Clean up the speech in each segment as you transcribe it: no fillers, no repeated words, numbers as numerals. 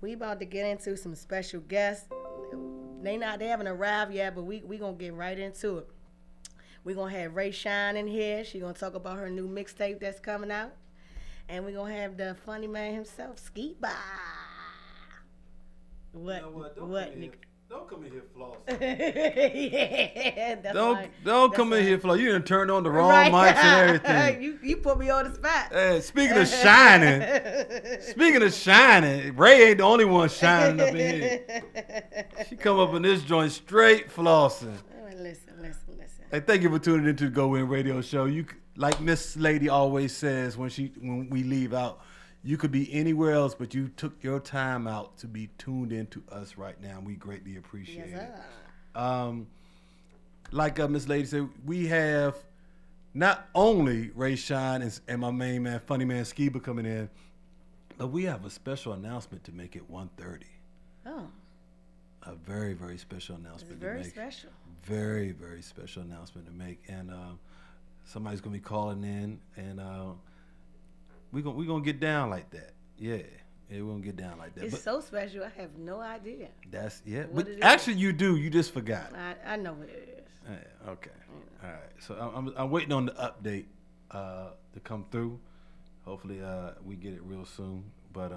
We about to get into some special guests. They haven't arrived yet, but we gonna get right into it. We gonna have Ray Shine in here. She gonna talk about her new mixtape that's coming out, and we gonna have the funny man himself, Skiba. What? You know what? Don't come in here flossing. Yeah, don't come in here flossing. You done turned on the wrong mics and everything. you put me on the spot. Hey, speaking of shining, Ray ain't the only one shining up in here. She come up in this joint straight flossing. Listen. Hey, thank you for tuning into the GoWIN radio show. You, like Miss Lady always says when we leave out, you could be anywhere else, but you took your time out to be tuned into us right now. We greatly appreciate it. Like Miss Lady said, we have not only Ray Shine and my main man, Funnyman Skiba coming in, but we have a special announcement to make at 1:30. Oh. A very, very special announcement to make. Very special. Very, very special announcement to make. And somebody's going to be calling in, and we're gonna get down like that. Yeah, we're going to get down like that. It's so special, I have no idea. That's, yeah. But actually you do. You just forgot. I know what it is. Yeah, okay. All right. So I'm waiting on the update to come through. Hopefully we get it real soon. But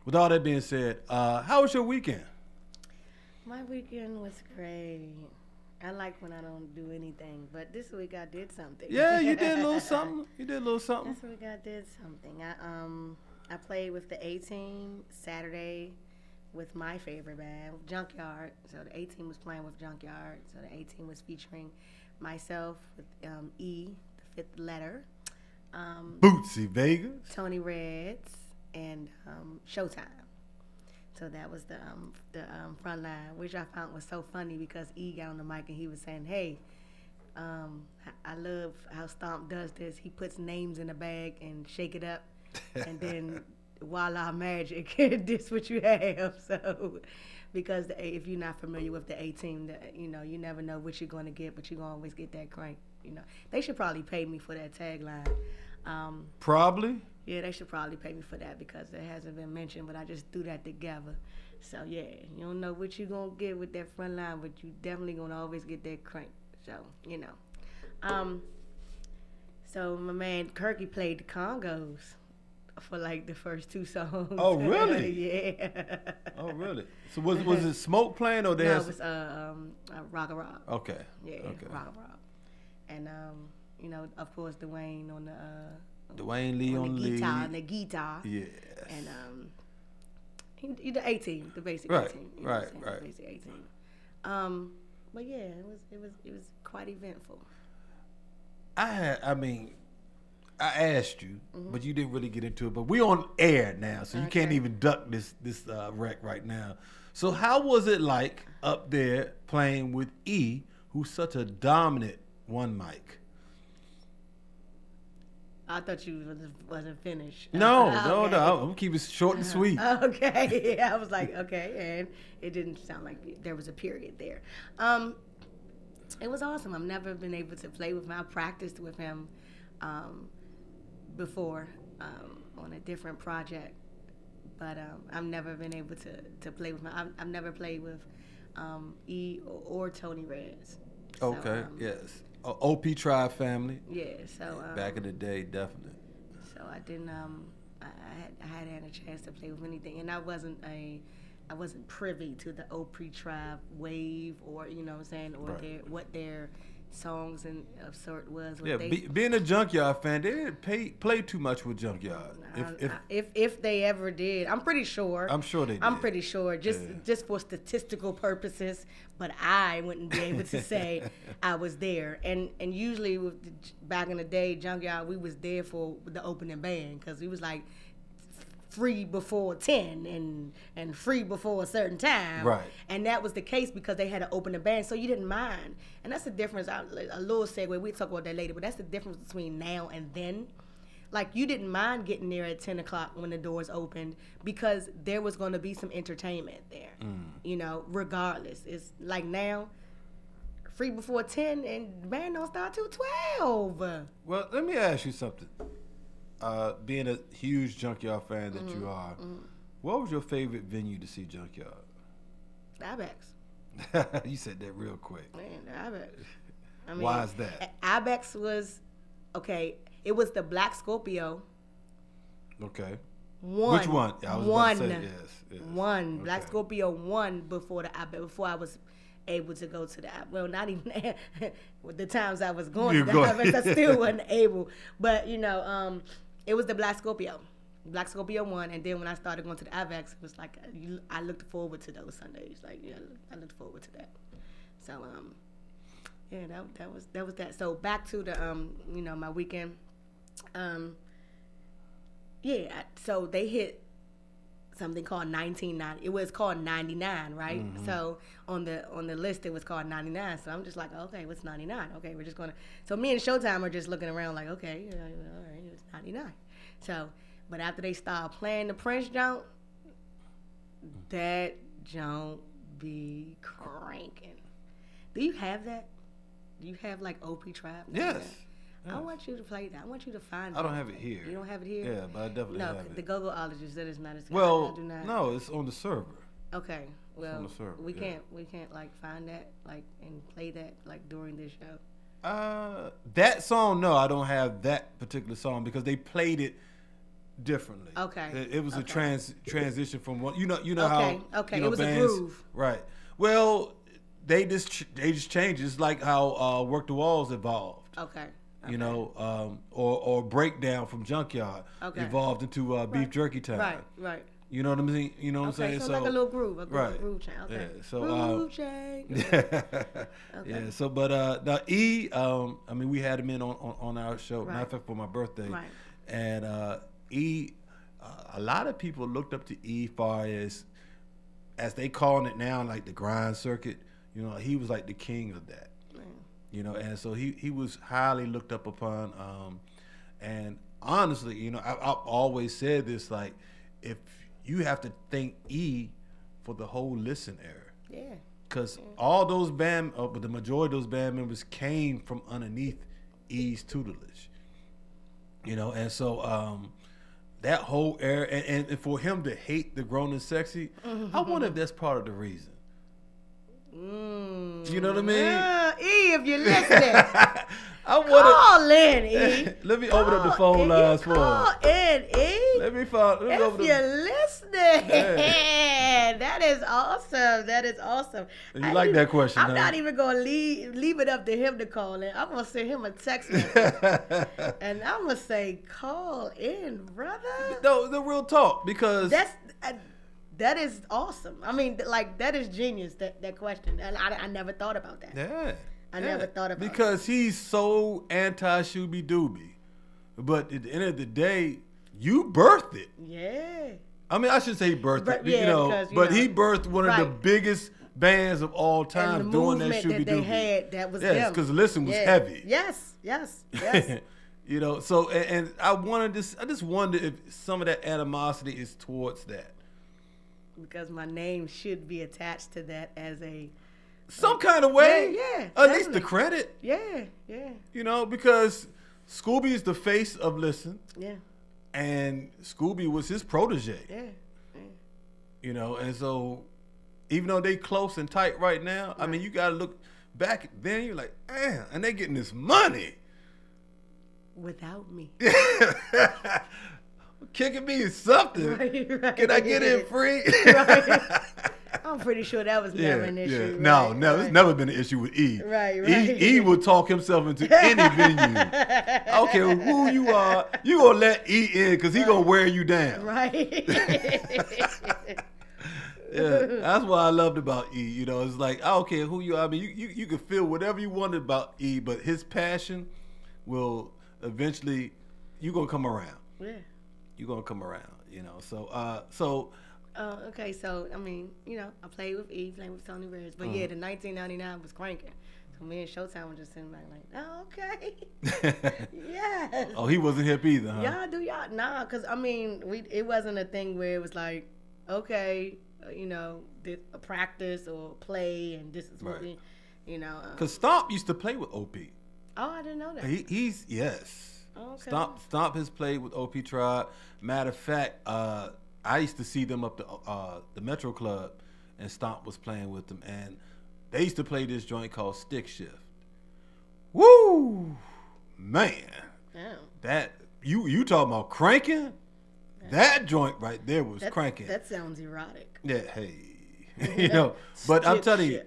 with all that being said, how was your weekend? My weekend was great. I like when I don't do anything, but this week I did something. Yeah, you did a little something. This week I did something. I played with the A-Team Saturday with my favorite band, Junkyard. So the A-Team was playing with Junkyard. So the A-Team was featuring myself with E, the fifth letter. Bootsy Vegas. Tony Reds, and Showtime. So that was the front line, which I found was so funny because E got on the mic and he was saying, hey, I love how Stomp does this. He puts names in a bag and shake it up, and then voila, magic, this what you have. So because if you're not familiar with the A-Team, you never know what you're going to get, but you're going to always get that crank. They should probably pay me for that tagline. Probably? Yeah, they should probably pay me for that because it hasn't been mentioned, but I just threw that together. So, yeah, you don't know what you're going to get with that front line, but you definitely going to always get that crank. So, So, my man Kirky played the Congos for, like, the first two songs. Oh, really? Yeah. Oh, really? So, was it Smoke playing or they No, it was Rock a Rock. Okay. Yeah, okay. Rock a Rock. And, of course, Dwayne on the... Dwayne Lee on the guitar. Yes. And he the A-Team, the basic right, A-Team. Right. The basic A-Team. But yeah, it was quite eventful. I asked you, but you didn't really get into it. But we on air now, so you can't even duck this wreck right now. So how was it like up there playing with E, who's such a dominant one mic? I thought you wasn't finished. No. I'm gonna keep it short and sweet. Okay, I was like, okay, and it didn't sound like there was a period there. It was awesome. I've never been able to play with him. I practiced with him before on a different project, but I've never been able to play with him. I've never played with E or Tony Reds. Okay, yes. OP Tribe family. Yeah, so back in the day, definitely. So I didn't. I hadn't had a chance to play with anything, and I wasn't privy to the OP Tribe wave, or what I'm saying, or what their songs and of sort was. Yeah, being a Junkyard fan, they didn't play too much with Junkyard. If they ever did, I'm pretty sure. I'm sure they did. I'm pretty sure, just for statistical purposes. But I wouldn't be able to say I was there. And usually, back in the day, Junkyard, we was there for the opening band because we was like free before 10 and free before a certain time. Right. And that was the case because they had to open the band, so you didn't mind. And that's the difference. A little segue, we'll talk about that later, but that's the difference between now and then. Like, you didn't mind getting there at 10 o'clock when the doors opened because there was going to be some entertainment there, regardless. It's like now, free before 10 and the band don't start till 12. Well, let me ask you something. Being a huge Junkyard fan that you are, What was your favorite venue to see Junkyard? The Ibex. You said that real quick. Man, the Ibex. I mean, why is that? Ibex was, okay, it was the Black Scorpio. Okay. One. Which one? I was one. about to say yes. One. Okay. Black Scorpio won before the Ibex, before I was able to go to the Ibex. Well, not even with the times I was going to the Ibex, I still wasn't able. But, you know, it was the Black Scorpio. Black Scorpio won, and then when I started going to the Ibex, it was like I looked forward to those Sundays. Like, yeah, I looked forward to that. So, yeah, that was that. So back to the you know, my weekend. So they hit something called 1990. It was called 99, right? Mm-hmm. So on the list it was called 99. So I'm just like, okay, what's 99? Okay, we're just gonna. So me and Showtime are just looking around like, okay, all right, it's 99. So, but after they started playing the Prince junk, that junk be cranking. Do you have that? Do you have like OP Trap? Yes. I want you to play that. I want you to find that. I don't have it here. You don't have it here? Yeah, but I definitely have it. No, the Go-Goologist, that is not as good. Well, I do not. no, it's on the server. Okay. Well, it's on the server, we can't like find that like and play that like during this show. That song, no, I don't have that particular song because they played it differently. Okay. It was a transition from one. You know okay. how okay. You know, It was bands, a groove. Right. Well, they just changed. It's like how Work the Walls evolved. Okay. You know, or Breakdown from Junkyard evolved into Beef Jerky Time. Right. You know what I mean? You know what I'm saying? So like a little groove, groove change. Okay. Yeah. So groove change. Yeah. So, but now E, I mean, we had him in on our show. Matter of fact, for my birthday. Right. And E, a lot of people looked up to E far as they calling it now, like the grind circuit. You know, he was like the king of that. You know, and so he was highly looked up upon. And honestly, you know, I've always said this, like, if you have to thank E for the whole Listen era. Yeah. Because all those but the majority of those band members came from underneath E's tutelage. You know, and so that whole era, and for him to hate the Grown and Sexy, I wonder if that's part of the reason. You know what I mean? E, if you're listening, call in, E. Let me open up the phone lines for him. Call in, E. Let me open if you're listening. Yeah. That is awesome. That is awesome. You like that question? I'm not even gonna leave it up to him to call in. I'm gonna send him a text message, and I'm gonna say, "Call in, brother." No, the real talk, because that is awesome. I mean, like, that is genius, that question. And I never thought about that. Yeah. I never thought about because he's so anti-Shooby Dooby. But at the end of the day, you birthed it. Yeah. I mean, I shouldn't say he birthed it, yeah, you know, because, but he birthed one of the biggest bands of all time and the doing that movement Shooby that they Dooby. had, that was yes, because Listen was heavy. Yes. You know, so, and I just wonder if some of that animosity is towards that. Because my name should be attached to that as some kind of way. Yeah. At least the credit. Yeah. You know, because Scooby is the face of Listen. Yeah. And Scooby was his protege. Yeah. You know, and so even though they close and tight right now, I mean, you got to look back then, you're like, man, and they getting this money. Without me. Kicking me is something. Right. Can I get in free? Right. I'm pretty sure that was never an issue. No, right, never. It's never been an issue with E. Right. E will talk himself into any venue. I don't care who you are. You gonna let E in because he gonna wear you down. Right. Yeah, that's what I loved about E. You know, it's like, I don't care who you are. I mean, you can feel whatever you wanted about E, but his passion will eventually, you're gonna come around. Yeah. You're gonna come around. You know, okay, so I mean, you know, I played with E, played with Tony Reyes, but yeah, the 1999 was cranking. So me and Showtime were just sitting back like, oh, okay, yes. Oh, he wasn't hip either, huh? Y'all do y'all? Nah, cause I mean, it wasn't a thing where it was like, okay, you know, this a practice or play, and this is what we, you know. Cause Stomp used to play with OP. Oh, I didn't know that. He's yes. Okay. Stomp has played with OP Tribe. Matter of fact, I used to see them up the Metro Club, and Stomp was playing with them, and they used to play this joint called Stick Shift. Woo, man, Damn. that you talking about cranking? That joint right there was cranking. That sounds erotic. Yeah, hey, you know. But I'm telling you,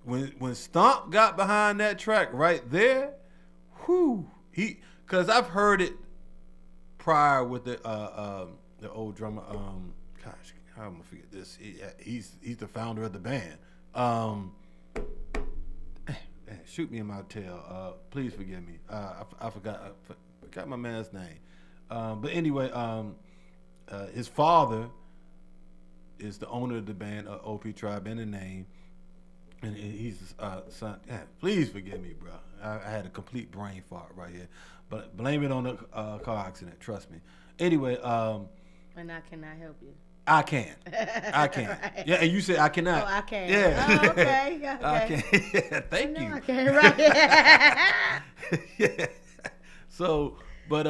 when Stomp got behind that track right there, whoo, because I've heard it prior with the old drummer. Gosh, how am I gonna forget this? He's the founder of the band. Shoot me in my tail. Please forgive me. I forgot my man's name. But anyway, his father is the owner of the band, OP Tribe, in the name, and he's son. Yeah, please forgive me, bro. I had a complete brain fart right here, but blame it on the car accident. Trust me. Anyway, and I cannot help you. I can. Right. Yeah, and you said I cannot. Oh, I can. Yeah. Oh, okay. Okay. I can. Yeah, thank you. I can. Right. Yeah. So, but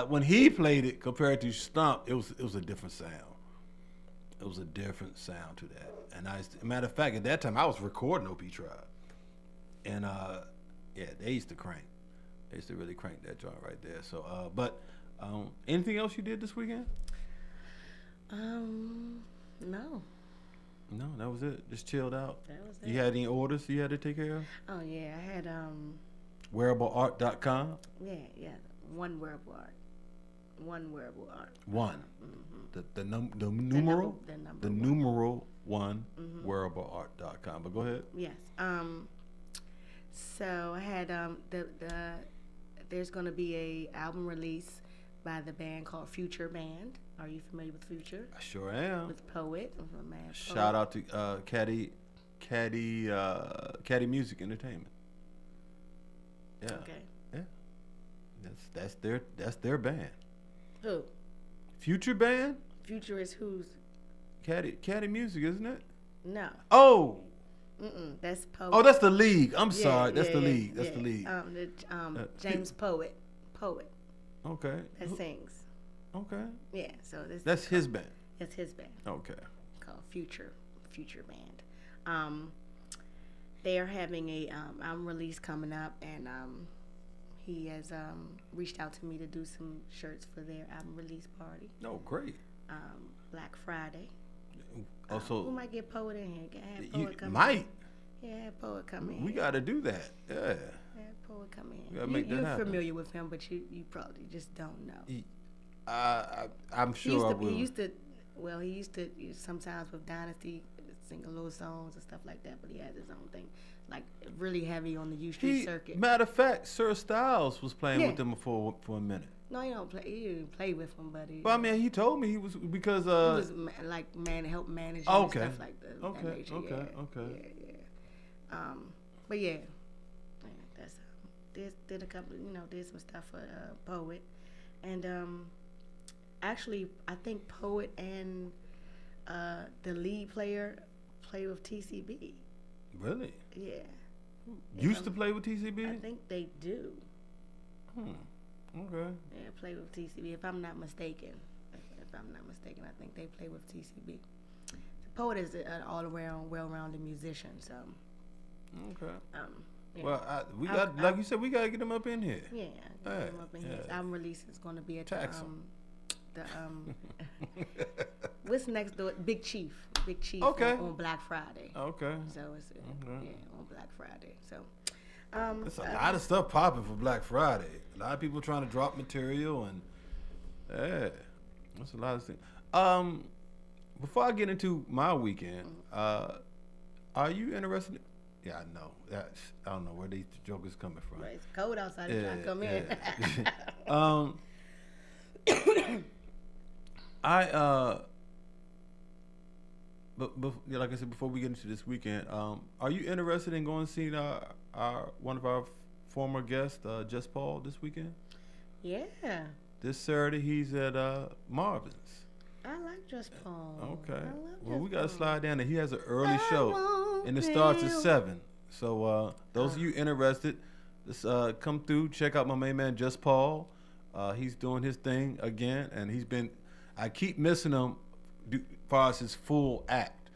when he played it compared to Stomp, it was a different sound. It was a different sound to that. And matter of fact, at that time I was recording OP Tribe, and yeah, they used to crank. They used to really crank that joint right there. So, but anything else you did this weekend? No. No, that was it. Just chilled out. That was it. You had any orders you had to take care of? Oh yeah, I had wearableart.com. Yeah. One wearable art. One. Mm-hmm. The numeral. The numeral one. Mm-hmm. Wearableart.com. But go ahead. Yes. So I had there's going to be a album release by the band called Future Band. Are you familiar with Future? I sure am. With Poet. Shout out to Caddy Music Entertainment. Yeah. Okay. Yeah. That's their band. Who? Future Band? Future is who's? Caddy Music, isn't it? No. Oh. That's Poet. Oh, that's the League. I'm sorry. That's the League. That's the League. James Poet. Okay. That sings. Okay. Yeah. So that's his band. That's his band. Okay. Called Future Band. They are having a album release coming up, and he has reached out to me to do some shirts for their album release party. Oh, great. Black Friday. Also, who might get Poet in here? Have Poet come might. In. Yeah, have Poet come in. We got to do that. Yeah. Have Poet come in. We got to make that happen. You're familiar with him, but you probably just don't know. I'm sure I will. He used to sometimes with Dynasty sing a little songs and stuff like that, but he had his own thing, like really heavy on the U Street circuit. Matter of fact, Sir Styles was playing with them for a minute. No, he didn't play with him, but I mean, he told me he was because he was help manage and stuff like that. Okay. But yeah, that's did a couple, did some stuff for Poet, and actually I think Poet and the lead player play with TCB. Really? Yeah. Used to play with TCB? I think they do. Okay. Yeah, play with TCB. If I'm not mistaken, I think they play with TCB. The Poet is an all-around, well-rounded musician. So. Okay. Yeah. Well, like you said, we gotta get him up in here. Yeah, get him up in here. His album release is going to be at what's next door? Big Chief. Okay. On Black Friday. Okay. So it's on Black Friday. So there's a lot of stuff popping for Black Friday. A lot of people trying to drop material, and that's a lot of things. Before I get into my weekend, are you interested? Yeah, I know. I don't know where these jokers coming from. Right, it's cold outside. Yeah, I come in. But like I said, before we get into this weekend, are you interested in going to see one of our former guests, Just Paul, this weekend? Yeah. This Saturday, he's at Marvin's. I like Just Paul. Okay. Well, we got to slide down there. He has an early show, and it starts at 7. So those of you interested, just come through, check out my main man, Just Paul. He's doing his thing again, and he's been I keep missing him as far as his full act.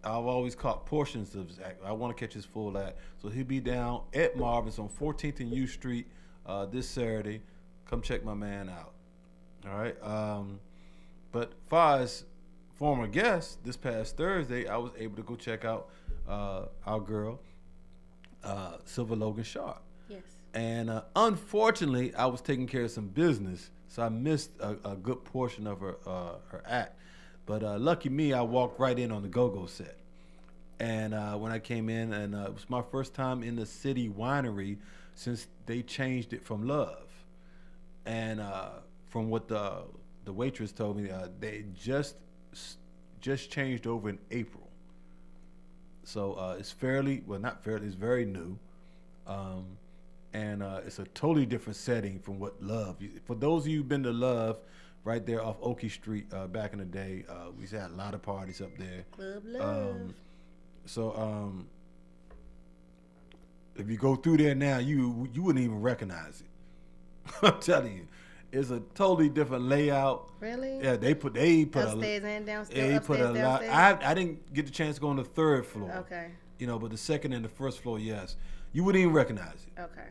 I've always caught portions of his act. I want to catch his full act. So he'll be down at Marvin's on 14th and U Street this Saturday. Come check my man out. All right. But far as former guests, this past Thursday, I was able to go check out our girl, Silver Logan Sharp. Yes. And unfortunately, I was taking care of some business, so I missed a good portion of her act. But lucky me, I walked right in on the go-go set. And when I came in, and it was my first time in the city winery since they changed it from Love. And from what the waitress told me, they just changed over in April. So it's not fairly, it's very new. And it's a totally different setting from what Love. For those of you who've been to Love, right there off Oakey Street back in the day, we had a lot of parties up there. Club Love. If you go through there now, you wouldn't even recognize it. I'm telling you, it's a totally different layout. Really? Yeah, they put upstairs and downstairs. They put a lot. I didn't get the chance to go on the third floor. Okay. But the second and the first floor, yes, you wouldn't even recognize it. Okay.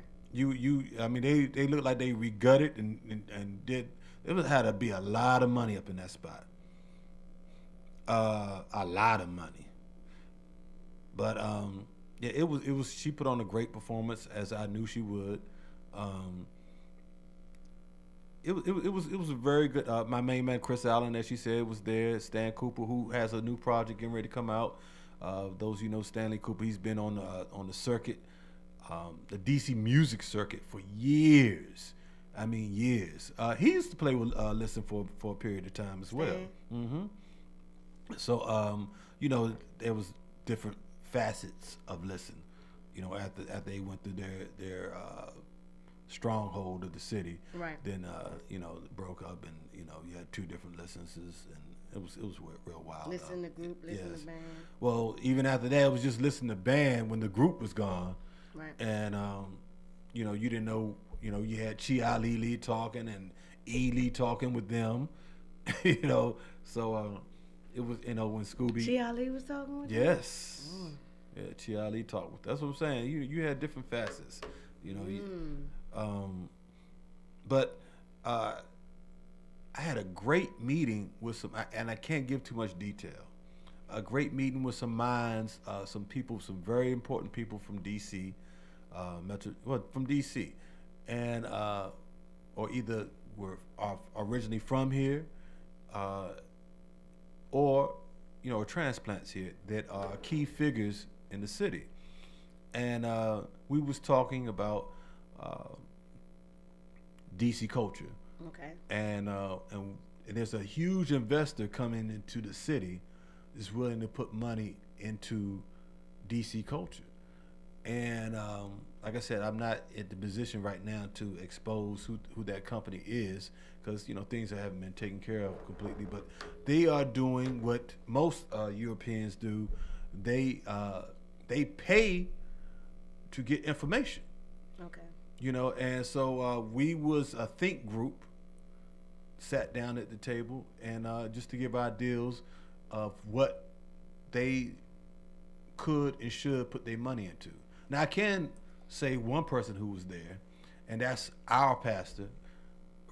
I mean, they looked like they regutted and did. It had to be a lot of money up in that spot. A lot of money. But yeah, it was. She put on a great performance, as I knew she would. It was a very good. My main man Chris Allen, as she said, was there. Stan Cooper, who has a new project getting ready to come out. Those know Stanley Cooper, he's been on the circuit, the DC music circuit for years. I mean, years. He used to play with Listen for a period of time as well. Mm-hmm. So there was different facets of Listen. After they went through their stronghold of the city, right? Then broke up, and you had two different licenses, and it was real wild. Listen to group, listen to band. Well, even after that, it was just listen to band when the group was gone, right? And you didn't know, you had Chi Ali talking and E Lee talking with them, so it was when Scooby. Chi Ali was talking with them? Yes. Yeah, Chi Ali talked with. That's what I'm saying. You had different facets, but I had a great meeting with some, and I can't give too much detail. A great meeting with some minds, some people, some very important people from DC, from DC, and or either are originally from here, or transplants here that are key figures in the city, and we was talking about DC culture. Okay. And there's a huge investor coming into the city that's willing to put money into DC culture. And like I said, I'm not in the position right now to expose who that company is, because things haven't been taken care of completely. But they are doing what most Europeans do. They pay to get information. Okay. And so we was a think group, sat down at the table, and just to give ideas of what they could and should put their money into. Now, I can say one person who was there, and that's our pastor,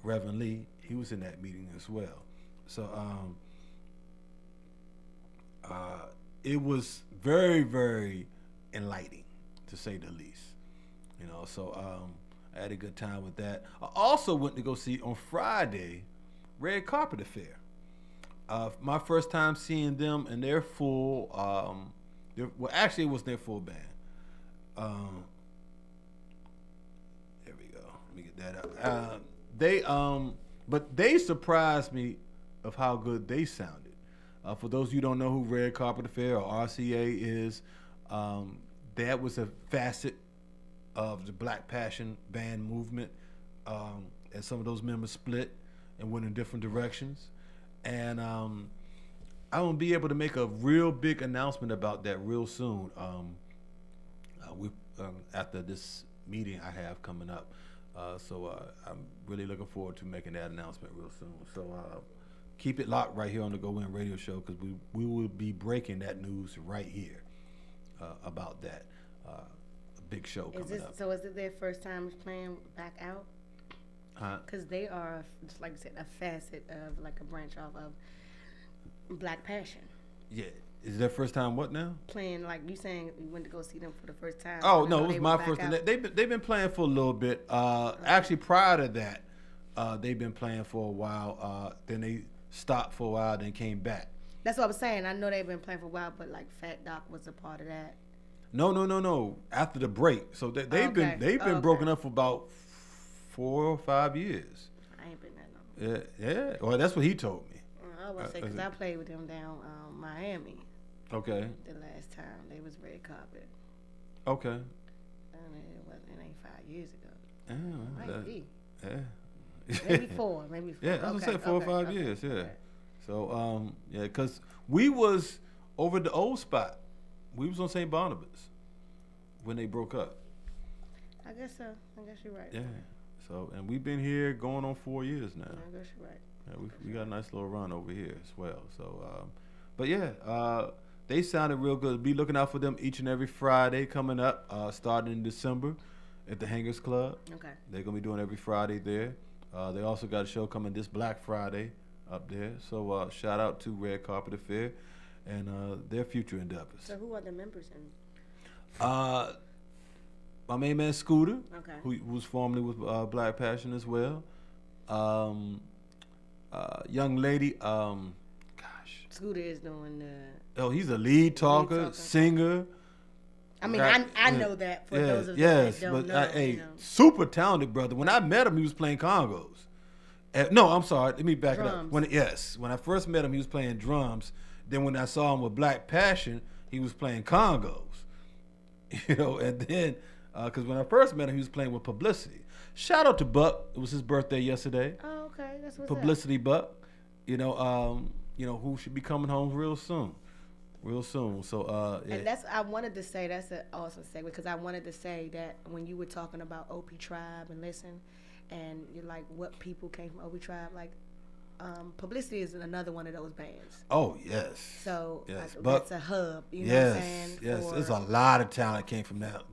Reverend Lee. He was in that meeting as well. So it was very, very enlightening, to say the least. So I had a good time with that. I also went to go see on Friday Red Carpet Affair. My first time seeing them and their full. Actually, it was their full band. There we go. Let me get that up. But they surprised me of how good they sounded. For those of you who don't know who Red Carpet Affair or RCA is, that was a facet of the Black Passion band movement, and some of those members split and went in different directions. And I'm gonna be able to make a real big announcement about that real soon. After this meeting I have coming up, so I'm really looking forward to making that announcement real soon. So keep it locked right here on the GoWIN radio show because we will be breaking that news right here about that. A big show coming up. So is it their first time playing back out? Because they are, just like I said, a facet of like a branch off of Black Passion. Yeah. Is their first time what now? Playing, like you saying you went to go see them for the first time. Oh, no, it was my first time. They've been playing for a little bit. Actually, prior to that, they've been playing for a while. Then they stopped for a while, then came back. That's what I was saying. I know they've been playing for a while, but like Fat Doc was a part of that. No. After the break. So they've been broken up for about 4 or 5 years. I ain't been that long. Yeah. Well, that's what he told me. I would say because I played with them down Miami. Okay. The last time they was red carpet. Okay. It ain't 5 years ago. Yeah. Might be. Yeah. Maybe 4. Yeah, I was gonna say 4 or 5 years. Yeah. Okay. So because we was over the old spot. We was on St. Barnabas when they broke up. I guess so. I guess you're right. Yeah. So and we've been here going on 4 years now. I guess you're right. Yeah, we got a nice little run over here as well. So, but yeah, they sounded real good. Be looking out for them each and every Friday coming up, starting in December at the Hangers Club. Okay. They're gonna be doing every Friday there. They also got a show coming this Black Friday up there. So shout out to Red Carpet Affair and their future endeavors. So who are the members in? My main man Scooter, okay, who was formerly with Black Passion as well. Young lady, Scooter is doing the. Oh, he's a lead talker, singer. I mean, I know that for those of you that don't know. Hey, super talented brother. When I met him, he was playing congos. No, I'm sorry. Let me back drums. it up. When I first met him, he was playing drums. Then when I saw him with Black Passion, he was playing congos. You know, and then because when I first met him, he was playing with Publicity. Shout out to Buck. It was his birthday yesterday. Oh, okay, that's what's Publicity up. Buck. You know, who should be coming home real soon. So yeah. And I wanted to say that's an awesome segue because I wanted to say that when you were talking about OP Tribe and listen, and you're like what people came from OP Tribe, like Publicity is another one of those bands. Oh yes. So yes. Like, that's a hub. You know what I'm saying? Yes, there's a lot of talent came from that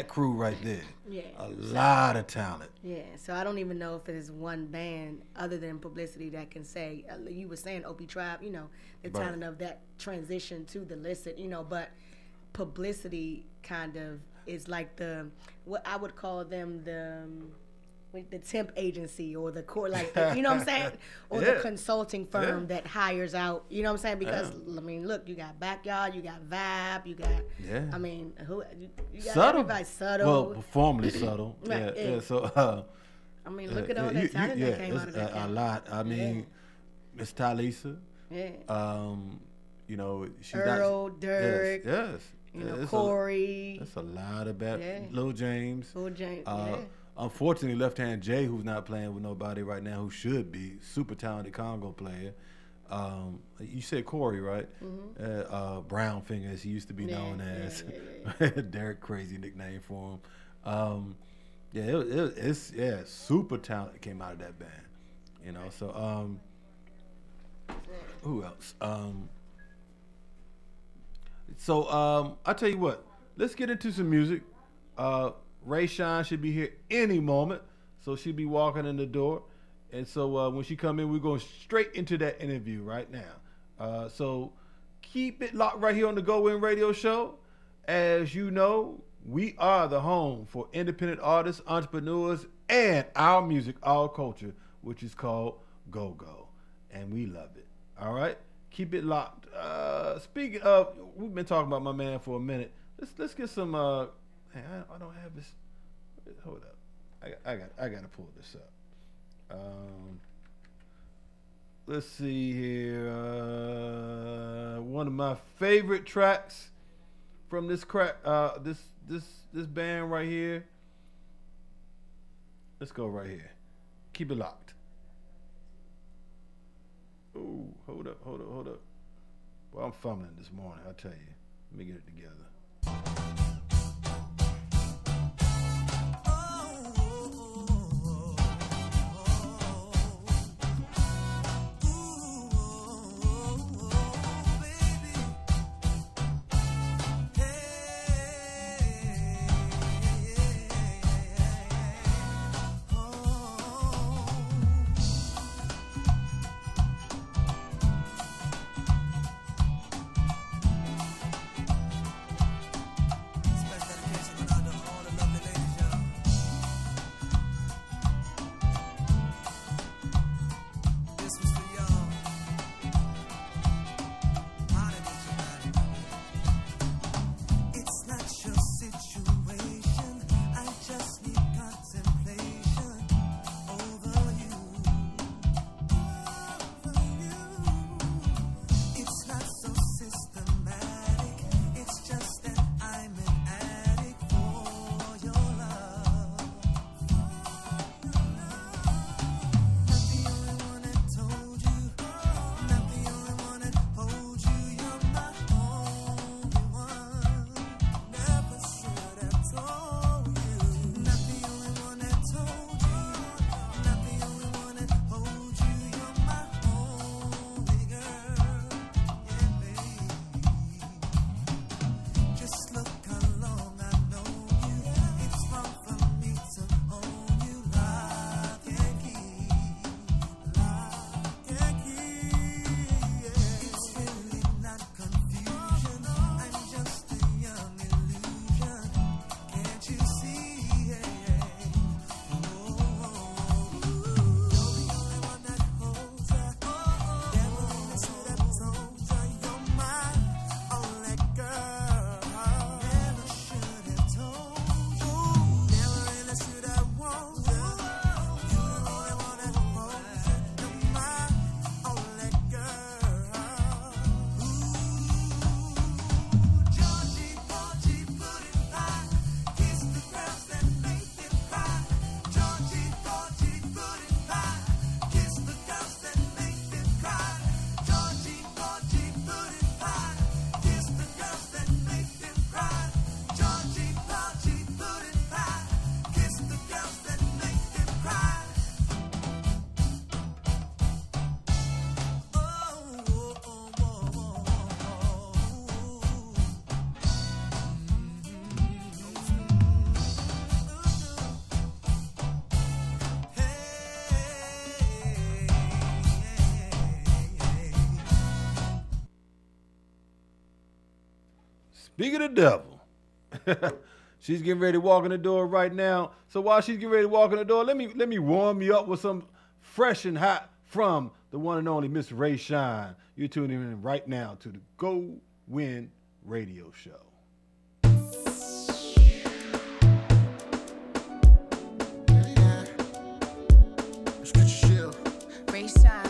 crew right there. Yeah. A lot of talent. Yeah. So I don't even know if there's one band other than Publicity that can say, you were saying OP Tribe, you know, the talent of that transition to the licit, you know, but Publicity kind of is like what I would call them the temp agency or the core, like, you know what I'm saying? Or the consulting firm that hires out, you know what I'm saying? Because, I mean, look, you got Backyard, you got Vibe, you got, I mean, you got Subtle. everybody Subtle. Well, formerly Subtle. Right, yeah. So, I mean, look at all that talent that came out of that. A lot. I mean, Miss Talisa. Yeah. You know, Earl, Dirk. Yes. You know, Corey. That's a lot of bad. Lil James. Unfortunately, Left Hand Jay, who's not playing with nobody right now, who should be super talented Congo player. You said Corey, right? Mm-hmm. Brown Finger, as he used to be known as. Derek, crazy nickname for him. It's super talent came out of that band. You know, so who else? I tell you what, let's get into some music. Ray Shine should be here any moment, so she'll be walking in the door. And so when she come in, we're going straight into that interview right now. So keep it locked right here on the GoWIN radio show. As you know, we are the home for independent artists, entrepreneurs, and our music, our culture, which is called Go-Go. And we love it. All right? Keep it locked. Speaking of, we've been talking about my man for a minute. Let's get some... I don't have this. Hold up. I got to pull this up. Let's see here. One of my favorite tracks from this this band right here. Let's go right here. Keep it locked. Ooh, hold up. Well, I'm fumbling this morning, I tell you. Let me get it together. Speaking of the devil, she's getting ready to walk in the door right now. So while she's getting ready to walk in the door, let me warm you up with some fresh and hot from the one and only Miss Ray Shine. You're tuning in right now to the GoWIN Radio Show. Ray Shine.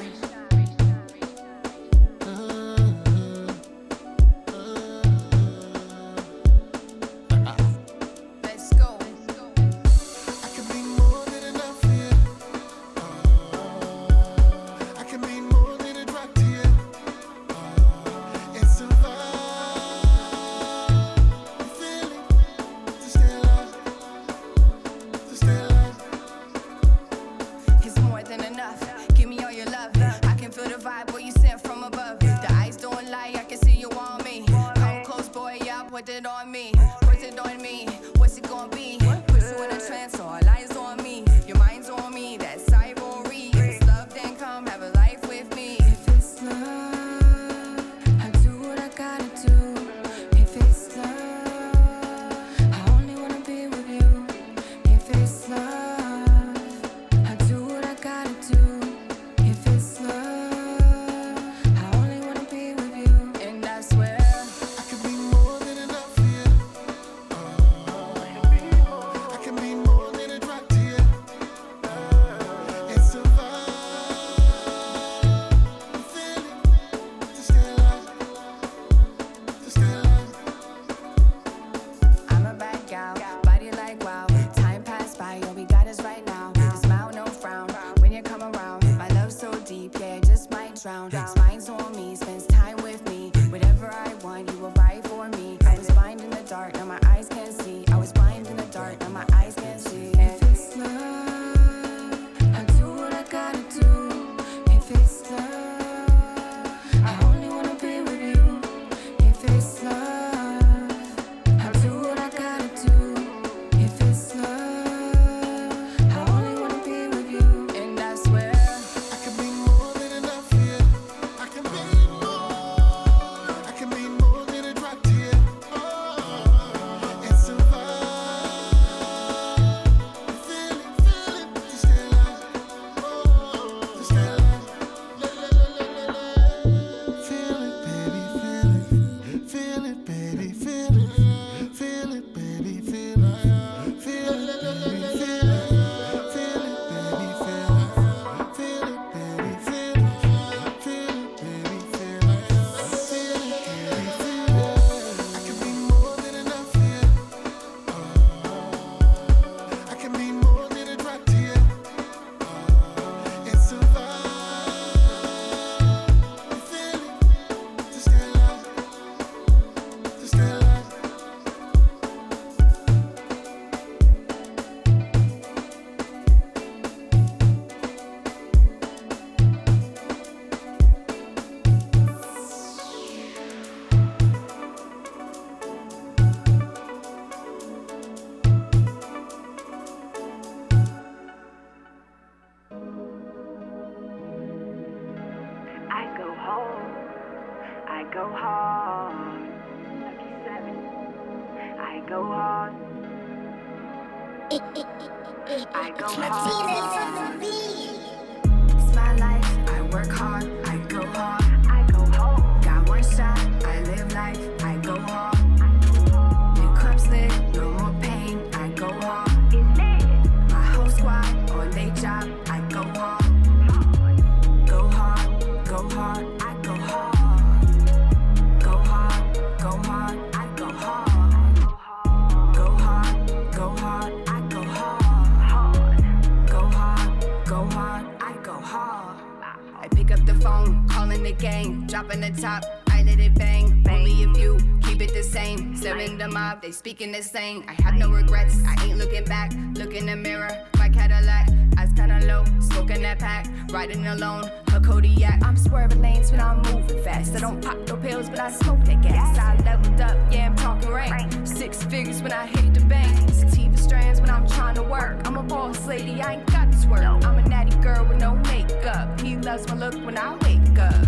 They speaking the same. I have no regrets. I ain't looking back. Look in the mirror. My Cadillac, eyes kinda low. Smoking that pack. Riding alone. A Kodiak. I'm swerving lanes when I'm moving fast. I don't pop no pills, but I smoke that gas. I leveled up. Yeah, I'm talking rank. 6 figures when I hit the bank. Sativa strands when I'm trying to work. I'm a boss lady. I ain't got this work. I'm a natty girl with no makeup. He loves my look when I wake up.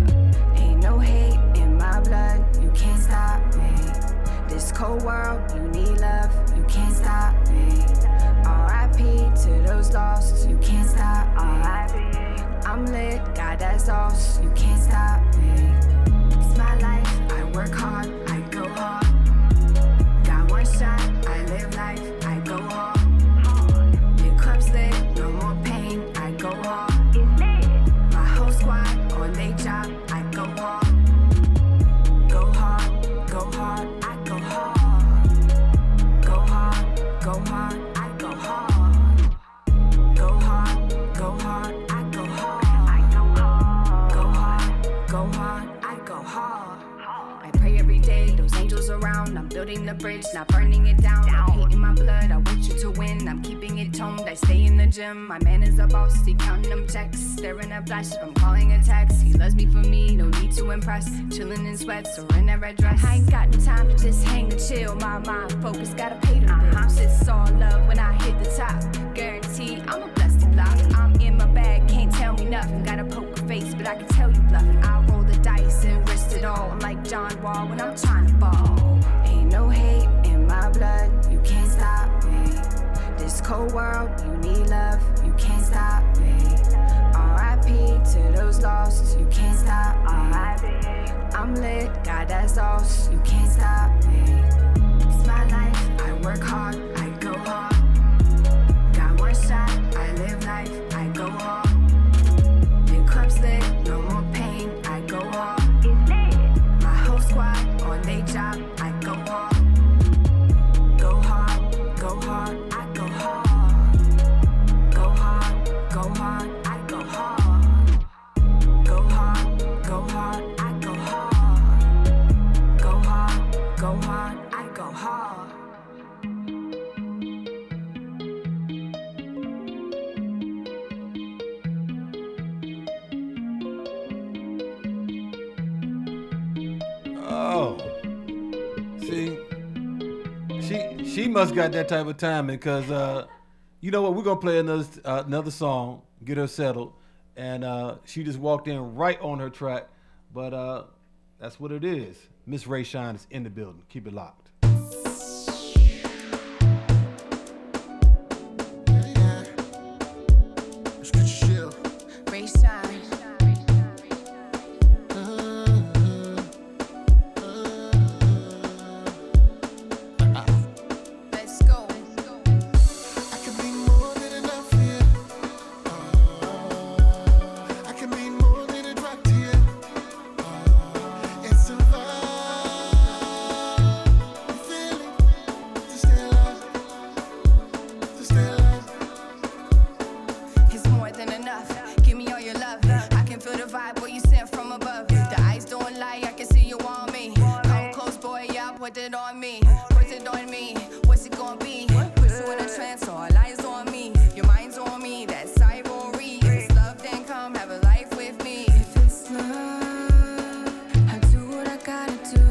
Ain't no hate in my blood. You can't stop me. This that's all. You can't stop me. It's my life. I work hard. I go hard. Got one shot. I live life. I go hard. Your cup's lit. No more pain. I go hard. My whole squad on their job. I go hard. Go hard. Go hard. I go hard. Go hard. Go hard. I go hard. Go hard. Go hard. I go hard. Go hard. Go hard. I go hard. I pray every day, those angels around. I'm building the bridge, not burning it down. I'm heat in my blood, I want you to win. I'm keeping it toned, I stay in the gym. My man is a boss, he counting them checks. Staring at flash, I'm calling a text. He loves me for me, no need to impress. Chilling in sweats or in that red dress. I ain't got no time to just hang and chill. My mind focus, gotta pay the bills. It's all love when I hit the top. Guarantee I'm a blessed block. I'm in my bag, can't tell me nothing. Got a poker face, but I can tell you bluffing. I roll the dice and risk it all. I'm like John Wall when I'm trying to ball. Ain't no hate in my blood, you can't stop me. This cold world, you need love, you can't stop me. R.I.P. to those lost, you can't stop me. I'm lit, God that's all, you can't stop me. It's my life, I work hard, I go hard. Got one shot, I live life, I go hard. Your cup's lit, no more pain, I go hard. My whole squad on their job, I go hard. Go hard, go hard, I go hard. Go hard, go hard, I go hard. Go hard, go hard, I go hard. Go hard, go hard, I go hard. Oh, see, she must got that type of timing because you know what? We're gonna play another song, get her settled, and she just walked in right on her track. But that's what it is. Miss Ray Shine is in the building. Keep it locked. Ray Shine. Let's go. I can be more than enough for you. I can be more than a drug to you. It's a vibe. You feel it? To stay alive. To stay alive. It's more than enough. Give me all your love. I can feel the vibe where you sent from above. The eyes don't lie, I can see you on me. Come close, boy, yeah, put it on me. Put it on me. What's it gonna be? Put you in a trance, all eyes on me. Your mind's on me, that's ivory. If it's love, then come have a life with me. If it's love, I do what I gotta do.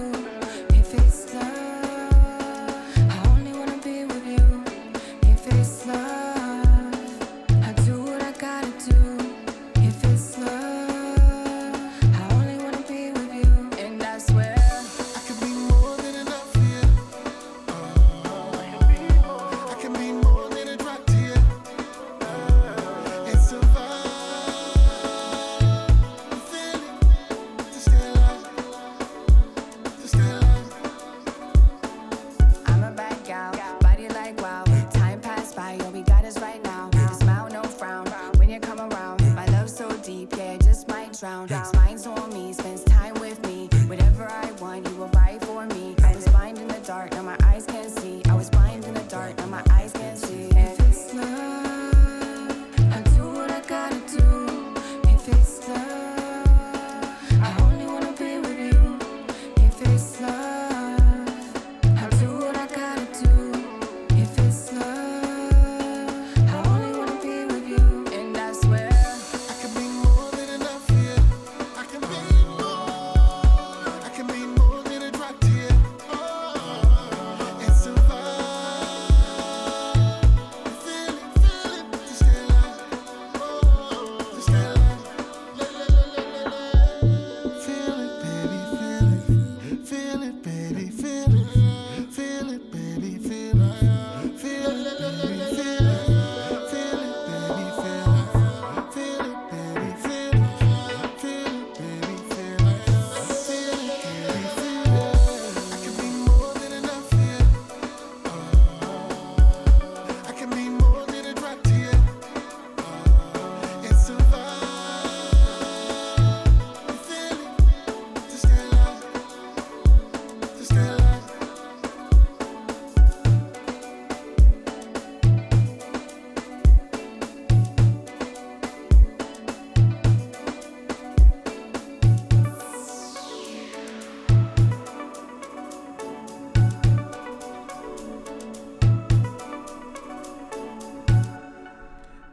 If it's love, I only wanna be with you. If it's love, I do what I gotta do. If it's love, I only wanna be with you. And I swear, I can be more than enough for you.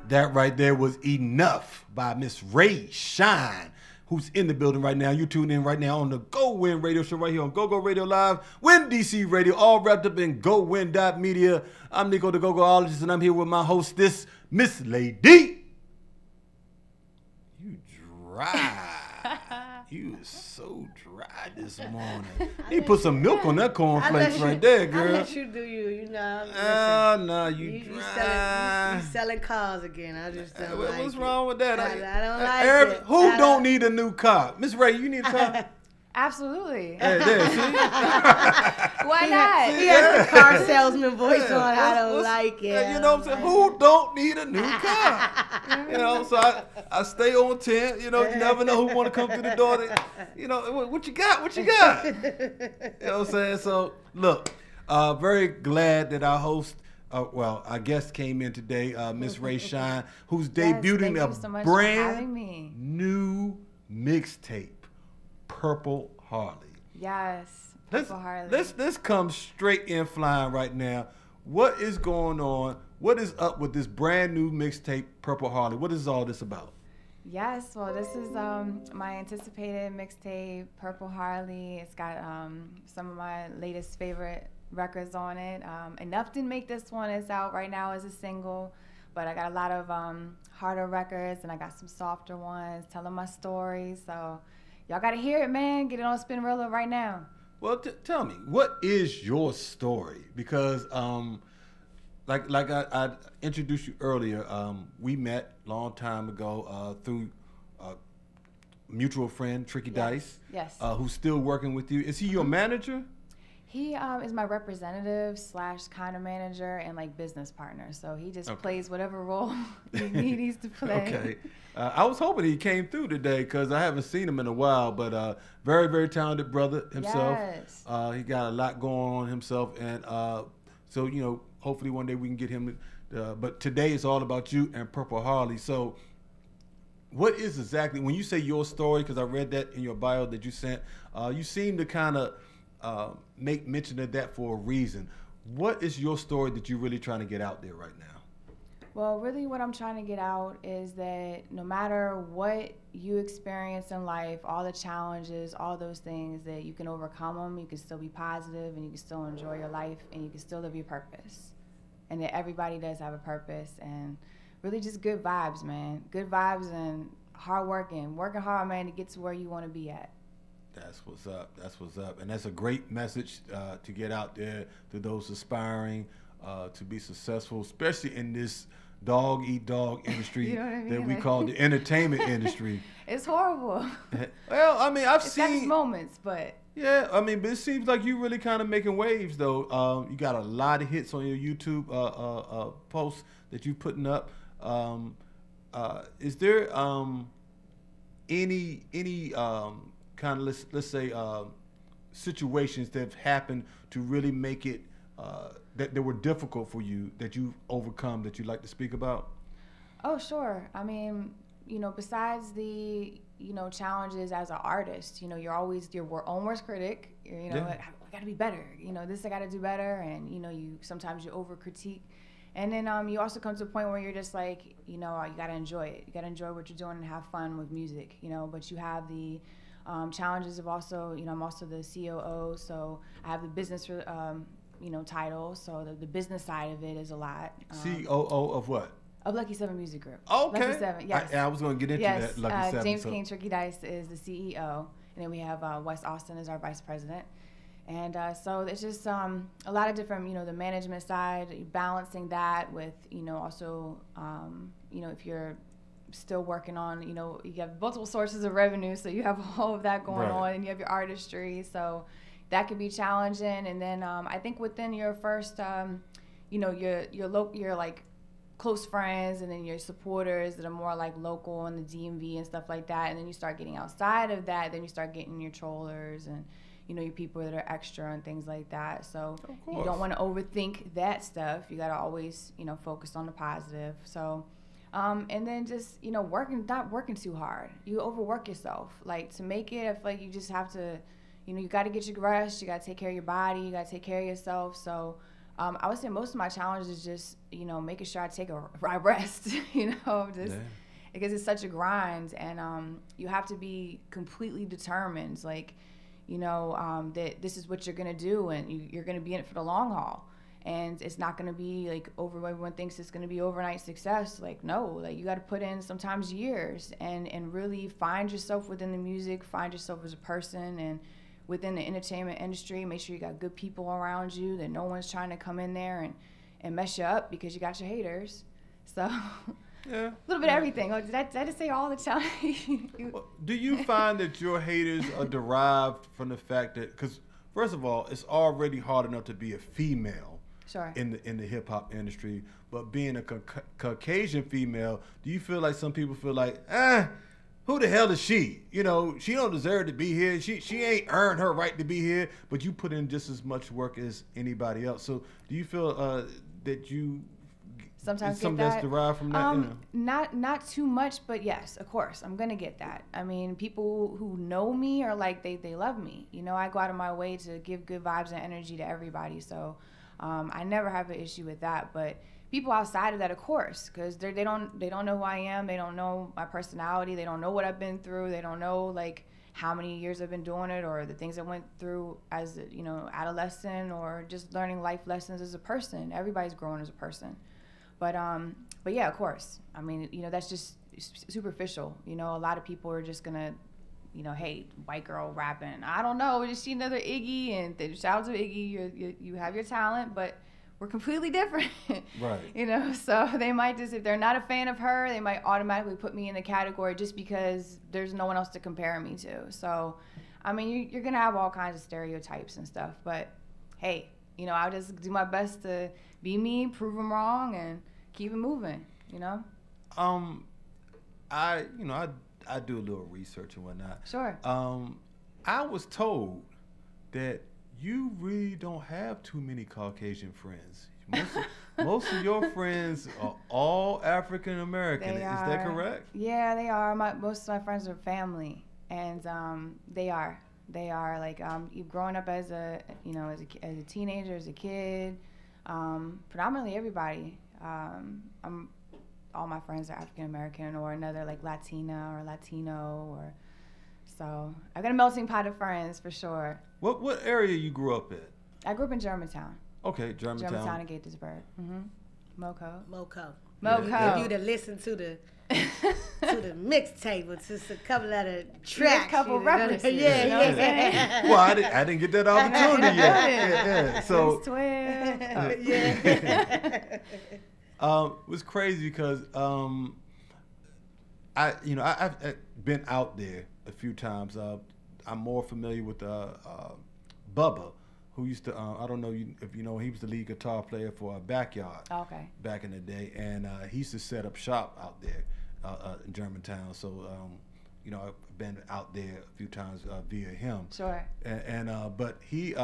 That right there was Enough by Miss Ray Shine, who's in the building right now. You tune in right now on the GoWIN radio show right here on GoGo Radio Live, Win DC Radio, all wrapped up in GoWIN.media. I'm Nico the Gogoologist, and I'm here with my hostess, Miss Lady. You dry. You is so dry this morning. You put some milk on that cornflakes right there, girl. I let you do you. You know. No, you dry. You selling cars again. I just don't like What's wrong with that? I don't like it. Who don't need a new car? Miss Ray, you need a car? Absolutely. Hey, there, see? Why not? He has the car salesman voice on. I don't like it. You know what I'm saying? Who don't need a new car? You know, so I stay on 10. You know, you never know who want to come through the door. You know, what you got? What you got? You know what I'm saying? So, look, very glad that our host, our guest came in today, Miss Ray Shine, who's debuting a brand new mixtape. Purple Harley. Yes, Purple Harley. Let's come straight in flying right now. What is going on? What is up with this brand new mixtape, Purple Harley? What is all this about? Yes, well, this is my anticipated mixtape, Purple Harley. It's got some of my latest favorite records on it. Enough didn't make this one. It's out right now as a single, but I got a lot of harder records, and I got some softer ones telling my story. So y'all got to hear it, man. Get it on Spinrilla right now. Well, tell me, what is your story? Because, like I introduced you earlier, we met a long time ago through a mutual friend, Tricky Dice. Yes. Who's still working with you. Is he your manager? He is my representative / kind of manager and like business partner. So he just plays whatever role he needs to play. Okay. I was hoping he came through today because I haven't seen him in a while. But very, very talented brother himself. Yes. He got a lot going on himself. And so, you know, hopefully one day we can get him. But today it's all about you and Purple Harley. So what is exactly, when you say your story, because I read that in your bio that you sent, you seem to kind of make mention of that for a reason. What is your story that you're really trying to get out there right now? Well, really what I'm trying to get out is that no matter what you experience in life, all the challenges, all those things, that you can overcome them, you can still be positive, and you can still enjoy your life, and you can still live your purpose. And that everybody does have a purpose, and really just good vibes, man. Good vibes and working hard, man, to get to where you want to be at. That's what's up. That's what's up. And that's a great message to get out there to those aspiring to be successful, especially in this dog-eat-dog industry You know what I mean? that we call the entertainment industry. It's horrible. Well, I mean, I've It's got its seen moments, but yeah, I mean, but it seems like you really kind of making waves, though. You got a lot of hits on your YouTube posts that you're putting up. Is there any kind of let's say situations that have happened to really make it that were difficult for you, that you've overcome, that you'd like to speak about? Oh, sure. I mean, you know, besides the, you know, challenges as an artist, you know, you're always your own worst critic. You know, I got to be better. You know, this I got to do better. And, you know, sometimes you over critique. And then you also come to a point where you're just like, you know, you got to enjoy it. You got to enjoy what you're doing and have fun with music, you know. But you have the challenges of also, you know, I'm also the COO, so I have the business, you know, title. So the business side of it is a lot. COO of what? Of Lucky 7 Music Group. Okay. Lucky 7, yes. I was going to get into that, Lucky 7. James King Tricky Dice is the CEO, and then we have Wes Austin as our vice president. And so it's just a lot of different, you know, the management side, balancing that with, you know, also, you know, if you're still working on, you know, you have multiple sources of revenue, so you have all of that going on, and you have your artistry, so that could be challenging. And then I think within your first, you know, your like close friends, and then your supporters that are more like local in the DMV and stuff like that, and then you start getting outside of that, then you start getting your trollers and, you know, your people that are extra and things like that. So you don't want to overthink that stuff. You got to always, you know, focus on the positive. So and then just, you know, not working too hard. You overwork yourself. Like, to make it, I feel like you just have to, you know, you got to get your rest. You got to take care of your body. You got to take care of yourself. So I would say most of my challenge is just, making sure I take a rest, just because it's such a grind, and you have to be completely determined, like, that this is what you're going to do, and you're going to be in it for the long haul. And it's not going to be like everyone thinks it's going to be overnight success. Like, no, like you got to put in sometimes years and really find yourself within the music, find yourself as a person, and within the entertainment industry, make sure you got good people around you, that no one's trying to come in there and mess you up because you got your haters. So yeah, a little bit of everything. Oh, did I just say all the time? Do you find that your haters are derived from the fact that, because first of all, it's already hard enough to be a female. Sure. In the hip hop industry, but being a Caucasian female, do you feel like some people feel like, who the hell is she? She don't deserve to be here. She ain't earned her right to be here. But you put in just as much work as anybody else. So do you feel that you sometimes some get that? That's derived from that? Not too much, but yes, of course, I'm gonna get that. I mean, people who know me are like they love me. I go out of my way to give good vibes and energy to everybody. So. I never have an issue with that, but people outside of that, of course, because they don't know who I am, they don't know my personality, they don't know what I've been through, they don't know like how many years I've been doing it, or the things I went through as adolescent, or just learning life lessons as a person. Everybody's growing as a person, but yeah, of course. I mean, that's just superficial. A lot of people are just gonna. Hey, white girl rapping. I don't know. Is she another Iggy? And shout out to Iggy. You have your talent, but we're completely different. Right. So they might just, if they're not a fan of her, they might automatically put me in the category just because there's no one else to compare me to. So, I mean, you're going to have all kinds of stereotypes and stuff. But, hey, I'll just do my best to be me, prove them wrong, and keep it moving, I do a little research and whatnot. Sure. I was told that you really don't have too many Caucasian friends. Most of your friends are all African American. Is that correct? Yeah, they are. Most of my friends are family, and they are. Like you've grown up as a as a teenager, as a kid. Predominantly everybody. All my friends are African American or another like Latina or Latino, so I've got a melting pot of friends for sure. What area you grew up in? I grew up in Germantown. Okay, Germantown. Germantown and Gaithersburg. Moco. Yeah. If you'd have listened to the mixtape, it's just a couple of the tracks. A couple references. Yeah. Well, I didn't get that opportunity yet. Yeah. So. Yeah. It was crazy because I've been out there a few times. I'm more familiar with Bubba, who used to I don't know if you know, he was the lead guitar player for Backyard. Okay. Back in the day, and he used to set up shop out there in Germantown. So I've been out there a few times via him. Sure. But he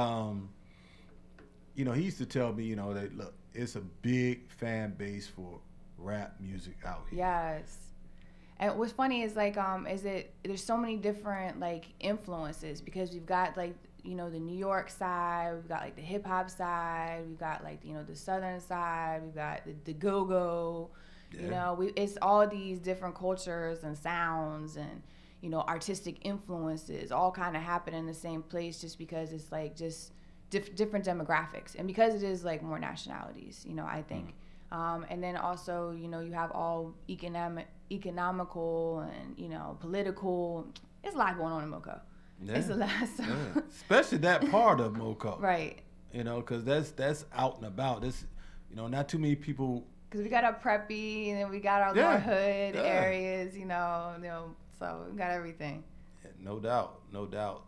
he used to tell me that look. It's a big fan base for rap music out here. Yes. And what's funny is like there's so many different like influences, because we've got like the New York side, we've got like the hip hop side, we've got like the southern side, we've got the go-go. Yeah. It's all these different cultures and sounds and artistic influences all kind of happen in the same place, just because it's like just different demographics, and because it is like more nationalities, I think. And then also, you have all economical and, political. There's a lot going on in Moco. Yeah. It's a lot. So. Yeah. Especially that part of Moco. Right. Because that's out and about. This, not too many people. Because we got our preppy, and then we got our more hood areas, so we got everything. Yeah, no doubt.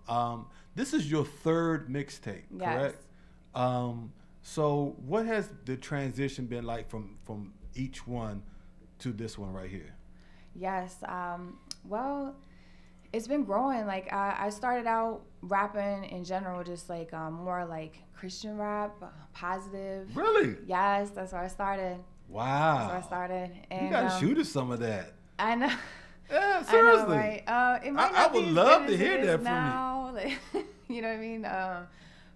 This is your third mixtape, correct? Yes. So what has the transition been like from each one to this one right here? Yes. Well, it's been growing. Like I started out rapping in general, just like more like Christian rap, positive. Really? Yes, that's where I started. Wow. That's where I started. And, you gotta shoot us some of that. I know. Yeah, seriously. I know, right? It might I not would be as love good to as hear it is that from now. Like, you know what I mean?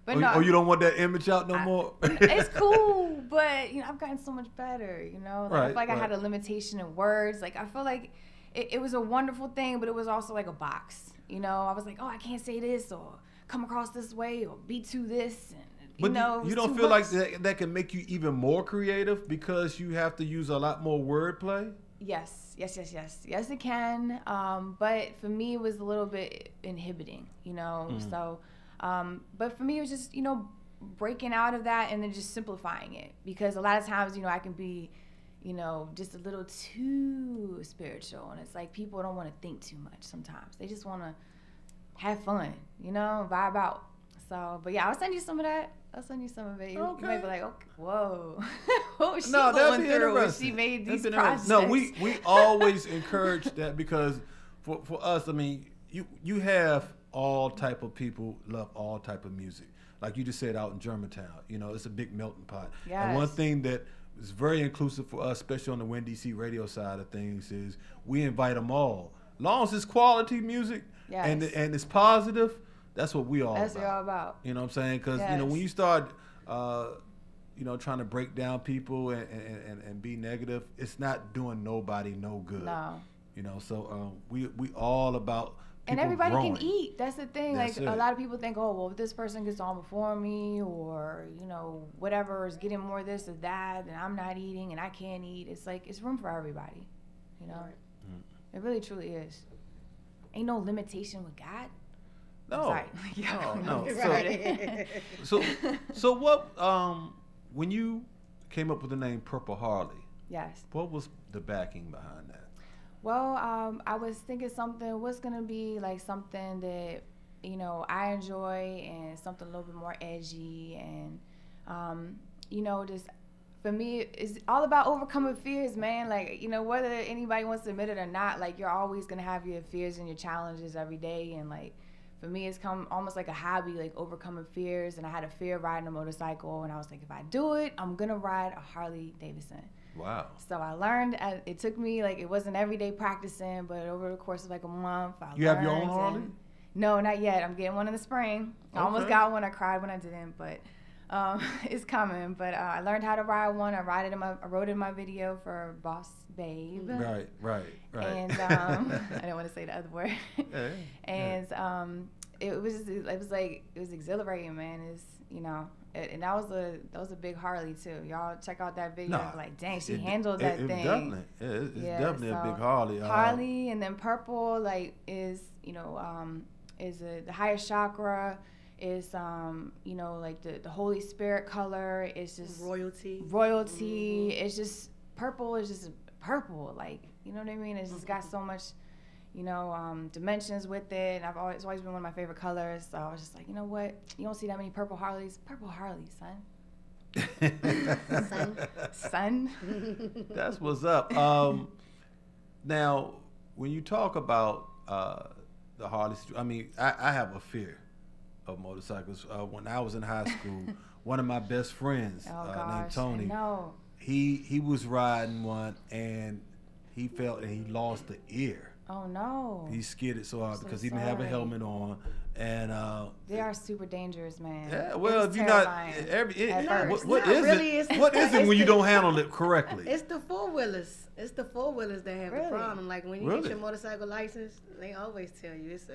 But or, no, or you don't want that image out no more? it's cool, but you know, I've gotten so much better. You know, like, I feel like I had a limitation in words. Like I feel like it was a wonderful thing, but it was also like a box. You know, I was like, oh, I can't say this or come across this way or be to this. And, But know, you don't feel like that can make you even more creative because you have to use a lot more wordplay? Yes, it can. But for me, it was a little bit inhibiting, you know. So, but for me, it was just, you know, breaking out of that and then just simplifying it, because a lot of times, you know, I can be, you know, just a little too spiritual, and it's like people don't want to think too much sometimes. They just want to have fun, you know, vibe out. So, but yeah, I'll send you some of that. I'll send you some of it. You might be like, okay, whoa, what was she going through when she made these projects? No, we always encourage that, because for us, I mean, you have all type of people love all type of music. Like you just said, out in Germantown, you know, it's a big melting pot. Yes. And one thing that is very inclusive for us, especially on the Win DC radio side of things, is we invite them all. Long as it's quality music and it's positive, that's what we all That's about. what all about. You know what I'm saying? Because you know, when you start, you know, trying to break down people and be negative, it's not doing nobody no good. No. You know, so we all about. And everybody growing. can eat. That's the thing. That's like it. a lot of people think, oh, well, if this person gets on before me, or you know, whatever is getting more this or that, and I'm not eating and I can't eat. It's like it's room for everybody. You know, it really truly is. Ain't no limitation with God. No, Sorry. Yeah, no. Right. So what? When you came up with the name Purple Harley, Yes. what was the backing behind that? Well, I was thinking something was gonna be like something that, you know, I enjoy, and something a little bit more edgy, and you know, just for me, it's all about overcoming fears, man. Like, you know, whether anybody wants to admit it or not, like, you're always gonna have your fears and your challenges every day, and like, for me, it's come almost like a hobby, like overcoming fears. And I had a fear of riding a motorcycle, and I was like, if I do it, I'm gonna ride a Harley Davidson. Wow. So I learned. It took me, like, it wasn't every day practicing, but over the course of like a month, I learned. You have your own Harley? No, not yet. I'm getting one in the spring. I almost got one. I cried when I didn't, but it's coming. But I learned how to ride one. I wrote it in my video for Boss Babe. Right. And I don't want to say the other word. Yeah. And it was exhilarating, man. It's, you know. And that was a big Harley too. Y'all check out that video. Nah, Like, dang, she handled that thing. It's definitely a big Harley. Harley, and then purple, like, is, you know, is the highest chakra. Is you know, like the Holy Spirit color. It's just royalty. Mm-hmm. It's just purple. Is just purple. Like, you know what I mean? It's just got so much, you know, dimensions with it. And it's always been one of my favorite colors. So I was just like, you know what? You don't see that many purple Harleys. Purple Harleys, son. Son. That's what's up. Now, when you talk about the Harley, I mean, I have a fear of motorcycles. When I was in high school, one of my best friends named Tony, he was riding one, and he felt that he lost the ear. Oh no! He skidded so hard because he didn't have a helmet on, and they are super dangerous, man. Yeah, well, if you're not, what is it when you don't handle it correctly? It's the four wheelers. It's the four wheelers that have the problem. Like, when you get your motorcycle license, they always tell you it's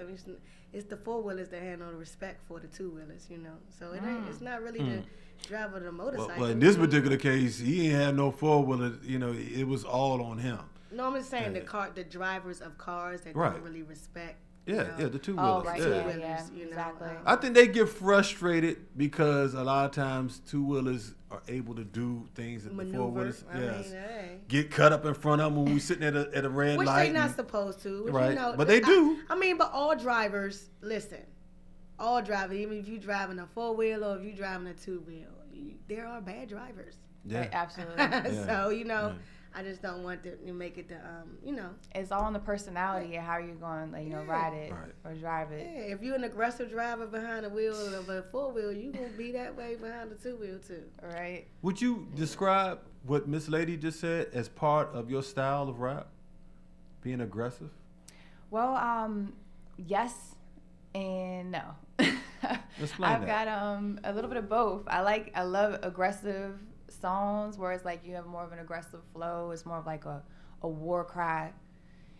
the four wheelers that have no respect for the two wheelers. You know, so it's not really the driver of the motorcycle. Well, in this particular case, he ain't had no four wheeler. You know, it was all on him. No, I'm just saying the drivers of cars that don't really respect. Yeah, the two wheelers. Oh, right, yeah, exactly. I think they get frustrated because a lot of times two wheelers are able to do things that the four wheelers get cut up in front of them when we sitting at a red which light. Which they not supposed to. Right, you know, but they do. I mean, but all drivers, listen, all drivers, even if you're driving a four wheel or if you're driving a two wheel, there are bad drivers. Yeah, right, absolutely. So, you know. Yeah. I just don't want to make it you know. It's all in the personality and how you're going, like, you know, ride it or drive it. Yeah, if you're an aggressive driver behind the wheel of a four wheel, you gonna be that way behind the two wheel too. Right. Would you describe what Miss Lady just said as part of your style of rap? Being aggressive? Well, yes and no. Explain I've that. got a little bit of both. I love aggressive songs where it's like you have more of an aggressive flow. It's more of like a war cry.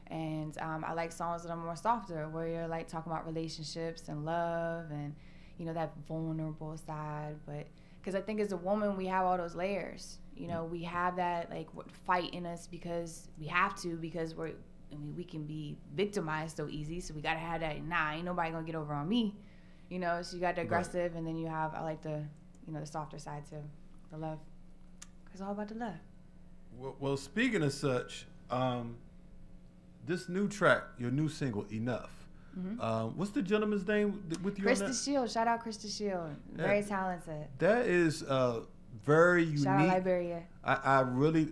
And I like songs that are more softer, where you're like talking about relationships and love and, you know, that vulnerable side. But because I think as a woman, we have all those layers. You know, we have that like fight in us because we have to, because we can be victimized so easy. So we got to have that, ain't nobody going to get over on me. You know, so you got the aggressive, right. And then you have, I like the, you know, the softer side too, the love. It's all about the love. Well, speaking of such, this new track, your new single, Enough. Mm-hmm. What's the gentleman's name with you on that? Krista Shield. Shout out Krista Shield. Very talented. That is very unique. Shout out Liberia. I really...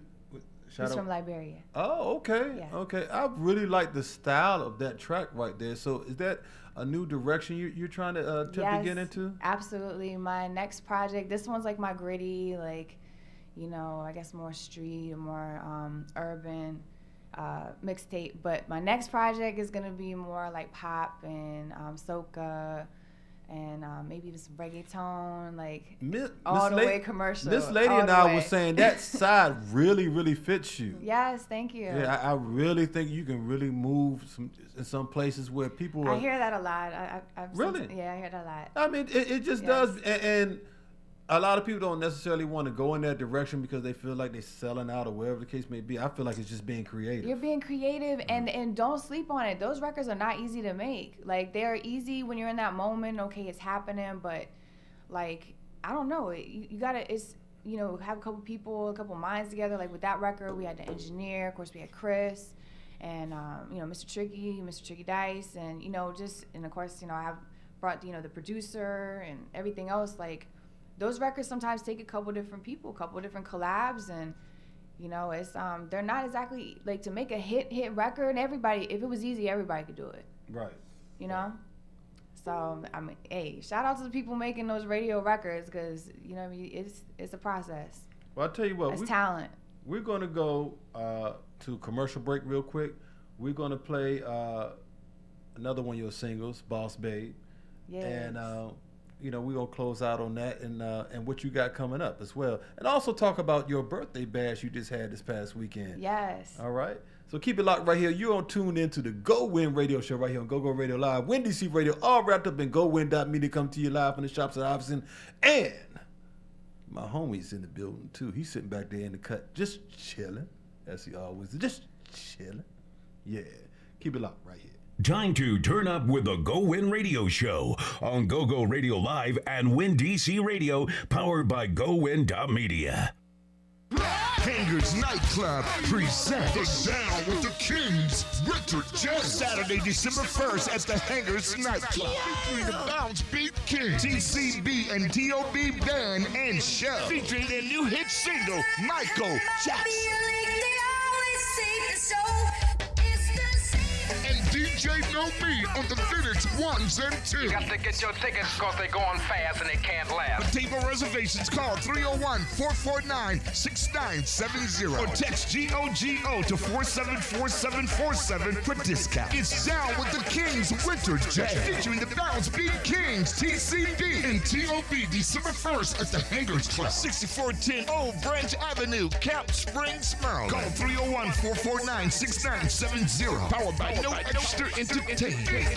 He's from Liberia. Oh, okay. Yeah. Okay. I really like the style of that track right there. So is that a new direction you're trying to attempt to get into? Absolutely. My next project, this one's like my gritty, like, you know, I guess more street, more urban mixtape. But my next project is going to be more like pop and soca and maybe even some reggaeton, like all the way commercial. This lady and I was saying that side really, really fits you. Yes, thank you. Yeah, I really think you can really move in some places where people are... I hear that a lot. Really? Yeah, I hear that a lot. I mean, it just does. And a lot of people don't necessarily want to go in that direction because they feel like they're selling out or whatever the case may be. I feel like it's just being creative. You're being creative, and don't sleep on it. Those records are not easy to make. Like, they're easy when you're in that moment. Okay, it's happening, but like, I don't know. You gotta, it's, you know, have a couple minds together. Like with that record, we had the engineer. Of course, we had Chris, and you know, Mr. Tricky Dice, and you know, and of course, you know, I have brought, you know, the producer and everything else. Like, those records sometimes take a couple different people, a couple different collabs, and you know, it's they're not exactly like to make a hit record. Everybody, if it was easy, everybody could do it. Right. You know. So I mean, hey, shout out to the people making those radio records, because you know, I mean, it's a process. Well, I'll tell you what, it's talent. We're gonna go to commercial break real quick. We're gonna play another one of your singles, Boss Babe. Yes. And you know, we're gonna close out on that and what you got coming up as well, and also talk about your birthday bash you just had this past weekend. Yes. All right. So keep it locked right here. You're on tuned into the GoWIN radio show right here on GoGo Radio Live, Win DC Radio, all wrapped up in GoWin.me to come to you live from the shops at Hobson. And my homie's in the building too. He's sitting back there in the cut, just chilling, as he always is, just chilling. Yeah. Keep it locked right here. Time to turn up with the GoWin Radio Show on GoGo Radio Live and Win DC Radio, powered by GoWin.media. Hangers Nightclub presents Down with the Kings Winter Jam, Saturday, December 1st at the Hangers Nightclub, featuring the Bounce Beat Kings, TCB and DOB Band and Show, featuring their new hit single, Michael Jackson. DJ Know Me on the Vintage 1s and 2s. You got to get your tickets because they're going fast and they can't last. For table reservations, call 301-449-6970 or text GOGO to 474747 for discount. It's Down with the Kings Winter Jam, featuring the Bounce Beat Kings, TCB, and TOB, December 1st at the Hangers Club, 6410 Old Branch Avenue, Cap Springs, Maryland. Call 301-449-6970. Powered by No Extra Entertainment.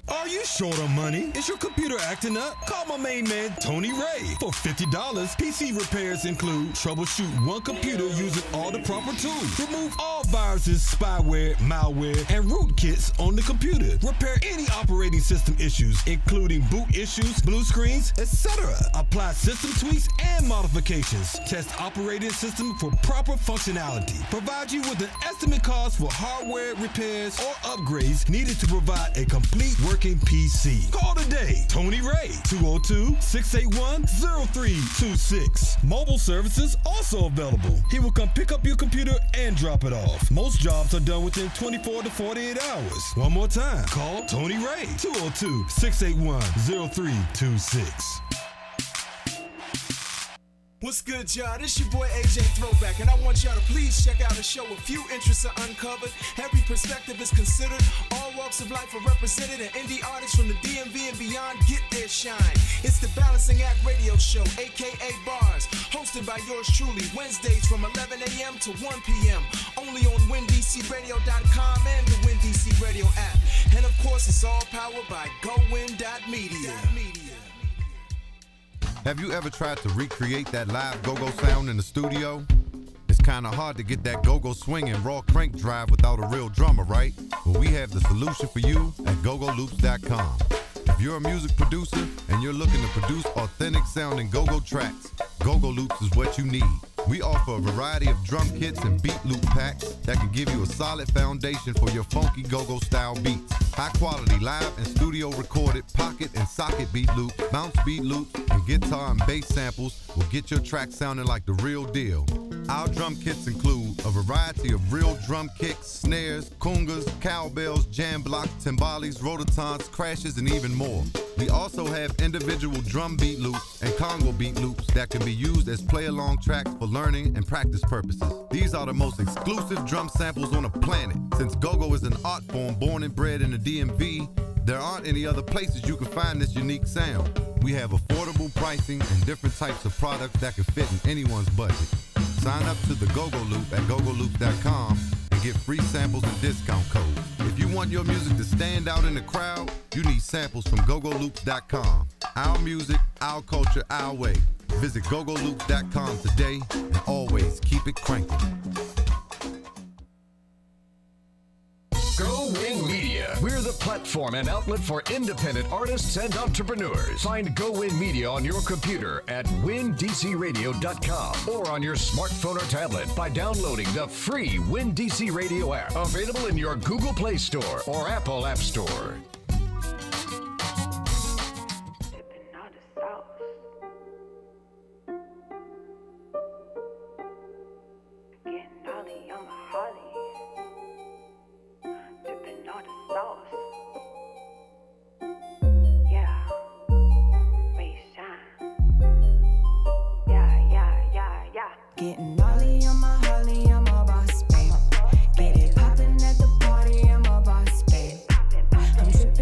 Are you short on money? Is your computer acting up? Call my main man, Tony Ray. For $50, PC repairs include troubleshoot one computer using all the proper tools. Remove all viruses, spyware, malware, and rootkits on the computer. Repair any operating system issues, including boot issues, blue screens, etc. Apply system tweaks and modifications. Test operating system for proper functionality. Provide you with an estimate cost for hardware repairs or upgrades needed to provide a complete working PC. Call today. Tony Ray, 202-681-0326. Mobile services also available. He will come pick up your computer and drop it off. Most jobs are done within 24 to 48 hours. One more time. Call Tony Ray, 202-681-0326. What's good, y'all? This your boy AJ Throwback, and I want y'all to please check out the show. A few interests are uncovered, every perspective is considered, all walks of life are represented, and indie artists from the DMV and beyond get their shine. It's the Balancing Act Radio Show, aka Bars, hosted by yours truly, Wednesdays from 11 a.m. to 1 p.m. Only on WinDCRadio.com and the WinDC Radio app. And of course, it's all powered by GoWIN.media. Have you ever tried to recreate that live go-go sound in the studio? It's kind of hard to get that go-go swing and raw crank drive without a real drummer, right? Well, we have the solution for you at GoGoLoops.com. If you're a music producer and you're looking to produce authentic sounding go-go tracks, Go-Go Loops is what you need. We offer a variety of drum kits and beat loop packs that can give you a solid foundation for your funky go-go style beats. High quality live and studio recorded pocket and socket beat loops, bounce beat loops, and guitar and bass samples will get your track sounding like the real deal. Our drum kits include a variety of real drum kicks, snares, congas, cowbells, jam blocks, timbales, rototons, crashes, and even more. We also have individual drum beat loops and Congo beat loops that can be used as play-along tracks for learning and practice purposes. These are the most exclusive drum samples on the planet. Since go-go is an art form born and bred in the DMV, there aren't any other places you can find this unique sound. We have affordable pricing and different types of products that can fit in anyone's budget. Sign up to the Go-Go Loop at GoGoLoop.com and get free samples and discount codes. If you want your music to stand out in the crowd, you need samples from GoGoLoops.com. Our music, our culture, our way. Visit GoGoLoops.com today and always keep it cranking. GoWIN Media. We're the platform and outlet for independent artists and entrepreneurs. Find GoWIN Media on your computer at WinDCRadio.com or on your smartphone or tablet by downloading the free WinDC Radio app. Available in your Google Play Store or Apple App Store. Getting Molly on my Holly, I'm a boss, babe. Get it poppin' at the party, I'm a boss, babe. I'm drippin'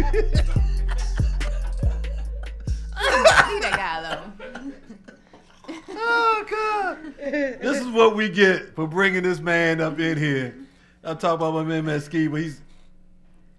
Leave that guy alone. Oh God! This is what we get for bringing this man up in here. I'm talking about my man Skiba. He's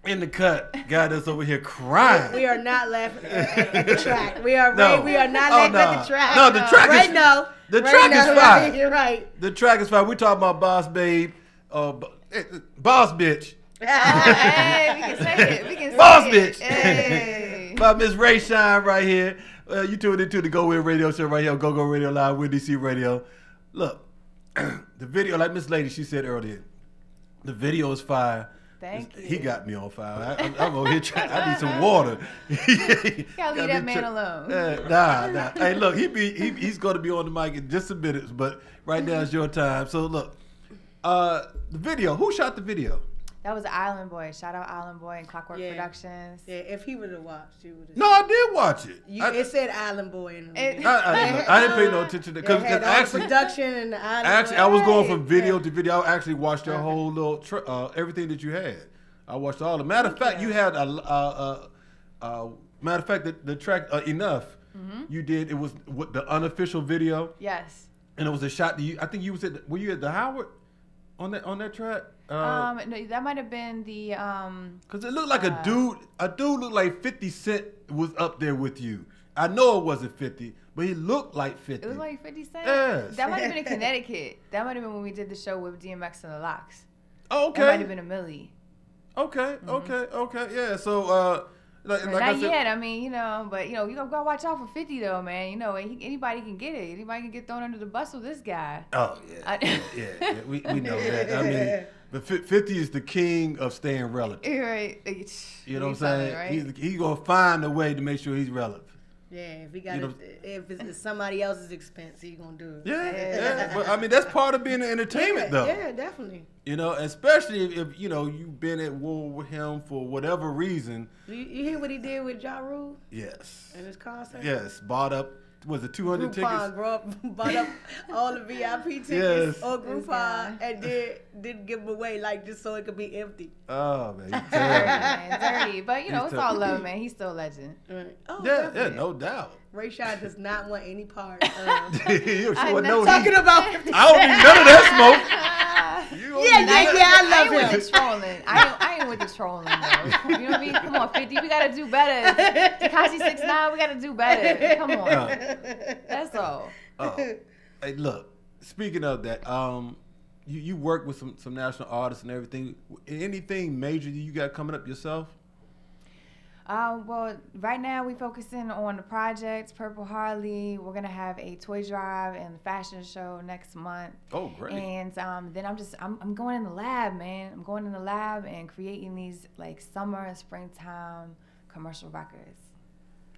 in the cut. Got us over here crying. We are not laughing at the track. We are No. we are not Oh, laughing nah. at the track. No, the track right is- now. the right track now, is fine. You're right. The track is fine. We talking about Boss Babe, Boss Bitch. Hey, we can say it. We can say Boss it. Bitch. Hey. By Miss Ray Shine right here. You tuned into the GoWIN Radio Show right here on GoGo Radio Live with DC Radio. Look, the video, like Miss Lady, she said earlier, the video is fire. Thank you. He got me on fire. I'm over here trying. I need some water. Gotta leave that man alone. Nah. Hey, look, he's going to be on the mic in just a minute, but right now it's your time. So look, the video. Who shot the video? That was Island Boy. Shout out Island Boy and Clockwork Productions. Yeah, if he would have watched, you would have. No, I did watch it. It said Island Boy in I didn't pay no attention to because actually production and the Island actually Boy. I was going from video to video. I actually watched your whole little everything that you had. I watched all the. Matter of fact, you had matter of fact the track Enough. You did it was what the unofficial video. Yes. And it was a shot. I think you was were you at the Howard on that track? No, that might have been the Cause it looked like a dude looked like 50 Cent was up there with you. I know it wasn't 50, but he looked like 50. It was like 50 Cent? Yes. That might have been in Connecticut. That might have been when we did the show with DMX and the Locks. Oh, okay. That might have been a Millie. Okay, yeah. So like Not I said, yet. I mean, but you gotta watch out for 50 though, man. Anybody can get it. Anybody can get thrown under the bus with this guy. Oh yeah, yeah. We know that. I mean, but 50 is the king of staying relevant. Right. You know what I'm saying? Right? He's gonna find a way to make sure he's relevant. Yeah, if he got if it's somebody else's expense, he's gonna do it. Yeah. But I mean, that's part of being an entertainment, though. Yeah, definitely. Especially if you've been at war with him for whatever reason. You hear what he did with Ja Rule? Yes. In his concert? Yes, bought up. Was it 200 tickets? Bought up all the VIP tickets or Groupon and didn't give them away just so it could be empty. Oh man, dirty. But it's all love, man. He's still a legend. Right. Oh, yeah, no doubt. Ray Shine does not want any part of talking about. I don't need none of that smoke. I love him. With the trolling. I ain't with the trolling though. You know what I mean? Come on, 50. We gotta do better. Tekashi 6ix9ine, we gotta do better. Come on. That's all. Hey, look. Speaking of that, you work with some national artists and everything. Anything major you got coming up yourself? Well, right now we focusing on the projects, Purple Harley. We're gonna have a toy drive and fashion show next month. Oh, great! And then I'm going in the lab, man. I'm going in the lab and creating these summer and springtime commercial records.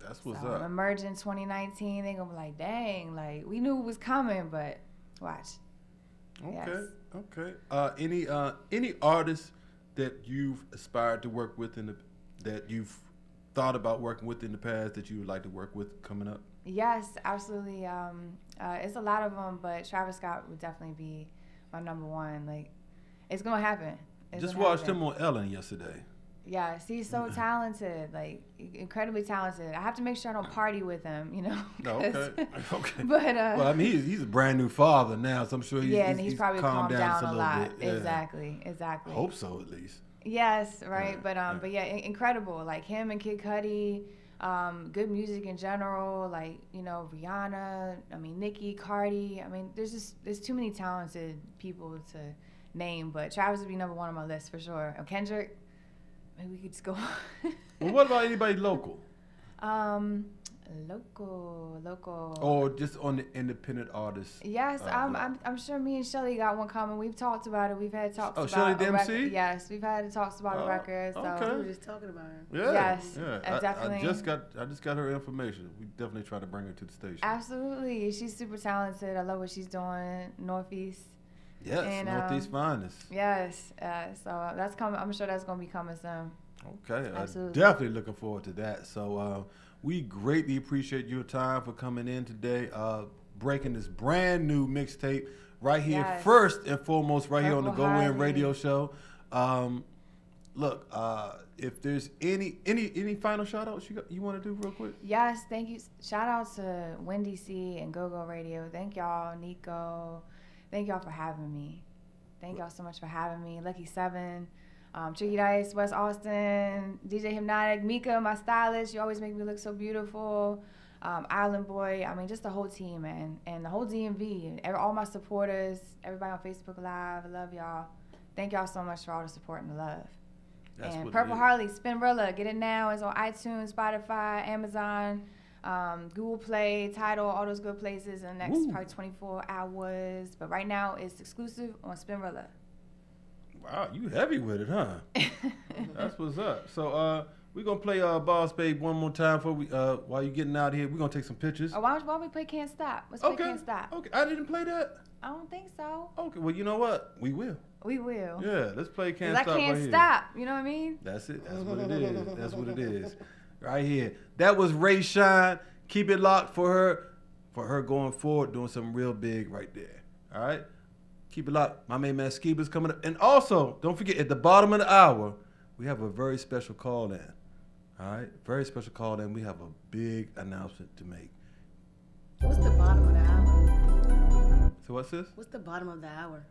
That's what's up. Emerging 2019, they gonna be like, dang, we knew it was coming, but watch. Okay, okay. Any artists that you've aspired to work with that you've thought about working with in the past that you would like to work with coming up? Yes, absolutely. It's a lot of them, but Travis Scott would definitely be my number one. It's gonna happen. Just watched him on Ellen yesterday. Yes, he's so talented, incredibly talented. I have to make sure I don't party with him, Okay. But well, I mean, he's a brand new father now, so I'm sure he's probably calmed down a lot. Bit. Yeah. Exactly. I hope so, at least. Yes, right. But yeah, incredible. Him and Kid Cudi, good music in general. Rihanna. I mean, Nicki, Cardi. I mean, there's too many talented people to name. But Travis would be number one on my list for sure. And Kendrick. Maybe we could just go. Well, what about anybody local? Local. Or just on the independent artists? Yes, I'm sure me and Shelly got one coming. We've talked about it. We've had talks about Shelly Dempsey? Yes, we've had talks about a record. So okay. We were just talking about her. Yeah. Yes, yeah. definitely. I just got her information. We definitely try to bring her to the station. Absolutely. She's super talented. I love what she's doing. Northeast. Yes, and, Northeast finest. Yes, so that's coming. I'm sure that's going to be coming soon. Okay, absolutely. Definitely looking forward to that. So we greatly appreciate your time for coming in today, breaking this brand new mixtape right here, first and foremost, right here on the GoWIN Radio Show. look, if there's any final shout outs you want to do real quick? Yes, thank you. Shout out to WIN DC and GoGo Radio. Thank y'all, Nico. Thank y'all for having me. Thank y'all so much for having me. Lucky 7, Tricky Dice, West Austin, DJ Hypnotic, Mika, my stylist. You always make me look so beautiful. Island Boy, I mean, just the whole team, man. And the whole DMV, and all my supporters, everybody on Facebook Live. I love y'all. Thank y'all so much for all the support and the love. That's and what Purple Harley, Spinrilla, get it now. It's on iTunes, Spotify, Amazon, Google Play, Tidal, all those good places in the next probably 24 hours. But right now, it's exclusive on Spinrilla. Wow, you heavy with it, huh? That's what's up. So we're going to play Boss Babe one more time while you're getting out of here. We're going to take some pictures. Oh, why don't we play Can't Stop? Let's play Can't Stop. Okay, I didn't play that? I don't think so. Okay, well, you know what? We will. We will. Yeah, let's play Can't Stop I can't right stop, you know what I mean? That's it. That's what it is. That's what it is. Right here. That was Ray Shine. Keep it locked for her going forward, doing something real big right there. All right? Keep it locked. My main man Skiba's coming up. And also, don't forget, at the bottom of the hour, we have a very special call-in. All right? Very special call-in. We have a big announcement to make. What's the bottom of the hour? So what's this? What's the bottom of the hour?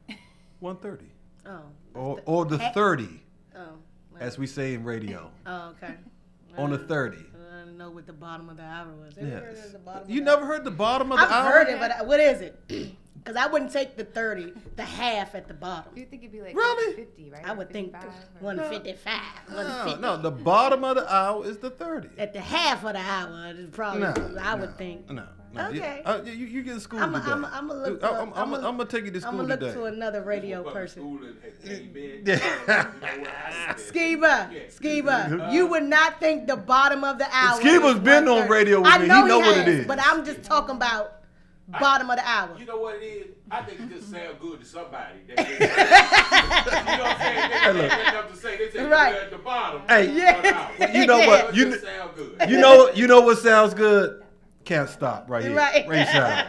1:30. Oh. Or the 30. Oh. As we say in radio. Oh, okay. On the 30. I don't know what the bottom of the hour was. Yes. You never heard the bottom of the hour? I've heard it, but what is it? Because I wouldn't take the 30, the half at the bottom. You think it'd be like really? 50, right? I would think 155, 150. No, the bottom of the hour is the 30. At the half of the hour, it's probably, I would think. No. Okay. You get to school today. I'm going to take you to school today. I'm going to look to another radio person. Skiba, Skiba, you would not think the bottom of the hour. Skiba's been on radio with me. He know what it is. But I'm just talking about bottom of the hour. You know what it is? I think it just sounds good to somebody. You know what I'm saying? They wake up to say they say right at the bottom. Hey, you know what? You know what sounds good? Can't Stop right here. Right. Ray Shine.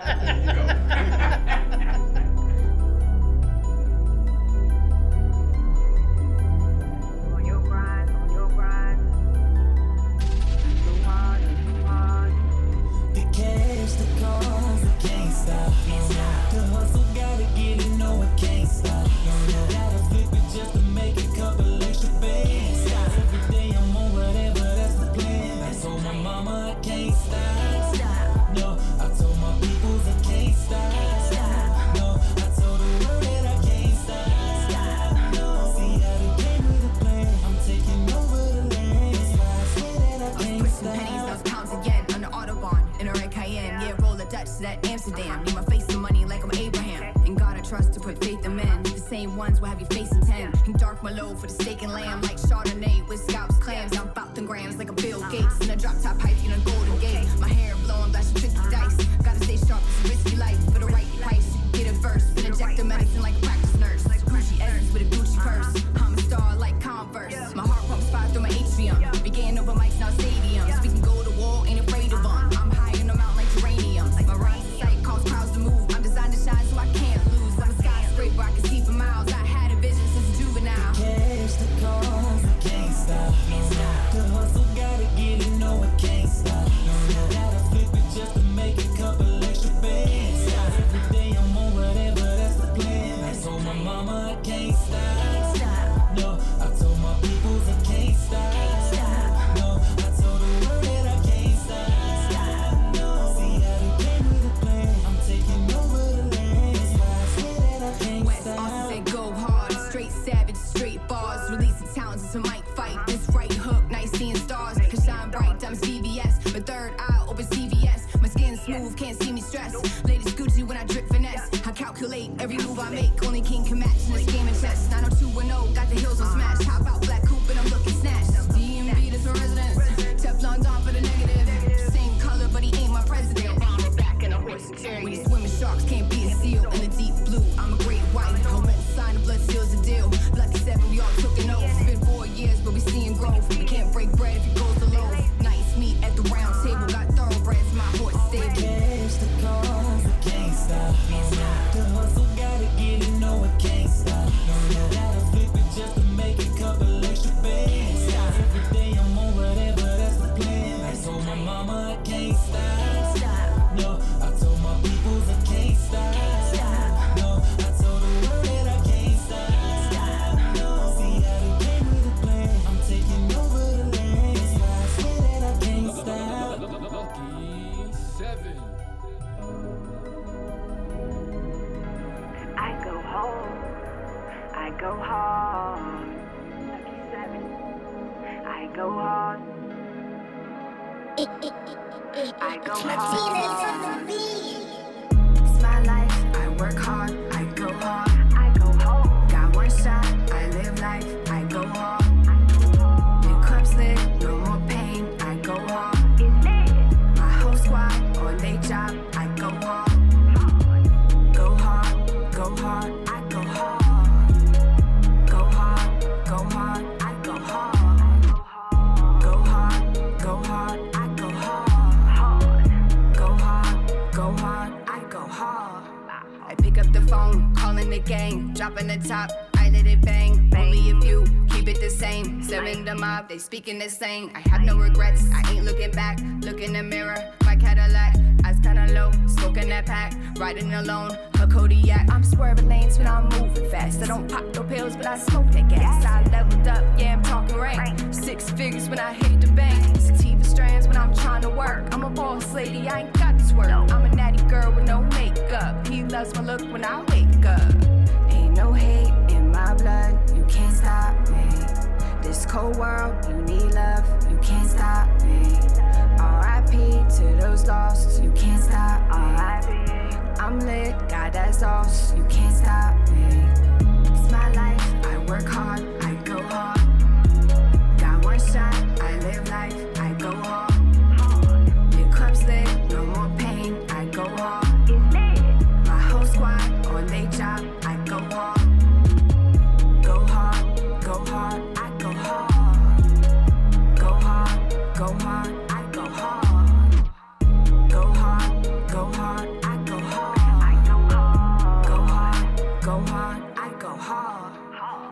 That Amsterdam, need my face some money like I'm Abraham. And God I trust to put faith in men. The same ones will have you facing 10. And dark my low for the steak and lamb, like Chardonnay with scalps, clams. I'm about the grams like a Bill Gates. In a drop top pipe in a Golden Gate. My hair blowing, flashing tricky dice. Gotta stay sharp, it's a risky life. For the right price, get a verse. Been injecting medicine like a practice nurse. Gucci Essence with a Gucci purse. I'm a star like Converse. My heart pumps fire through my atrium. Began over mics, now stadiums. We can go to war, ain't afraid of them. I'm high in the mountain like geranium. My rhymes sight cause crowds to move. I'm designed to shine so I can't lose. I'm a skyscraper, I can see for miles. I had a vision since a juvenile. Catch the cause, I can't stop. The hustle gotta get it, no, I can't stop. Gotta flip it just to make a couple extra bands. Every day I'm on whatever, that's the plan. I told my mama I can't stop. No, I told my peoples I can't stop. No, I told the world that I can't stop. No, see I done came with a plan. I'm taking over the land. That's why I say that I can't West stop. Austin said go hard, straight savage, straight bars. Releasing talents into mic fight. This right hook, nice seeing stars. Can shine bright, diamonds VVS. My third eye open CVS. My skin smooth, can't see me stress. Ladies Gucci when I drip finesse. I calculate every move I make. Only king can match in this game and chess. 90210, got the heels on smash. Hop out black coupe and I'm looking snatched. DMV, this my residence. Teflon Don for the negative. Same color, but he ain't my president. Bomber back in a horse chariot. We swimming sharks, can't be a seal. In the deep blue, I'm a great white. Helmet sign, the blood seals the deal. Lucky 7, we all took an oath. It's been 4 years, but we seeing growth. We can't break bread if it goes to low. Nice meat at the round table, got thoroughbreds, my horse stable. I go hard. It's my life. I work hard. I go hard. I go hard. Got one shot. I live life. I go hard. Big cups lit. No more pain. I go hard. My whole squad on their job. I go hard. Go hard. Go hard. I go hard. Go hard. Go hard. I go hard. Go hard. Go hard. I go hard. Go hard. Go hard. I go hard. I pick up the phone, calling the gang, dropping the top. I let it bang. Only a few keep it the same. Serving the mob, they speaking the same. I have no regrets. I ain't looking back. Look in the mirror, my Cadillac. Eyes kinda low, smoking that pack. Riding alone, a Kodiak. I'm swerving lanes when I'm moving fast. I don't pop no pills, but I smoke that gas. I leveled up, yeah, I'm talking rank. 6 figures when I hit the bank. Sativa strands when I'm trying to work. I'm a boss lady, I ain't got to work. I'm a natty girl with no makeup. He loves my look when I wake up. Ain't no hate in my blood, you can't stop me. This cold world, you need love, you can't stop me. R.I.P. to those lost, you can't stop me. I'm lit, got that sauce, you can't stop me. It's my life, I work hard, I go hard. Got one shot, I live life, I go hard. Big cups lit, no more pain, I go hard. My whole squad on their job, I go hard. Go hard, go hard, I go hard. Go hard, go hard, I go hard. Go hard, go hard, I go hard. Go hard, go hard, I go hard.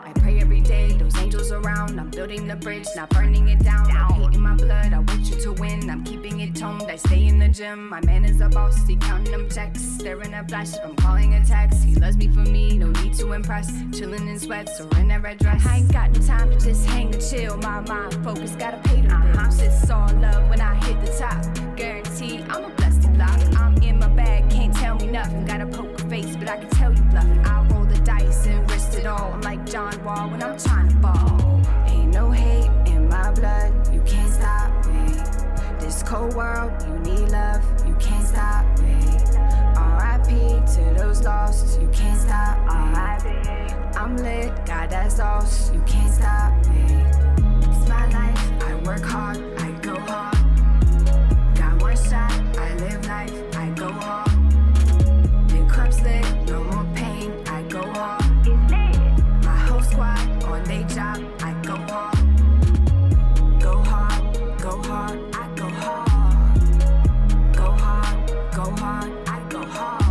I pray every day, those angels around. I'm building the bridge, not burning it down. I'm hating my blood, I want you to win. I'm keeping it toned, I stay in the gym. My man is a boss, he counting them checks. Staring at flash, I'm calling a text. He loves me for me, no need to impress. Chilling in sweats or in a red dress. I ain't got no time to just hang and chill. My mind focus, gotta pay the bills. It's all love when I hit the top. Guarantee I'm a blessed block. I'm in my bag, can't tell me nothing. Got a poker face, but I can tell you bluffing. I roll the dice and risk it all. I'm like John Wall when I'm trying to ball. Ain't no hate in my blood, you can't stop me. This cold world, you need love, you can't stop me. R.I.P. to those lost, you can't stop me. I'm lit, got that sauce, you can't stop me. It's my life, I work hard, I go hard. Got one shot, I live life, I go hard. Big cups lit, no more pain, I go hard. My whole squad on their job, I go hard. Go hard, go hard, I go hard. Go hard, go hard, I go hard.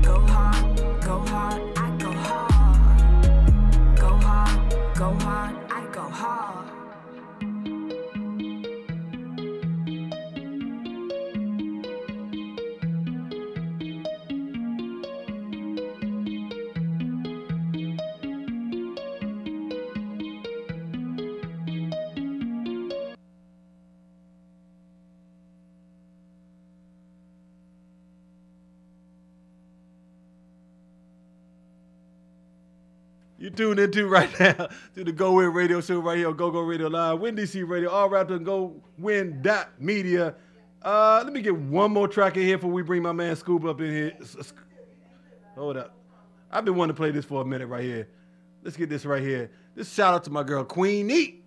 Go hard, go hard, I go hard. Go hard, go hard, I go hard. You tuned into right now to the GoWIN radio show right here on GoGo Radio Live, Win DC Radio, all wrapped up on GoWin.media. Let me get one more track in here before we bring my man Skiba up in here. Hold up. I've been wanting to play this for a minute right here. Let's get this right here. This shout out to my girl Queen E.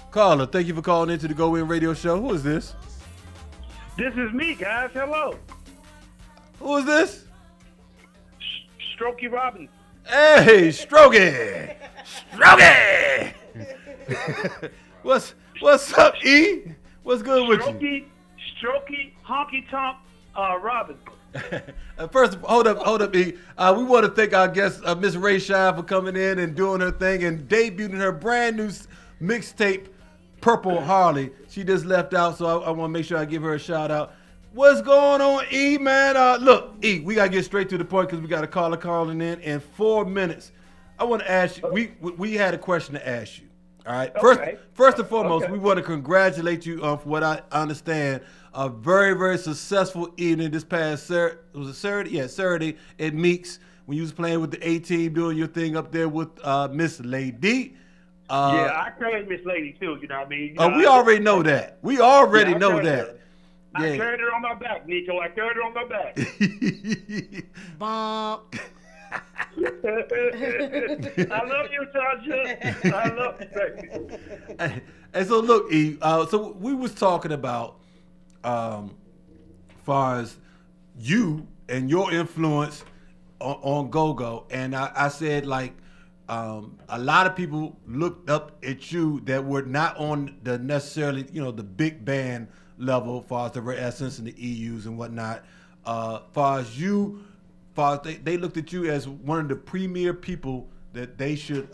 Caller, thank you for calling into the GoWIN radio show. Who is this? This is me, guys. Hello. Who is this? Strokey Robin. Hey, Strokey! Strokey! What's up, E? What's good with you? Strokey, honky tonk, Robin. First, hold up, E. We want to thank our guest, Miss Ray Shine, for coming in and doing her thing and debuting her brand new mixtape, Purple Harley. She just left out, so I want to make sure I give her a shout out. What's going on, E, man? Look, E, we got to get straight to the point because we got a caller calling in 4 minutes. I want to ask you, we had a question to ask you. All right. First and foremost, we want to congratulate you on, for what I understand, a very, very successful evening this past Saturday. Was it Saturday? Yeah, Saturday at Meeks when you was playing with the A-Team, doing your thing up there with Miss Lady. Yeah, I carried Miss Lady too, you know what I mean? We already know that. We already know that. I carried her on my back, Nico. I carried her on my back. Bump. I love you, Tasha. I love you. And so look, E. So we was talking about, far as you and your influence on go-go, and I said like a lot of people looked up at you that were not on the necessarily the big band level, far as the Red Essence and the EUs and whatnot. Far as they looked at you as one of the premier people that they should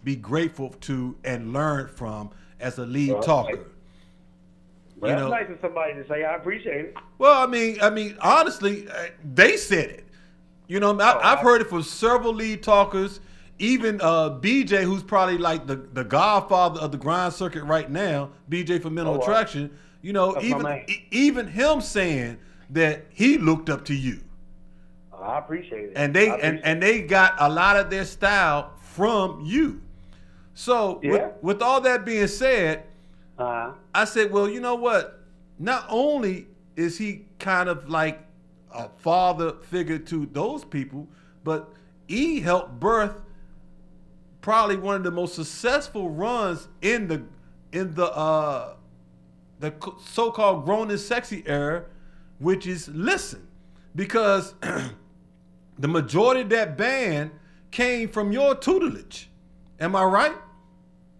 be grateful to and learn from as a lead talker. Well, that's nice of somebody to say. I appreciate it. Well, I mean, honestly, they said it. I've heard it from several lead talkers. Even BJ, who's probably like the godfather of the grind circuit right now, BJ from Mental Attraction. Even him saying that he looked up to you. I appreciate it. And they got a lot of their style from you. So with all that being said, I said, well, you know what? Not only is he kind of like a father figure to those people, but he helped birth probably one of the most successful runs in the so-called grown and sexy era, which is Listen, because the majority of that band came from your tutelage. Am I right?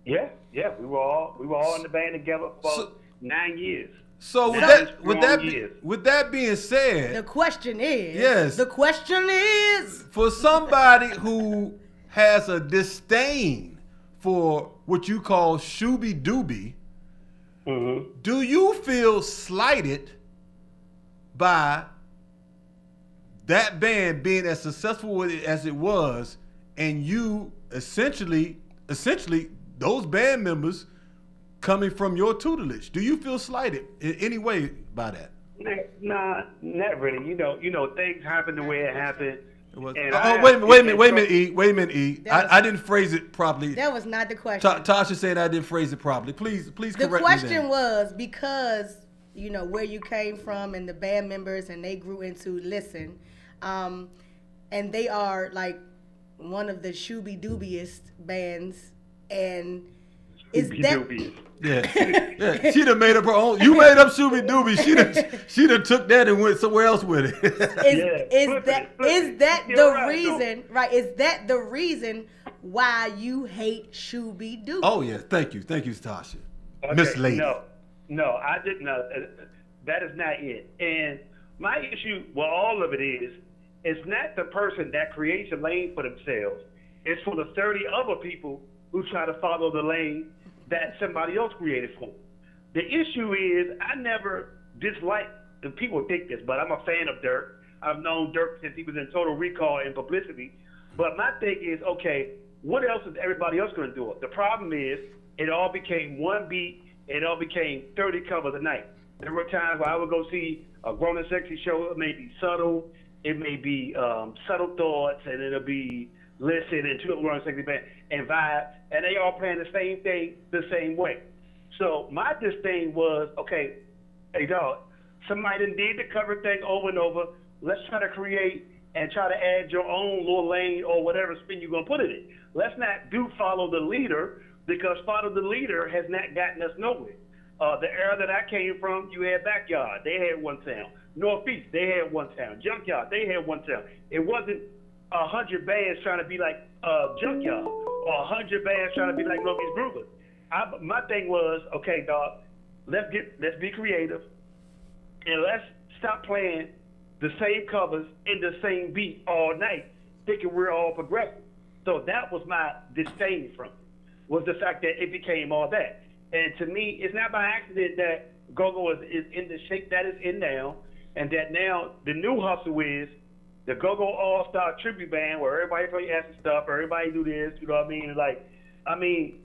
Yeah. We were all in the band together for 9 years. So with that being said, the question is, for somebody who has a disdain for what you call shooby dooby, do you feel slighted by that band being as successful as it was, and you essentially those band members coming from your tutelage? Do you feel slighted in any way by that? Nah, not really. You know, things happen the way it happened. Wait a minute, E. I didn't phrase it properly. That was not the question. Tasha said I didn't phrase it properly. Please correct me. The question was because where you came from and the band members, and they grew into Listen, and they are like one of the shooby doobiest bands, and is that? Yeah. She done made up her own. You made up shooby dooby. She done took that and went somewhere else with it. Is that the reason? Right? Is that the reason why you hate shooby dooby? Oh yeah. Thank you, Tasha. Miss Lady. No, I didn't. That is not it. And my issue, well, all of it is, it's not the person that creates a lane for themselves. It's for the 30 other people who try to follow the lane that somebody else created for them. The issue is, I never disliked, and people think this, but I'm a fan of Dirk. I've known Dirk since he was in Total Recall and Publicity. But my thing is, okay, what else is everybody else going to do? The problem is, it all became one beat. It all became 30 covers a night. There were times where I would go see a grown and sexy show. It may be subtle. It may be subtle thoughts, and it'll be Listen and two grown and sexy band and Vibe, and they all playing the same thing the same way. So my disdain was, okay, hey dog, somebody did the cover thing over and over. Let's try to create and try to add your own little lane or whatever spin you're gonna put it in. Let's not follow the leader, because follow the leader has not gotten us nowhere. The era that I came from, you had Backyard, they had one sound. Northeast, they had one sound. Junkyard, they had one sound. It wasn't 100 bands trying to be like Junkyard or 100 bands trying to be like Northeast Brooklyn. My thing was, okay, dog, let's be creative, and let's stop playing the same covers in the same beat all night, thinking we're all progressive. So that was my disdain from it, was the fact that it became all that. And to me, it's not by accident that go-go is in the shape that it's in now, and that now the new hustle is the go-go all-star tribute band where everybody play acid stuff, everybody do this, you know what I mean? Like, I mean,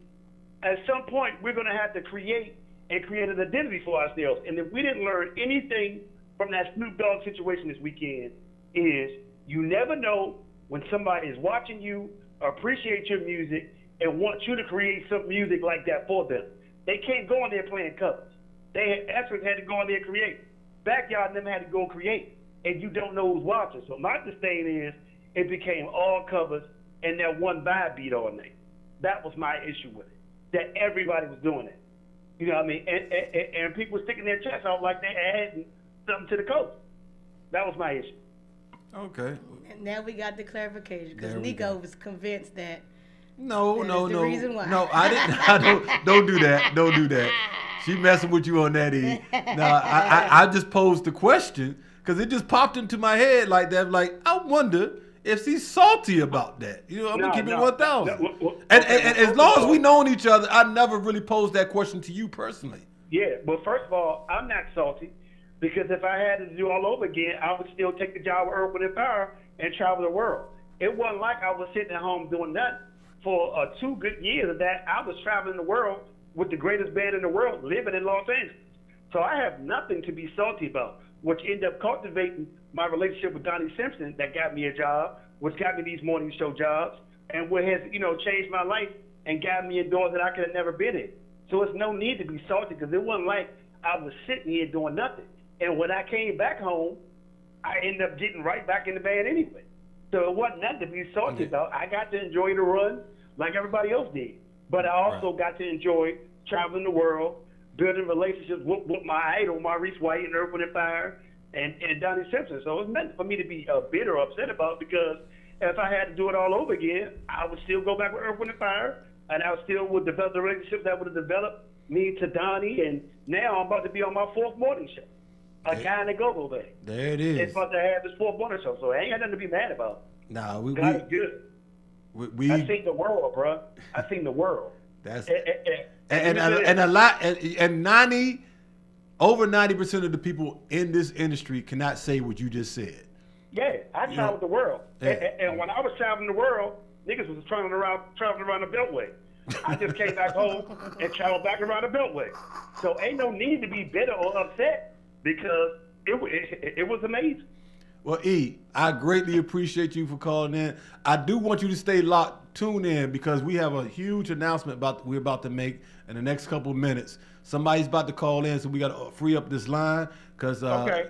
at some point we're gonna have to create an identity for ourselves. And if we didn't learn anything from that Snoop Dogg situation this weekend, is you never know when somebody is watching you, appreciate your music, and want you to create some music like that for them. They can't go in there playing covers. Extras had to go in there and create. Backyard and them had to go create, and you don't know who's watching. So my disdain is it became all covers and that one vibe beat all night. That was my issue with it, that everybody was doing it. You know what I mean? And people were sticking their chests out like they adding something to the coast. That was my issue. Okay. And now we got the clarification because Nico was convinced that. No. The reason why. No, I didn't. Don't do that. Don't do that. She messing with you on that, E. No, I just posed the question because it just popped into my head like that. Like, I wonder if she's salty about that. You know, I'm going to keep it 1,000. And as long as we known each other, I never really posed that question to you personally. Yeah, well, first of all, I'm not salty because if I had to do all over again, I would still take the job with Earth, Wind & Fire and travel the world. It wasn't like I was sitting at home doing nothing. For 2 good years of that, I was traveling the world with the greatest band in the world, living in Los Angeles. So I have nothing to be salty about, which ended up cultivating my relationship with Donnie Simpson that got me a job, which got me these morning show jobs, and what has, changed my life and got me in doors that I could have never been in. So it's no need to be salty because it wasn't like I was sitting here doing nothing. And when I came back home, I ended up getting right back in the band anyway. So it wasn't nothing to be salty about. I got to enjoy the run like everybody else did. But I also got to enjoy traveling the world, building relationships with my idol, Maurice White and Earth, Wind & Fire, and Donnie Simpson. So it's nothing for me to be bitter or upset about because if I had to do it all over again, I would still go back with Earth, Wind & Fire, and I still would develop the relationships that would have developed me to Donnie, and now I'm about to be on my 4th morning show. A guy in the go-go band. There it is. It's about to have his 4th morning show, so I ain't got nothing to be mad about. Nah, God is good. I seen the world, bro. I seen the world. That's and a lot and over 90% of the people in this industry cannot say what you just said. Yeah, I traveled the world, and when I was traveling the world, niggas was traveling around the Beltway. I just came back home and traveled back around the Beltway. So ain't no need to be bitter or upset because it was amazing. Well, E, I greatly appreciate you for calling in. I do want you to stay tuned in because we have a huge announcement we're about to make in the next couple of minutes. Somebody's about to call in, so we got to free up this line because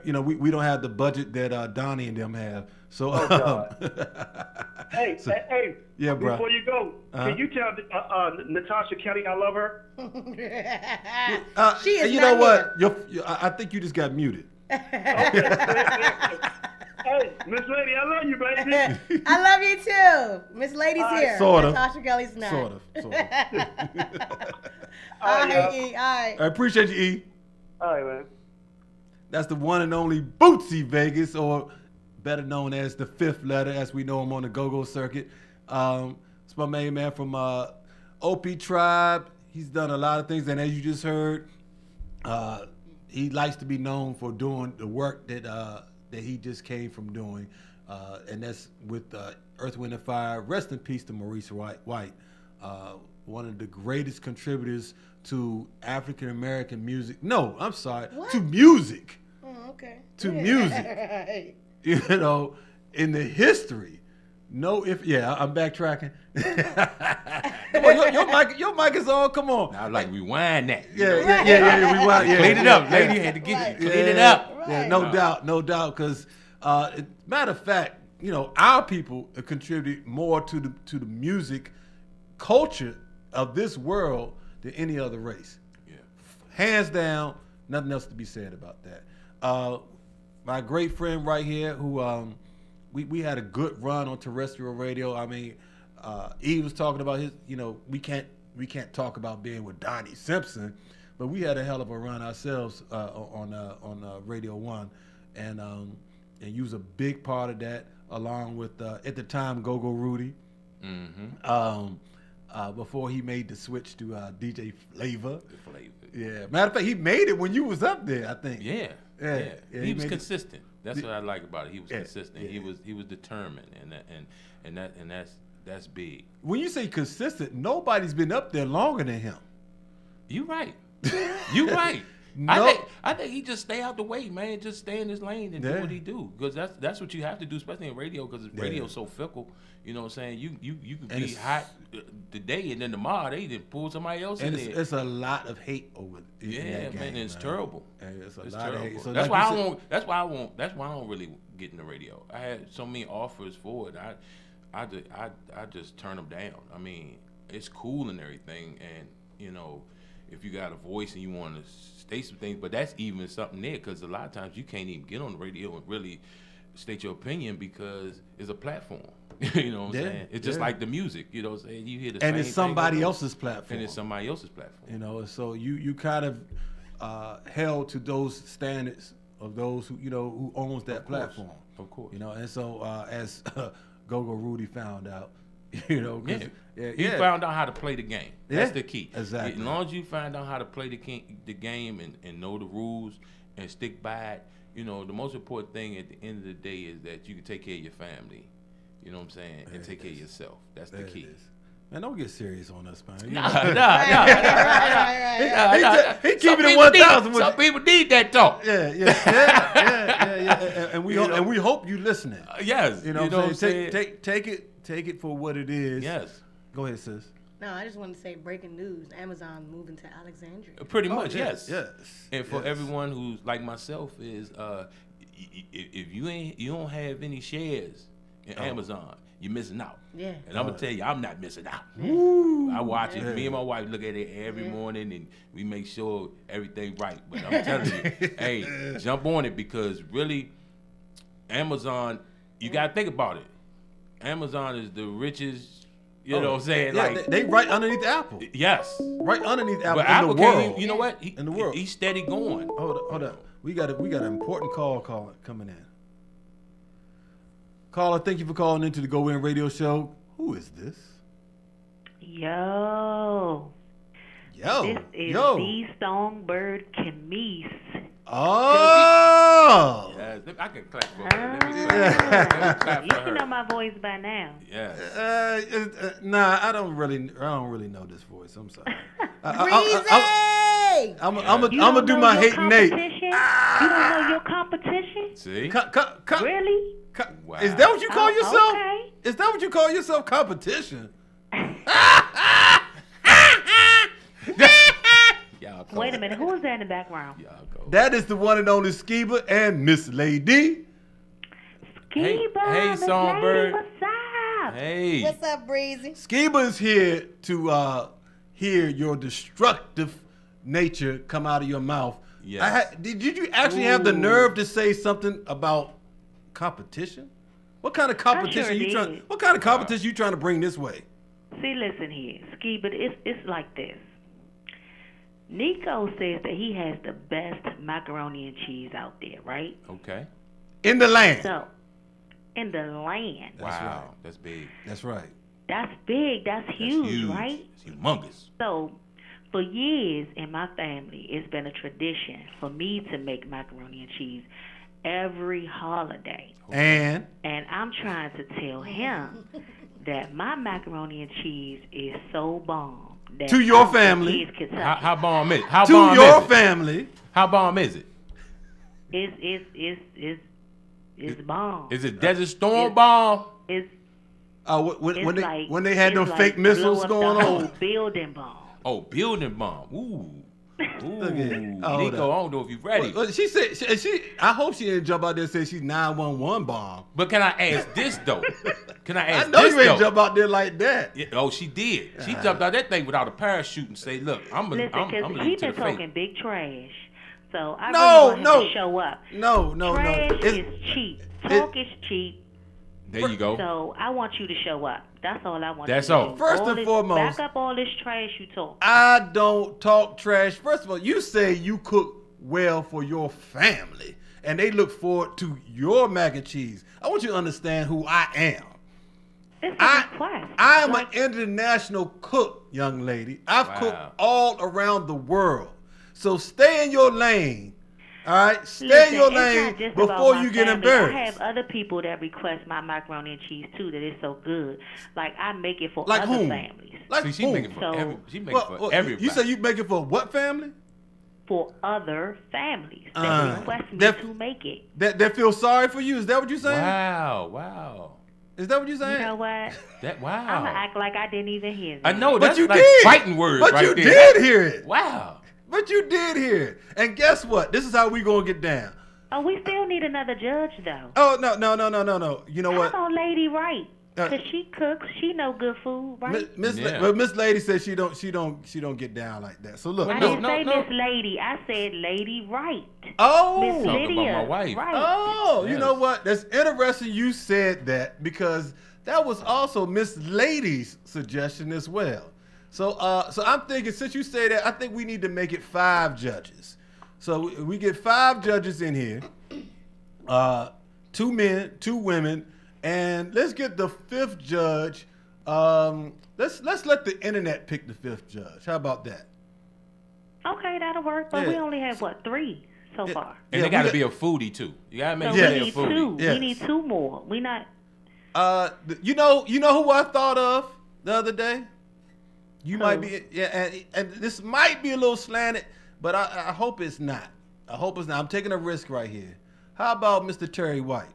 we don't have the budget that Donnie and them have. So, hey, yeah, bro. Before you go, can you tell Natasha Kelly I love her? She is. You know what? I think you just got muted. Hey, Miss Lady, I love you, baby. I love you too. Miss Lady's here. Sort of. Natasha Kelly's not. Sort of. All right, E. All right. I appreciate you, E. All right, man. That's the one and only Bootsy Vegas, or better known as the Fifth Letter, as we know him on the go-go circuit. It's my main man from OP Tribe. He's done a lot of things, and as you just heard, he likes to be known for doing the work that he just came from doing, and that's with Earth, Wind & Fire. Rest in peace to Maurice White, one of the greatest contributors to African American music. No, I'm sorry, to music. Oh, okay. To music. Right. You know, in the history. I'm backtracking. Come on, your mic is on. Come on. I like rewind that. Yeah, rewind. Clean it up, lady. Had to get you. Clean it up. Yeah, no doubt. Because matter of fact, our people contribute more to the music culture of this world than any other race. Yeah. Hands down, nothing else to be said about that. My great friend right here, who we had a good run on terrestrial radio. I mean, E was talking about his. We can't talk about being with Donnie Simpson, but we had a hell of a run ourselves on Radio 1, and you was a big part of that, along with at the time Go-Go Rudy. Mm-hmm. before he made the switch to DJ Flavor. Yeah, matter of fact, he made it when you was up there, I think. Yeah. He was consistent. That's what I like about it. He was consistent. Yeah. He was determined, and that's big. When you say consistent, nobody's been up there longer than him. You right. You right. No. I think he just stay out the way, man. Just stay in his lane and do what he do, because that's what you have to do, especially in radio, because radio's so fickle. You know what I'm saying? You can be hot today, and then tomorrow they didn't pull somebody else in there. It's a lot of hate over. Yeah, man, it's terrible. It's a lot terrible. of hate. So That's like why you said- That's why I don't really get in the radio. I had so many offers for it. I just turn them down. I mean, it's cool and everything, and you know, if you got a voice and you want to state some things, but that's even something there, because a lot of times you can't even get on the radio and really state your opinion because it's a platform. You know what I'm saying? It's just like the music. You know what I'm saying? You hear the same and it's somebody else's platform. And it's somebody else's platform. You know, so you kind of held to those standards of those who owns that platform. Of course. You know, and so as Go-Go Rudy found out, you know, he found out how to play the game. That's the key. Exactly. As long as you find out how to play the game and know the rules and stick by it, you know, the most important thing at the end of the day is that you can take care of your family. You know what I'm saying? And take care of yourself. That's the key. Man, don't get serious on us, man. Nah. He keeping it 1,000. Some people need that talk. Yeah. And we hope you listening. Yes. You know what I'm saying? Take it for what it is. Yes. Go ahead, sis. No, I just want to say breaking news: Amazon moving to Alexandria. Pretty much, yes. And for yes. everyone who's like myself is, if you don't have any shares in Amazon, you're missing out. Yeah. And I'm gonna tell you, I'm not missing out. Woo. I watch it. Me and my wife look at it every morning, and we make sure everything right. But I'm telling you, hey, jump on it, because really, Amazon, you gotta think about it. Amazon is the richest. You know what I'm saying? Yeah, like they right underneath Apple. Yes. Right underneath Apple But in Apple the world. you know what? In the world. He's steady going. Hold up. We got an important call coming in. Caller, thank you for calling into the GoWIN radio show. Who is this? Yo. This is the Songbird Camise. Oh. Yes, I can clap for her. Let me clap for You should her. know my voice by now. Yes. Nah, I don't really know this voice. I'm sorry. Breezy! I'm gonna do my hate Nate. You don't know your competition? See? Really? Wow. Is that what you call yourself? Okay. Is that what you call yourself? Competition? Wait a minute. Who is that in the background? That is the one and only Skiba and Miss Lady. Skiba, Hey, Miss Songbird. Lady, what's up? Hey. What's up, Breezy? Skiba is here to hear your destructive nature come out of your mouth. Yes. Did you actually have the nerve to say something about competition? What kind of competition you trying? did. What kind of competition you trying to bring this way? See, listen here, Skiba. It's like this. Nico says that he has the best macaroni and cheese out there, right? Okay. In the land. So, in the land. Wow. That's big. That's right. That's big. That's huge, right? It's humongous. So, for years in my family, it's been a tradition for me to make macaroni and cheese every holiday. And I'm trying to tell him that my macaroni and cheese is so bomb. That to your I'm family. from Kentucky. How bomb is it? How To bomb your is it? family. How bomb is it? It's bomb. Is it Desert Storm bomb? It's when they had them fake missiles going whole on. building bomb. Oh, building bomb. Ooh. Look at it. Oh, hold Nico, up. I don't know if you're ready. Well, she said I hope she didn't jump out there and say she's 911 bomb. But can I ask this though? Can I ask I know this you ain't though? jump out there like that. Yeah, oh, she did. She jumped out that thing without a parachute and say, "Look, I'm Listen, gonna because lead he's to been the fate." talking big trash. So I No, really want no. him to show up. No. Trash It's- is cheap. Talk is cheap. There you go. So I want you to show up. That's all I want That's you to all. do. First All and this- foremost- back up all this trash you talk. I don't talk trash. First of all, you say you cook well for your family, and they look forward to your mac and cheese. I want you to understand who I am. It's a request. I am an international cook, young lady. I've cooked all around the world. So stay in your lane. All right? Stay in your lane before you get embarrassed. I have other people that request my macaroni and cheese too. That is so good. Like I make it for like other whom? families. Like See, she make it for everybody. You say you make it for what family? For other families that request me to make it. That feel sorry for you. Is that what you're saying? Wow. Is that what you're saying? You know what? Wow. I'm gonna act like I didn't even hear that. I know, but that's you like did. fighting words But right you there. did hear it. Wow. But you did hear it. And guess what? This is how we gonna get down. Oh, we still need another judge though. Oh no. You know what? How about Lady Wright? Cause she cooks, she know good food, right? Miss Lady says she don't get down like that. So look, I didn't say Miss Lady. I said Lady Wright. Oh, Miss Lydia. About my wife. Right. Oh, you know what? That's interesting. You said that because that was also Miss Lady's suggestion as well. So I'm thinking since you say that, I think we need to make it 5 judges. So we get 5 judges in here, 2 men, 2 women. And let's get the 5th judge. Let's let the internet pick the 5th judge. How about that? Okay, that'll work. But we only have 3 so far. And they got to be a foodie too. You got to make so sure we they're a need foodie. 2. We need 2 more. We not. You know who I thought of the other day? You might be, and this might be a little slanted, but I hope it's not. I hope it's not. I'm taking a risk right here. How about Mr. Terry White?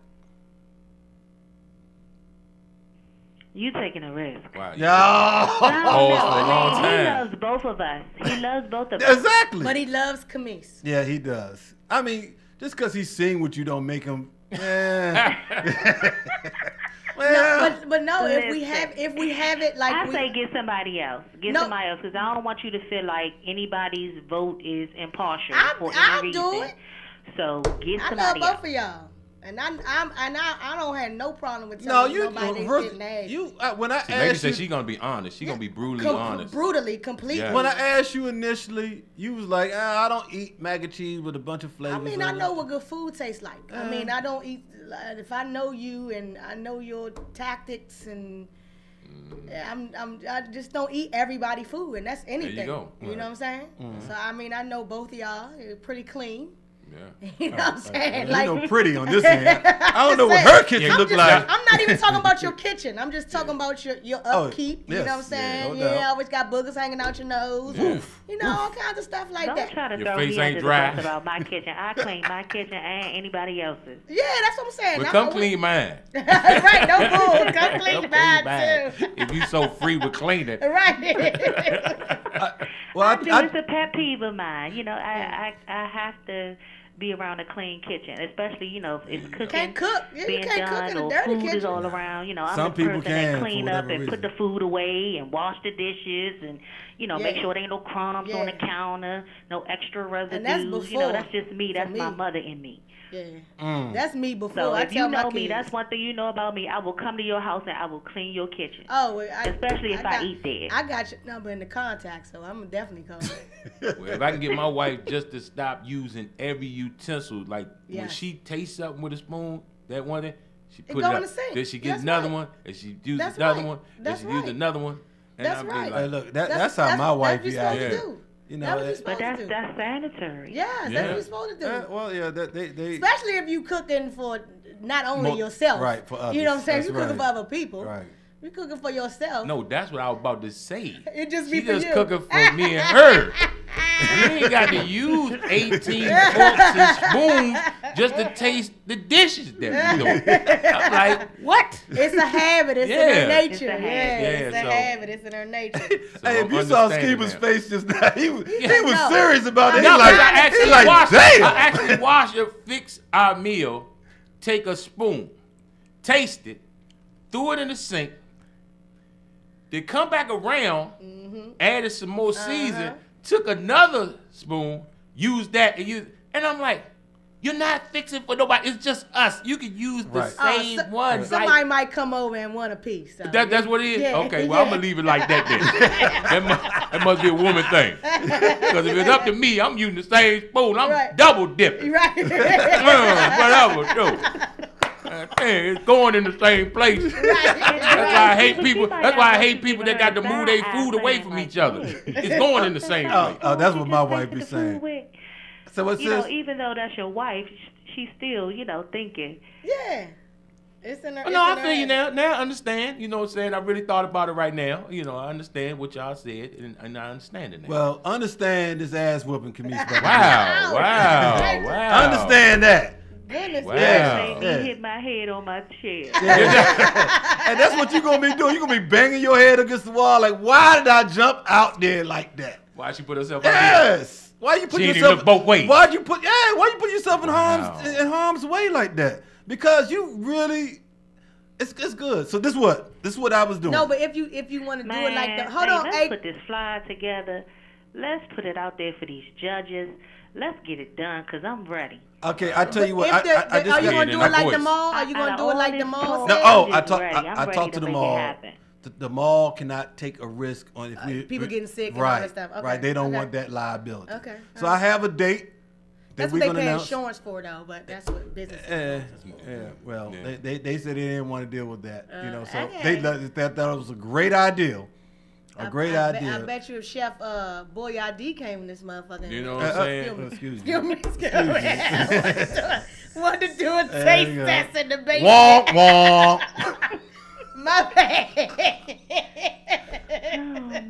You taking a risk. Wow. Yeah. For a long time. He loves both of us. He loves both of us. Exactly. But he loves Camise. Yeah, he does. I mean, just because he's sing with you don't make him. Well, but no. If we have it like I say get somebody else. Get somebody else because I don't want you to feel like anybody's vote is impartial for any I'll reason. do it. So get I somebody love else. both of y'all. And I don't have no problem with No, telling nobody they didn't ask. When I See, Megan asked said you, she's gonna be honest. She's gonna be brutally honest. Brutally, completely. Yeah. When I asked you initially, you was like, I don't eat mac and cheese with a bunch of flavors. I mean, on I know it." what good food tastes like. I mean, I don't eat. If I know you and I know your tactics and I just don't eat everybody food, and that's anything. There you go. You know what I'm saying? Mm-hmm. So I mean, I know both of y'all. You're pretty clean. Yeah. You know what I'm saying? You know, pretty on this end. I don't know what her kitchen look like. I'm not even talking about your kitchen. I'm just talking about your upkeep. You know what I'm saying? no doubt. Always got boogers hanging out your nose. Yeah. You know, all kinds of stuff like Don't that. try to Your throw face me ain't under dry. the bus about my kitchen. I clean my kitchen and anybody else's. Yeah, that's what I'm saying. Well, come clean mine. Right, no bull. Come clean mine too. If you so free with cleaning. Right. It's a pet peeve of mine. You know, I have to be around a clean kitchen, especially, you know, if cooking Can't cook. Yeah, you being can't cook done in a or dirty food is kitchen. all around. You know, I'm Some the people person can, that for clean up whatever and put the food away and wash the dishes and, you know, make Yeah. sure there ain't no crumbs on the Yeah. counter, no extra residues. And that's You know, before, that's just me. That's for my me. mother in me. Yeah. That's me before. So I if tell you know my me, kids. that's one thing you know about me. I will come to your house and I will clean your kitchen. Oh, especially if I eat there. I got your number in the contact, so I'm definitely calling. Well, if I can get my wife just to stop using every utensil, like when Yes. she tastes something with a spoon, that one thing, she It put go it in up. the sink. Then she gets That's another right. one, and she uses That's another right. one, That's and she uses right. another one. And That's I'll be right. like, Hey, look, that's how my wife be out That's what you're here. supposed to do. You That's know, what you're supposed to do. That's sanitary. Yes, that's what you're supposed to do. well, yeah, they Especially if you cooking for not only Mo- yourself. right, for others. You know what I'm saying? That's You're cooking right. for other people. Right. You're cooking for yourself. no, that's what I was about to say. It just She be for just you. cooking for me and her. You ain't got to use 18 forks and spoons just to taste the dishes that we doing. I'm like, what? It's a habit. It's in Yeah. her nature. It's a habit. Yeah, it's a so- habit. It's in her nature. Hey, if I'm you saw understanding Skiba's that. face just now, he was No. serious about it. No, He's because like, I actually wash or fix our meal, take a spoon, taste it, threw it in the sink, then come back around, added some more season, took another spoon, used that, and I'm like, you're not fixing for nobody. It's just us. You can use the same one. Somebody might come over and want a piece. So. That's what it is? Yeah, Okay, well, I'm going to leave it like that then. that must be a woman thing. Because if it's up to me, I'm using the same spoon. I'm double dipping. Right. Whatever, no. Hey, it's going in the same place. That's why I hate people. That's why I hate people that got to move their food away from each other. It's going in the same place. Oh, that's what my wife be saying. So what's You this? know, even though that's your wife, she's still, thinking. Yeah. It's in her. No, I feel you now. Now I understand. You know what I'm saying? I really thought about it right now. You know, I understand what y'all said, and I understand it now. Well, understand this ass whooping, Camise. Wow. Understand that. Goodness. Wow. Yeah. He hit my head on my chair. And that's what you're going to be doing. You're going to be banging your head against the wall like, why did I jump out there like that? Why she put herself out there? Yes. Why you put She yourself look both ways. Why you put yourself in harm's way like that? Because you really it's good. So this is what I was doing. No, but if you want to do it like that, hold on. Let's put this flyer together. Let's put it out there for these judges. Let's get it done because I'm ready. Okay, I tell you what. Are you gonna do it like the mall? Are you gonna do it like the mall? No. I talked to the mall. The mall cannot take a risk on if people getting sick and right, all that stuff. Okay. Right, they don't want that liability. Okay. So I have a date. That's what they pay insurance for, though. But that's what business. Well, they said they didn't want to deal with that. So okay. they thought it was a great idea. Great idea. I bet you if Chef Boyardee came in this motherfucker. You know what I'm saying? Excuse me. Want to do a taste test in the basement. Womp womp. My bad.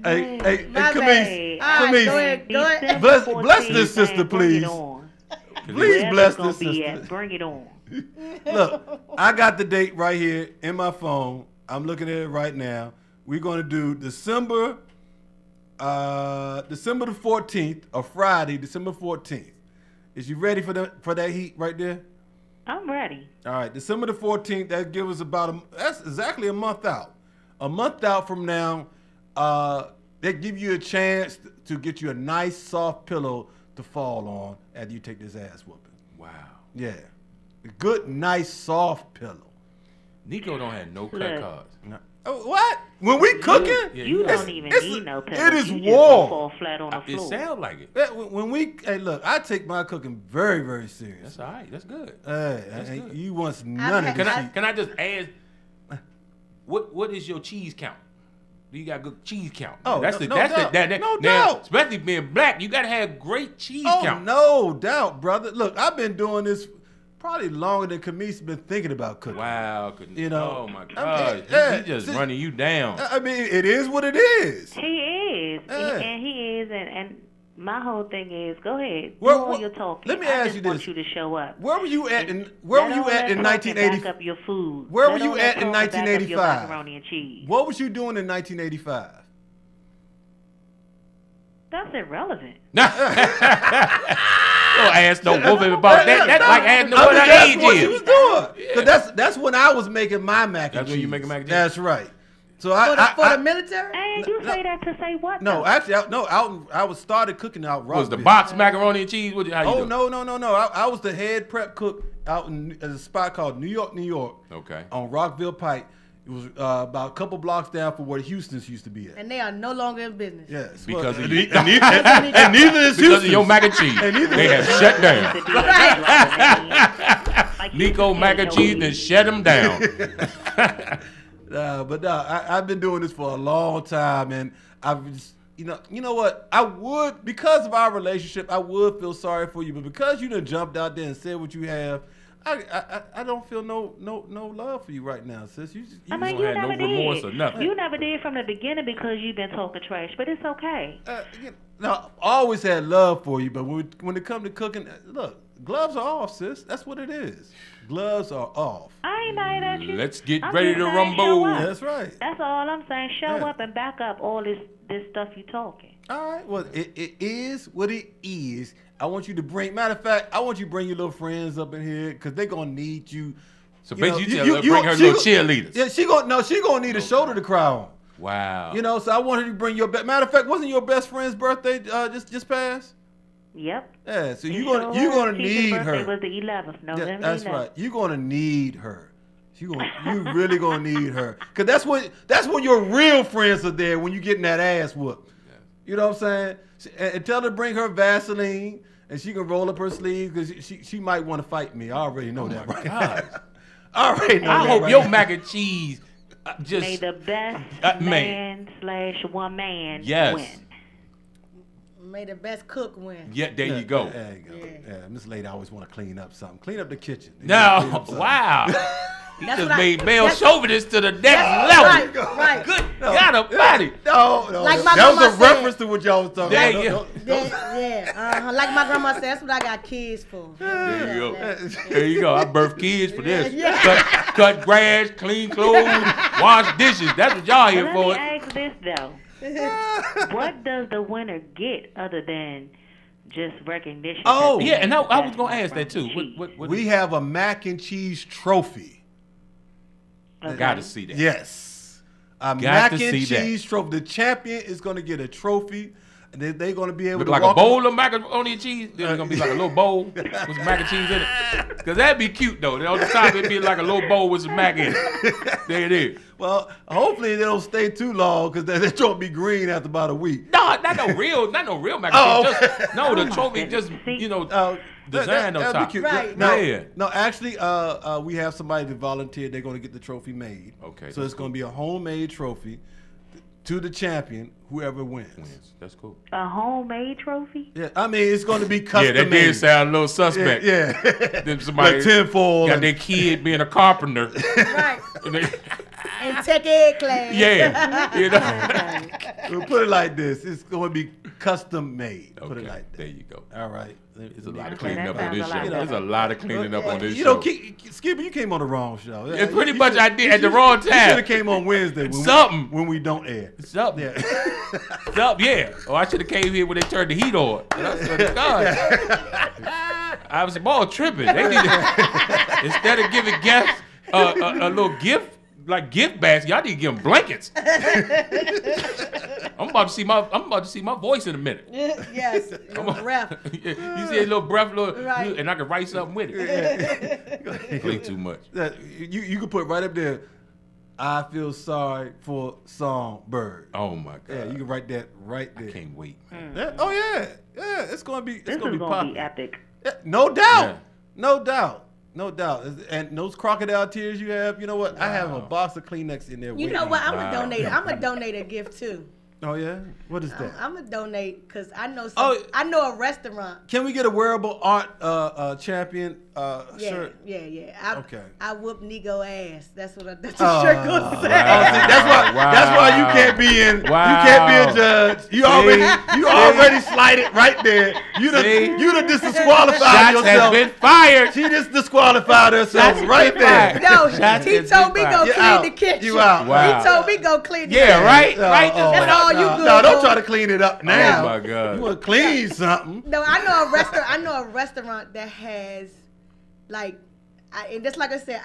Hey, Camise. Right, go ahead. Bless this sister, please. Please bless this sister. Bring it on. Look, I got the date right here in my phone. I'm looking at it right now. We're going to do December the 14th, or Friday, December 14th. Is you ready for that heat right there? I'm ready. All right, December the 14th. That gives us that's exactly a month out. A month out from now, they give you a chance to get you a nice soft pillow to fall on after you take this ass whooping. Wow. Yeah, a good, nice, soft pillow. Nico don't have no cut cards. No. Oh, what? When we cooking, you don't even need no pillow. It is you warm. Just fall flat on the floor. It sounds like it. Hey, look, I take my cooking very, very serious. That's all right. That's good. That's good. You want none of this. Can I just ask? What is your cheese count? Do you got good cheese count? Oh, no doubt. Now, especially being black, you gotta have great cheese count. No doubt, brother. Look, I've been doing this probably longer than Camise been thinking about cooking. Wow. Oh my God. He just running you down. I mean, it is what it is. He is. And he is. And my whole thing is, go ahead. Do Well, all your talking. let me ask you this. I just want you to show up. Where were you at in 1980? Back up your food. Where were you at in 1985? Macaroni and cheese. What was you doing in 1985? That's irrelevant. Don't ask no woman about that. That's like asking what her age is. That's what she was doing. Yeah. That's when I was making my mac and cheese. That's when you making mac and cheese? That's right. So for the military? And you say that to say what? No, actually, I was started cooking out Rockville. Was the box macaroni and cheese? How you no. I was the head prep cook out in a spot called New York. Okay. On Rockville Pike. It was about a couple blocks down from where Houston's used to be at. And they are no longer in business. Yes. Because and neither is Houston. Because of your mac and cheese. They have shut down. Nico mac and cheese and shut them down. I've been doing this for a long time, and I've just, you know what? I would, because of our relationship, I would feel sorry for you, but because you done jumped out there and said what you have, I don't feel no love for you right now, sis. You don't have no remorse or nothing. You never did from the beginning because you've been talking trash, but it's okay. I always had love for you, but when it comes to cooking, look, gloves are off, sis. That's what it is. Gloves are off. I ain't mad at you. Let's get ready to rumble. That's right. That's all I'm saying. Show up and back up all this stuff you talking. All right. Well, it is what it is. I want you to bring. Matter of fact, I want you to bring your little friends up in here because they're gonna need you. So basically, you bring her little cheerleaders. Yeah, she gonna need a shoulder to cry on. Wow. So I want her to bring your. Matter of fact, wasn't your best friend's birthday just passed? Yep. Yeah. So you're gonna need her. It was the 11th. November. That's 11th. Right. You're gonna need her. You really gonna need her because that's when your real friends are there when you getting that ass whooped. Yeah. You know what I'm saying? And tell her to bring her Vaseline and she can roll up her sleeves because she might want to fight me. I already know that. Right? All right. I hope your mac and cheese just May the best man. man/woman Yes. win. May the best cook win. Yeah, there you go. There you go. Yeah, Miss Lady always want to clean up something. Clean up the kitchen. No, wow. He That's just what made male that's- chauvinist to the next That's level. right. Good God Almighty. No, Like my that was grandma a said. reference to what y'all was talking There about. you go. Yeah. Like my grandma said, that's what I got kids for. There you go. There you go. I birthed kids for this. Yeah. Cut grass, clean clothes, wash dishes. That's what y'all here Let for. me ask this though: what does the winner get other than just recognition? Oh, Yeah, and I was gonna ask that too. What We have a mac and cheese trophy. Got to see that. Yes. A Got mac to and see that. cheese trophy. The champion is going to get a trophy. And they're going to be able Look to like walk a bowl of macaroni and cheese. Then it's gonna be like a little bowl with some mac and cheese in it. Cause that'd be cute though. Then on the top it'd be like a little bowl with some mac in it. There it is. Well, hopefully they don't stay too long because that trophy be green after about a week. No, not no real mac and cheese. Oh, Just, no, the trophy just designed on that'd top. be cute. Right. No, actually, we have somebody that volunteered. They're going to get the trophy made. Okay, So that's it's going to be a homemade trophy to the champion, whoever wins. That's cool. A homemade trophy? Yeah, I mean it's going to be custom. Yeah, that made. did sound a little suspect. Yeah. Then somebody Like tinfoil got and- their kid being a carpenter. Right. And they- And tech ed class. yeah, you know. We'll put it like this: it's going to be custom made. Put it Okay, like that. there you go. All right. There's a lot of Okay, cleaning that up on sounds this a lot show. better. There's a lot of cleaning up on this You show. know, Skiba, you came on the wrong show. Yeah, pretty much I did at the wrong You time. should have came on Wednesday when we don't air. Something. Yeah. Something, yeah. Oh, I should have came here when they turned the heat on. And I swear to God. I was all tripping. They need to, instead of giving guests a little gift, like gift basket, y'all need to give them blankets. I'm about to see my voice in a minute. Yes. Ref. You see a little breath, Right. and I can write something with it. Play too much. You could put right up there. I feel sorry for Songbird. Oh my God. Yeah, you can write that right there. I can't wait. Yeah. Oh yeah, it's gonna be. It's This gonna is be going to popular. be epic. Yeah, no doubt. Yeah. No doubt. No doubt. And those crocodile tears you have, you know what? I have a box of Kleenex in there. You waiting know what? on I'm gonna donate a gift too. Oh yeah? What is that? I'm gonna donate because I know Oh. I know a restaurant. Can we get a wearable art champion shirt? Yeah. Okay. I whoop Nigo ass. That's what the Oh, shirt gonna say. Oh, see, that's why you can't be in. You can't be a judge. You already slighted right there. You done disqualified Shots yourself. has been fired. She just disqualified herself Shots right been there. No, Shots he has told me been go fired. You clean out. the kitchen. You out. Wow. He told me go clean the Yeah, kitchen. right? Right? That's all you good No, don't for. try to clean it up now. Oh my God. You want to clean something? No, I know a restaurant that has like, and just like I said,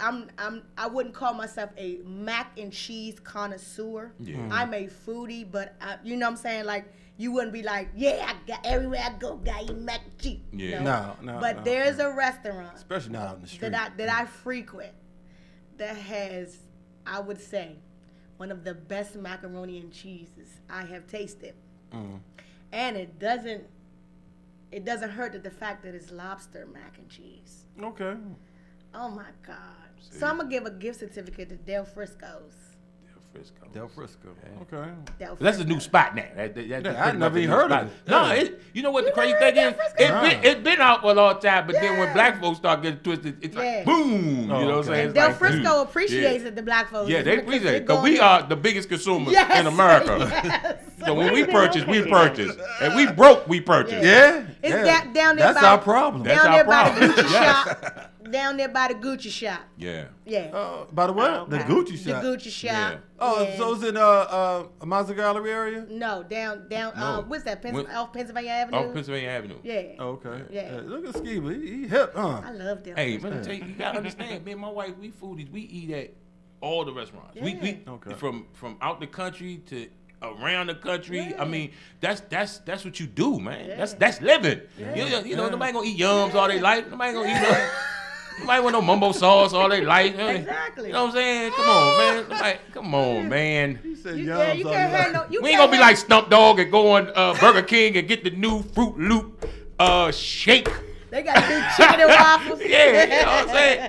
I wouldn't call myself a mac and cheese connoisseur. Yeah. I'm a foodie, but you know what I'm saying? Like, you wouldn't be like, yeah, I got everywhere I go, got eat mac and cheese. Yeah. No. But there's a restaurant Especially not out in the street. that I frequent that has, I would say, one of the best macaroni and cheeses I have tasted. And it doesn't hurt the fact that it's lobster mac and cheese. Okay. Oh my God. So I'm gonna give a gift certificate to Del Frisco's. Del Frisco. Okay. Del That's a Frisco. new spot now. That's I pretty never much a even new heard of spot. it. No, Yeah. you know what the You crazy never thing heard is? of Del Frisco? It's been out for a long time, but then when Yeah. black folks start getting twisted, it's Yeah. like boom. You know what I'm okay. saying? And It's Del like, Frisco appreciates yeah. it, the black folks. Yeah, they because appreciate they're it. Because going we in- are the biggest consumers Yes. in America. Yes. So when we purchase, we purchase. And we broke, we purchase. Yeah. It's yeah. down there That's by our problem. That's down our there by the problem. Gucci Yes. shop. Down there by the Gucci shop. Yeah. Yeah. By the way, the Gucci The shop. Gucci shop. Oh, Yeah. so it's in Mazda Gallery area? No, down. No. What's that? When- Off Pennsylvania Avenue. Off Pennsylvania Avenue. Yeah. Okay. Yeah. Look at Skiba. He hip, huh? I love them. Hey, let me tell you, you gotta understand, me and my wife, we foodies. We eat at all the restaurants. We Okay. from out the country to around the country. Yeah. I mean, that's what you do, man. That's living. You know, nobody gonna eat yums all their life. Nobody gonna eat nobody want no mumbo sauce all their life. Exactly. You know what I'm saying? Come on, man. Come on, man. He said, You can't have no. You We ain't can't gonna be like Stump Dog and go on Burger King and get the new Fruit Loop shake They got big chicken and waffles. Yeah, you know what I'm saying?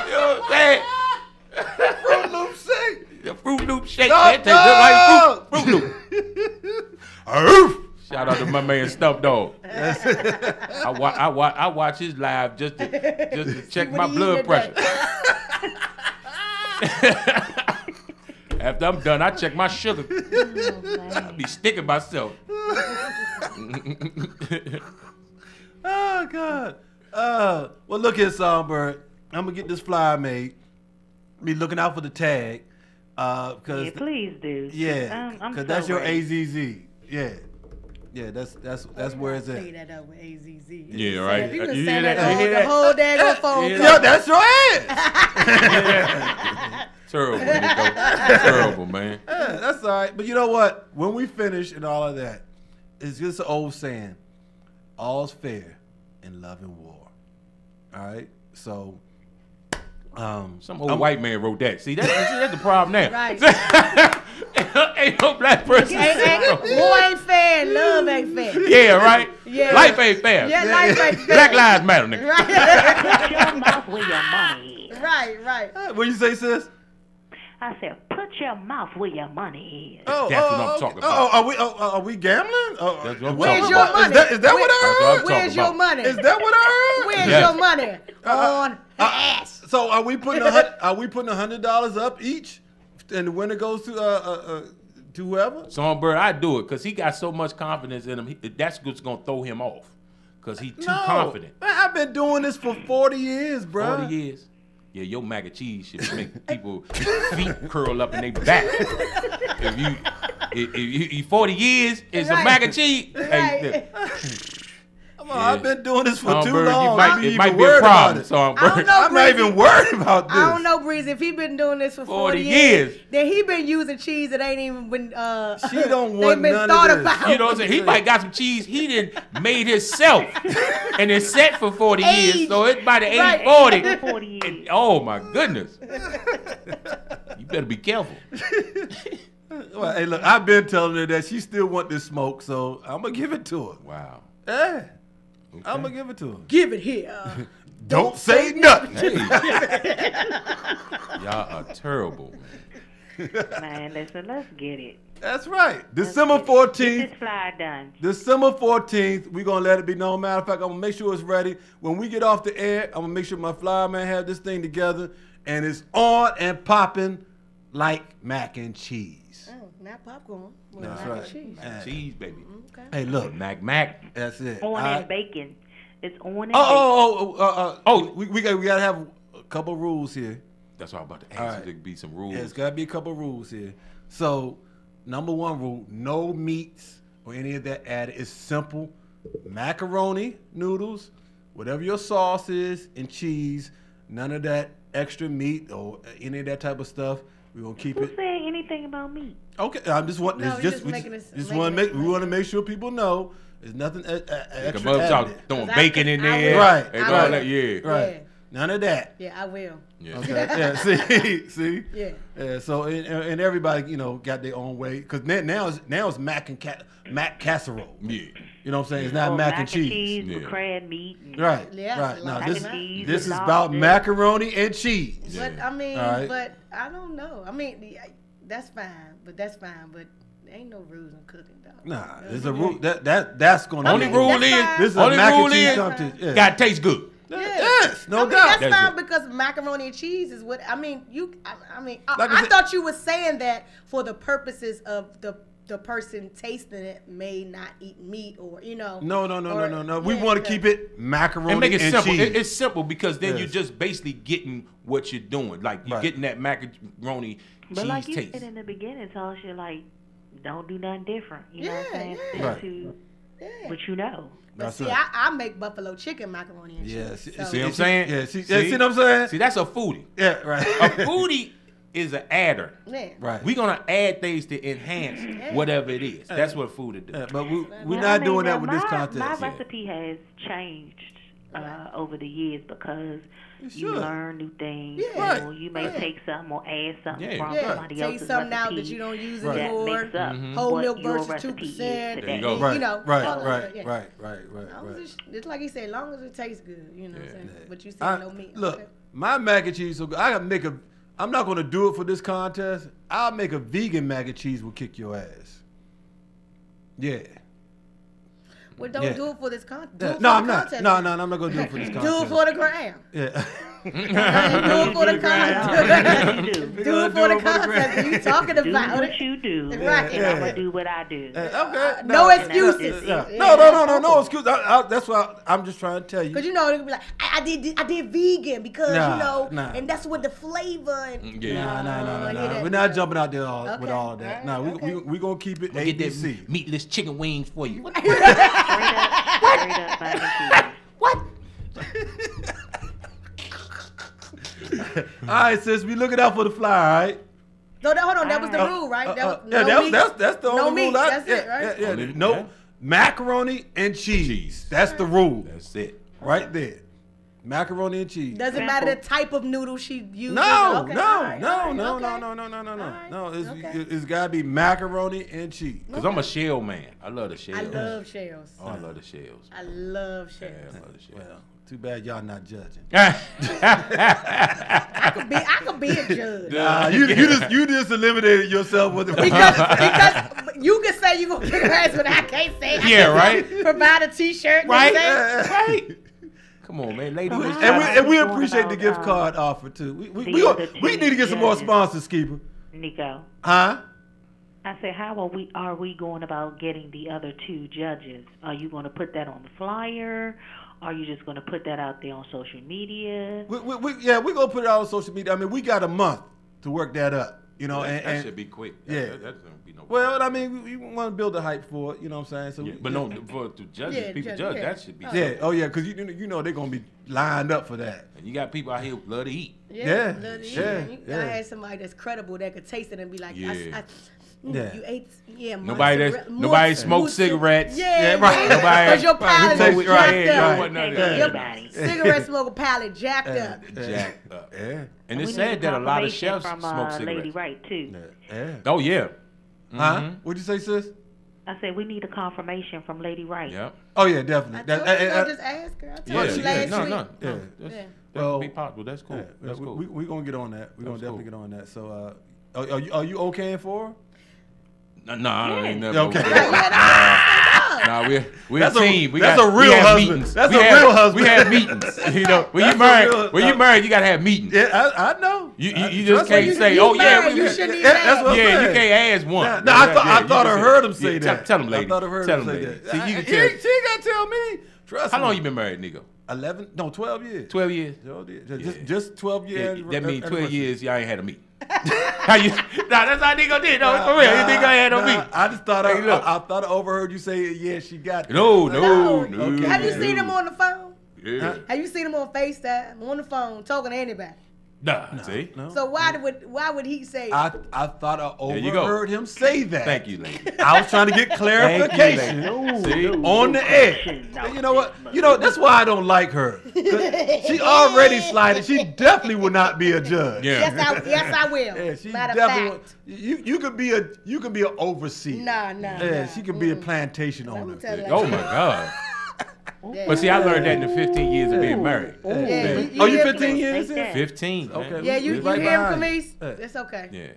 You know what I'm saying? Fruit Loop shake. The Fruit Loop shake. No, That tastes just like Fruit Loop. Shout out to my man Stump Dog. I watch his live just to check my blood pressure. After I'm done, I check my sugar. I be sticking myself. Oh God. Well, look here, Songbird. I'm gonna get this flyer made. Be looking out for the tag. Cause Yeah, please do. Yeah, I'm because so that's your ready. AZZ. Yeah. Yeah, that's where it's Say at. that up with AZZ. Yeah, right. You You can hear say that? that You hear the that? whole daggone phone. Yo, that's your ass. Terrible, Nico. Terrible, man. Yeah, that's all right. But you know what? When we finish and all of that, it's just an old saying: all's fair in love and war. All right. So, some old white man wrote that. See, that's the problem now. Right. Ain't no black person. War ain't fair, love ain't fair. Yeah, right. Yeah. Life ain't fair. Yeah, life ain't fair. Black lives matter, nigga. Put your mouth where your money is. Right. What you say, sis? I said, put your mouth where your money is. That's what I'm talking about. Are we gambling? That's what I'm Where's talking your about. money? Is that what I heard? Where's your money? Is that what I heard? Where's Yes. your money? On the ass. So are we putting $100 up each, and the winner goes to whoever? Songbird, I do it because he got so much confidence in him. That's what's gonna throw him off because he's too confident. Man, I've been doing this for 40 years, bro. 40 years. Yeah, your mac and cheese should make people feet curl up in their back. If you 40 years is a mac and cheese. Hey, Come on, I've been doing this for too Songbird, long. it might be a problem, Songbird. I'm not even worried about this. I don't know, Breeze. If he been doing this for 40 years, then he been using cheese that ain't even been. She don't want been none thought of this. about. You know what I'm saying? He might got some cheese he didn't made himself, and it's set for 40 years, so it's by the age Right. 40. And, oh my goodness! You better be careful. Well, hey, look, I've been telling her that she still want this smoke, so I'm gonna give it to her. Wow. Yeah, I'm gonna give it to her. Give it here. Don't say nothing. Hey. Y'all are terrible, man. Man, listen, let's get it. That's right. December 14th. Get this flyer done. December 14th, we're going to let it be known. Matter of fact, I'm going to make sure it's ready. When we get off the air, I'm going to make sure my flyer man have this thing together, and it's on and popping like mac and cheese. Oh, not popcorn. Well, That's mac right. and cheese. Cheese, baby. Okay. Hey, look. Mac. That's it. On I- and bacon. It's on and we got to have a couple rules here. That's what I'm about to All ask. right. There could be some rules. Yeah, it's got to be a couple rules here. So, number one rule, no meats or any of that added. It's simple. Macaroni, noodles, whatever your sauce is, and cheese. None of that extra meat or any of that type of stuff. We're going to keep Who it. said anything about me? Okay, I'm just want. No, it's you're just just we making just, this- just want to making make. We want to make sure people know there's nothing extra. Come up, added. throwing 'Cause bacon in there. Right, And right. all that, yeah. Right. Yeah. None of that. Yeah, I will. Yeah. Okay. Yeah. See. Yeah. Yeah. So and everybody got their own way because now it's mac casserole. Yeah. You know what I'm saying? It's not mac and cheese. with Yeah. crab meat. And Right. Yeah, Right. Now mac this and cheese this with is about lobster. macaroni and cheese. But I mean, All right. but I don't know. I mean, that's fine. But ain't no rules in cooking, dog. Nah, there's a rule that's going to Only rule is this is only a mac rule and cheese is competition. Yeah. gotta taste good. Yes, no I mean, doubt. That's That's fine it. because macaroni and cheese is what I mean. Like I I said- thought you were saying that for the purposes of the person tasting it may not eat meat or No. We yeah, want to keep it macaroni And make it simple. cheese. It's simple because then Yes. you're just basically getting what you're doing. Like you're Right. getting that macaroni But cheese like you taste. said in the beginning, Tasha, like, don't do nothing different. You know what I'm saying? Yeah, Stick Right. to Yeah. what you know. But That's see, right. I make buffalo chicken macaroni and Yeah, cheese. see- So- See what I'm saying? Yeah, see what I'm saying? See, that's a foodie. Yeah, right. A foodie is an adder. Yeah. Right. We're gonna add things to enhance whatever it is. That's what food is. Yeah, but we're Well, not I mean, doing now that with this my contest. My Yeah. recipe has changed over the years because you should. learn new things. Yeah. Or you may take something or add something from Yeah. somebody Take else's something out recipe that you don't use that anymore. makes up Whole what milk your versus recipe is 2%. today. You Right, know, right, all of right, that, yeah. right. It's like he said, as long as it tastes good, you know what I'm saying? But you said no meat. Look, Okay. my mac and cheese. So good. I gotta make a. I'm not gonna do it for this contest. I'll make a vegan mac and cheese. Will kick your ass. Yeah. Well, don't do it for this contest. No, I'm not. No, I'm not gonna do it for this contest. Do it for the gram. Yeah. Do it for the contest. Do it for the contest. You talking Do about what it? you do, Right. and I'm gonna do what I do. Okay. No excuses. No excuse. That's why I'm just trying to tell you. Because you know they be like, I did vegan because Nah. and that's what the flavor and No. We're not jumping out there with all of that. All No, right, we gonna keep it We'll get that ABC. meatless chicken wings for you. Straight up mac and cheese. All right, sis, we looking out for the fly, all right? No, hold on. That was the rule, right? That's the no only meat. rule. That's it, right? Yeah. No macaroni and cheese. That's the rule. That's it. Right there. Macaroni and cheese. Doesn't matter the type of noodle she uses. No. It's gotta be macaroni and cheese. Because I'm a shell man. I love the shells. I love shells. Oh, I love the shells. I love shells. Yeah, I love the shells. Well, too bad y'all not judging. I could be a judge. Nah, you just eliminated yourself with the because you can say you gonna kick her ass, but I can't say. Right. Provide a T-shirt. Right. Right. Come on, man, lady. And we appreciate the gift card offer too. We need to get some more sponsors, Skiba. Nico. Huh? I said, how are we going about getting the other two judges? Are you going to put that on the flyer? Are you just going to put that out there on social media? We're going to put it out on social media. I mean, we got a month to work that up, you know. That should be quick. Yeah. That's going to be no problem. Well, I mean, we want to build a hype for it, you know what I'm saying? So but no, for the judges, people judge, that should be Yeah, because you know they're going to be lined up for that. And you got people out here who love to eat. Yeah. You gotta have somebody that's credible that could taste it and be like, Yeah. you ate, Nobody smoked cigarettes. Yeah, right. Because your palate jacked up. Cigarette smoker palate jacked up. Jacked up. Yeah. And it's sad that a lot of chefs from, smoke cigarettes. Lady Wright too. Yeah. Oh yeah. Huh? What'd you say, sis? I said we need a confirmation from Lady Wright. Yep. Oh yeah, definitely. I just ask her. I told you last week. That'll be possible. That's cool. Yeah, That's cool. We're gonna get on that. We're gonna definitely get on that. So, are you okay for? Nah, I ain't never. Okay. Nah, we're a team. That's a real husband. That's a real husband. We have meetings. You know, when you married, you gotta have meetings. Yeah, I know. You just can't say, oh yeah, you shouldn't even. That's what I'm saying. you can't ask one. No, I thought I heard him say that. Tell him, lady. I thought I heard him say that. See, you can She tell. ain't gotta tell me. Trust me. How long you been married, Nico? 12 years. 12 years. Just 12 years. That means 12 years y'all ain't had a meeting. That's how Nico did. No, for real. You think I had no meeting? I just thought I thought I overheard you say, yeah, she got that. No. Okay. Have you seen him on the phone? Yeah. Have you seen him on FaceTime, on the phone, talking to anybody? Nah, see? No. So why would he say? I thought I overheard him say that. Thank you, lady. I was trying to get clarification on the air. And you know what? You know, that's why I don't like her. She already slided. She definitely will not be a judge. Yeah. Yes, I will. Yeah, she Matter definitely of fact. you could be an overseer. Nah. She could be a plantation owner. Oh my God. But see, I learned that in the 15 years of being married. You 15 years in? 15. Okay. Yeah, you right hear him, behind Camise? you. It's okay.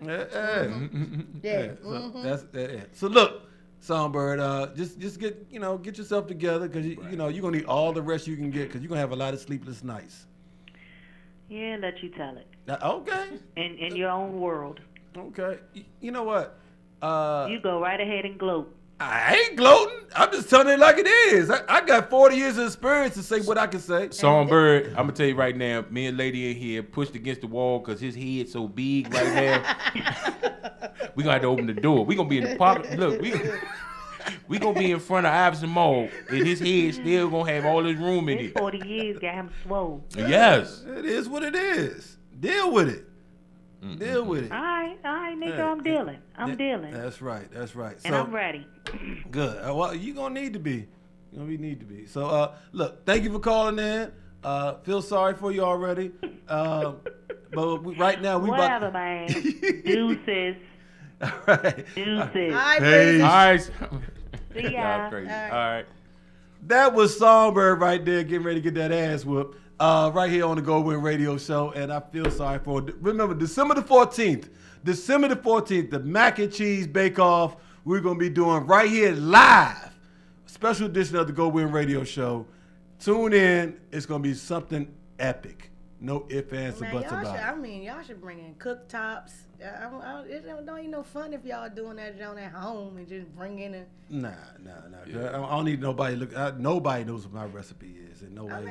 Yeah. So look, Songbird, just get yourself together because you're gonna need all the rest you can get because you're gonna have a lot of sleepless nights. Yeah, let you tell it. Okay. In your own world. Okay. You know what? You go right ahead and gloat. I ain't gloating. I'm just telling it like it is. I got 40 years of experience to say what I can say. Songbird, I'm gonna tell you right now, me and lady in here pushed against the wall because his head's so big right now. We gonna have to open the door. We gonna be in the park. Look, we gonna be in front of Iverson Mall, and his head still gonna have all this room in it. 40 years got him swole. Yes. It is what it is. Deal with it. Deal with it. All right, nigga, I'm dealing. I'm dealing. That's right. And I'm ready. Good. Well, you gonna need to be. You know, we need to be. So, look, thank you for calling in. Feel sorry for you already. Right now, we Whatever, about... man. Deuces. All right. Deuces. All right. See ya. Crazy. All right. That was Songbird right there, getting ready to get that ass whooped. Right here on the GoWIN Radio Show, and I feel sorry for it. Remember, December the 14th, the Mac and Cheese Bake Off, we're going to be doing right here live. Special edition of the GoWIN Radio Show. Tune in. It's going to be something epic. No ifs, ands, or buts about it. I mean, y'all should bring in cooktops. It don't even no fun if y'all doing that joint at home and just bring in a... Nah. Yeah. I don't need nobody look. Nobody knows what my recipe is, and nobody.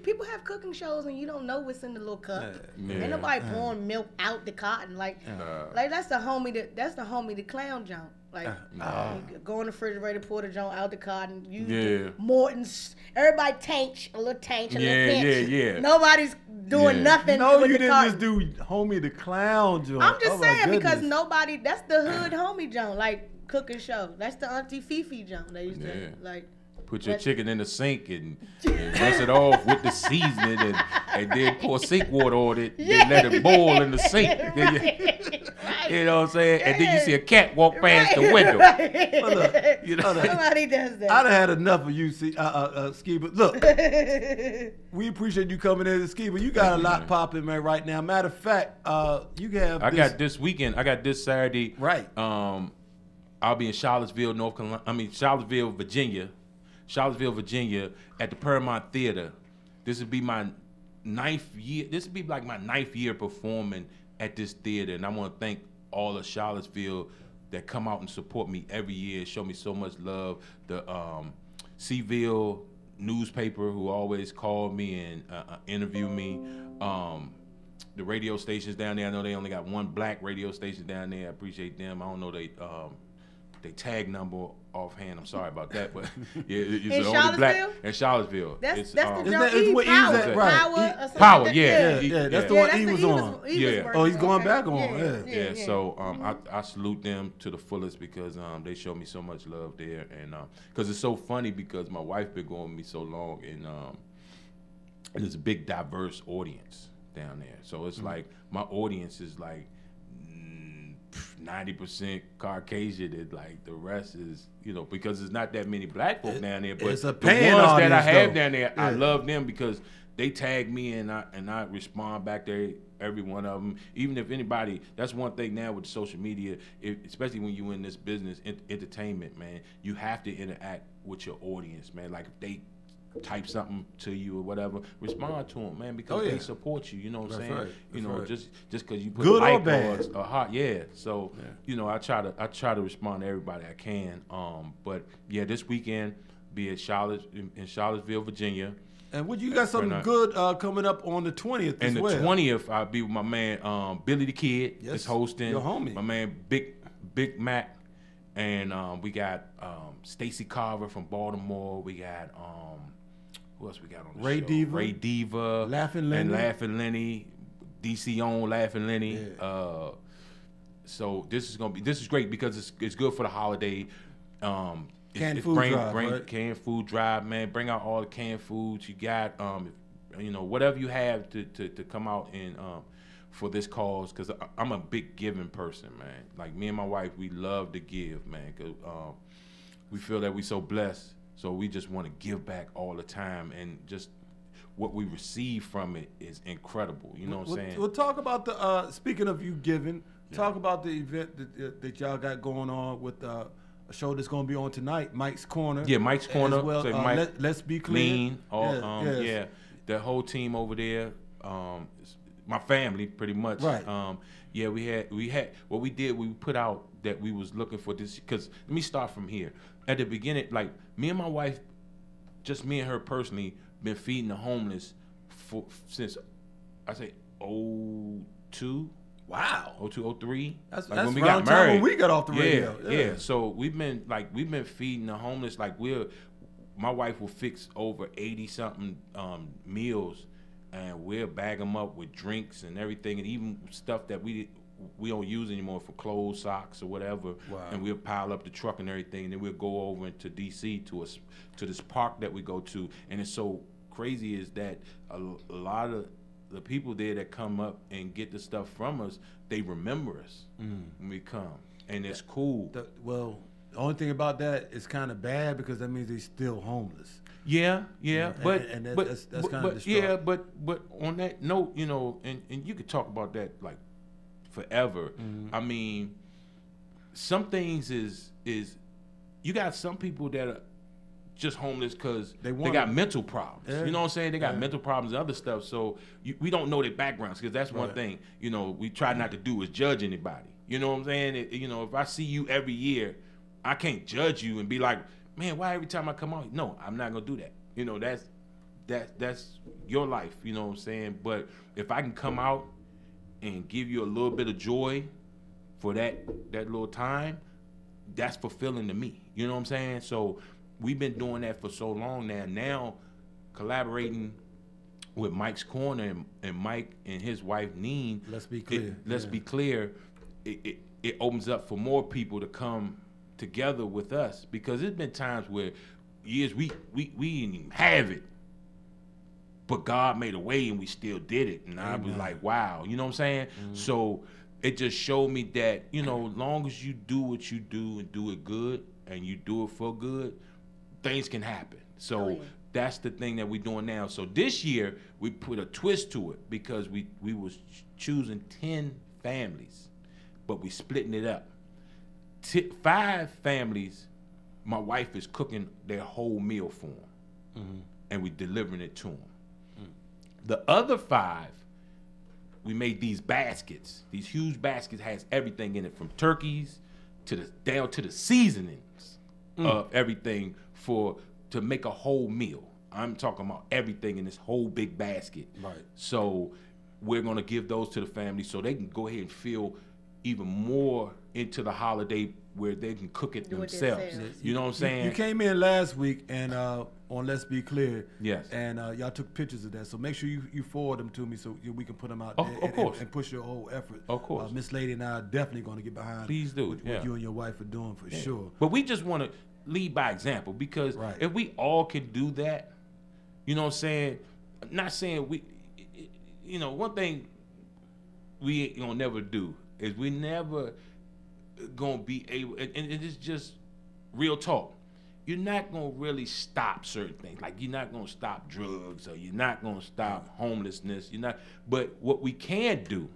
People have cooking shows and you don't know what's in the little cup. Yeah. Ain't nobody pouring milk out the cotton like that's the homie. That's the homie the clown joint. Like you go in the refrigerator, pour the joint out the cotton. Morton's. Everybody tank a little pinch. Yeah. Nobody's doing nothing. No, with you the didn't cotton. just do homie the clown joint. I'm just saying because nobody. That's the hood homie joint. Like cooking show. That's the Auntie Fifi joint. They used to like. Put your chicken in the sink and rinse it off with the seasoning and then pour sink water on it. Then let it boil in the sink. You know what I'm saying? And then you see a cat walk past the window. Somebody does that. I done had enough of you, Skiba. Look, we appreciate you coming in, Skiba. You got a lot popping, man, right now. Matter of fact, you have. I got this weekend. I got this Saturday. Right. I'll be in Charlottesville, Virginia. Charlottesville, Virginia, at the Paramount Theater. This would be my 9th year. This would be like my 9th year performing at this theater, and I want to thank all of Charlottesville that come out and support me every year, show me so much love. The Seaville newspaper, who always call me and interview me. The radio stations down there, I know they only got one black radio station down there. I appreciate them. I don't know they tag number offhand. I'm sorry about that, but yeah, it's in the only black in Charlottesville. That's the Isn't joint. that what he was at? Right. Power, Yeah. That's the one he was on. He's going back on. Yeah. So I salute them to the fullest because they show me so much love there, and because it's so funny because my wife been going with me so long, and there's a big diverse audience down there. So it's like my audience is like 90% Caucasian, and like the rest is, because there's not that many black folk down there. But it's a the ones that I have down there, Yeah. I love them because they tag me and I respond back to every one of them. Even if anybody, that's one thing now with social media, especially when you're in this business, entertainment, man, you have to interact with your audience, man. Like if they type something to you or whatever, respond to them, man, because they support you. You know what I'm saying? Right. Just because you put good a like or bad, or hot, So I try to respond to everybody I can. But yeah, this weekend be at in Charlottesville, Virginia. And you got something good coming up on the 20th and as well. And the 20th, I'll be with my man Billy the Kid. Yes, is hosting. your homie. My man Big Mac, and we got Stacy Carver from Baltimore. We got who else we got on the Ray show? Diva. Ray Diva. Laughing Lenny. And Laughing Lenny. DC on Laughing Lenny. Yeah. So this is great because it's good for the holiday. Canned food drive, right? Canned food drive, man. Bring out all the canned foods you got. Whatever you have to come out and for this cause, because I'm a big giving person, man. Like me and my wife, we love to give, man. Cause we feel that we so blessed. So we just want to give back all the time, and just what we receive from it is incredible. You know what I'm saying? We'll talk about the, speaking of you giving, talk about the event that y'all got going on with a show that's going to be on tonight, Mike's Corner. Yeah, Mike's Corner. As well. So Mike, let's be clean. Yeah, the whole team over there, my family pretty much. Right. We had what we did, we put out that we was looking for this, because let me start from here. At the beginning, like me and my wife, just me and her personally, been feeding the homeless since I say 02. Wow. 02, 03. That's when we around got time married. when we got off the radio. Yeah. So we've been feeding the homeless. Like my wife will fix over 80 something meals, and we'll bag them up with drinks and everything, and even stuff that we we don't use anymore for clothes, socks, or whatever. Wow. And we'll pile up the truck and everything, and then we'll go over into DC to this park that we go to. And it's so crazy is that a lot of the people there that come up and get the stuff from us, they remember us when we come, and it's cool. Well, the only thing about that is kind of bad because that means they're still homeless. Yeah, but that's kind of yeah, but on that note, you know, and you could talk about that like forever. I mean, some things is you got some people that are just homeless because they got mental problems. Yeah. You know what I'm saying? They got mental problems and other stuff. So we don't know their backgrounds because that's one thing, you know, we try not to do is judge anybody. You know what I'm saying? You know, if I see you every year, I can't judge you and be like, man, why every time I come out? No, I'm not gonna do that. You know, that's your life. You know what I'm saying? But if I can come out and give you a little bit of joy for that little time, that's fulfilling to me. You know what I'm saying? So we've been doing that for so long now. Now collaborating with Mike's Corner and Mike and his wife Neen. Let's be clear. Be clear. It opens up for more people to come together with us, because there's been times where years we didn't even have it, but God made a way and we still did it, and I was like, wow, you know what I'm saying? So it just showed me that, you know, long as you do what you do and do it good and you do it for good, things can happen. So that's the thing that we're doing now. So this year we put a twist to it because we was choosing 10 families, but we splitting it up. 5 families, my wife is cooking their whole meal for them, and we delivering it to them. The other 5, we made these baskets. These huge baskets has everything in it, from turkeys down to the seasonings of everything to make a whole meal. I'm talking about everything in this whole big basket. Right. So we're gonna give those to the family so they can go ahead and feel even more into the holiday where they can cook it themselves. You know what I'm saying? You came in last week and on Let's Be Clear. Yes. And y'all took pictures of that. So make sure you forward them to me so we can put them out Of there course. and push your whole effort. Of course. Miss Lady and I are definitely going to get behind Please do. what you and your wife are doing for sure. But we just want to lead by example, because if we all can do that, you know what I'm saying? Not saying we, you know, one thing we ain't gonna never do is we never gonna be able, and it's just real talk. You're not gonna really stop certain things. Like, you're not gonna stop drugs, or you're not gonna stop homelessness. But what we can do,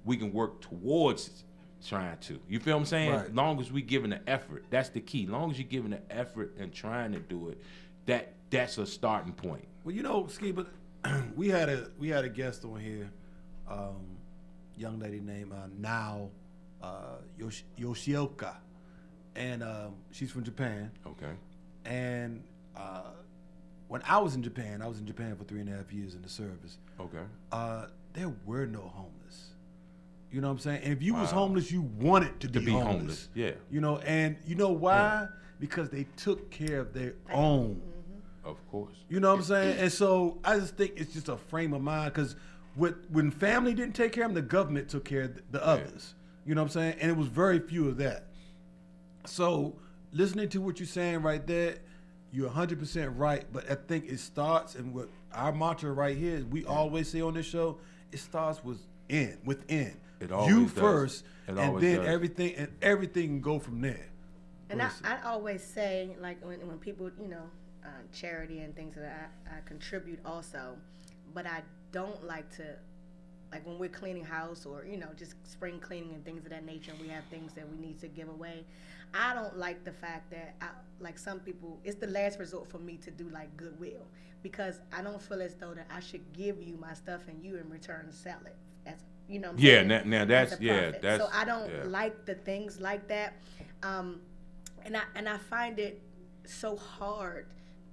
we can work towards trying to. You feel what I'm saying? Right. As long as we giving the effort, that's the key. As long as you're giving the effort and trying to do it, that's a starting point. Well, you know, Skiba, we had a guest on here, young lady named Nao Yoshioka, and she's from Japan. Okay. And when I was in Japan for 3.5 years in the service. Okay. There were no homeless. You know what I'm saying? And if you was homeless, you wanted to be homeless. Yeah. You know, and you know why? Yeah. Because they took care of their own. Of course. You know what I'm saying? And so I just think it's just a frame of mind, because when family didn't take care of them, the government took care of the others. You know what I'm saying? And it was very few of that. So listening to what you're saying right there, you're 100% right. But I think it starts, and what our mantra right here is, we always say on this show, it starts within. It always you does. first, It and always then does. everything can go from there. And I always say, like, when people, you know, charity and things that I contribute also, but I don't like to, like, when we're cleaning house or, you know, just spring cleaning and things of that nature, and we have things that we need to give away, I don't like the fact that, like some people, it's the last resort for me to do, like, goodwill, because I don't feel as though that I should give you my stuff and you in return sell it. As, you know what I'm saying? Now that's, that's. So I don't like the things like that. And I find it so hard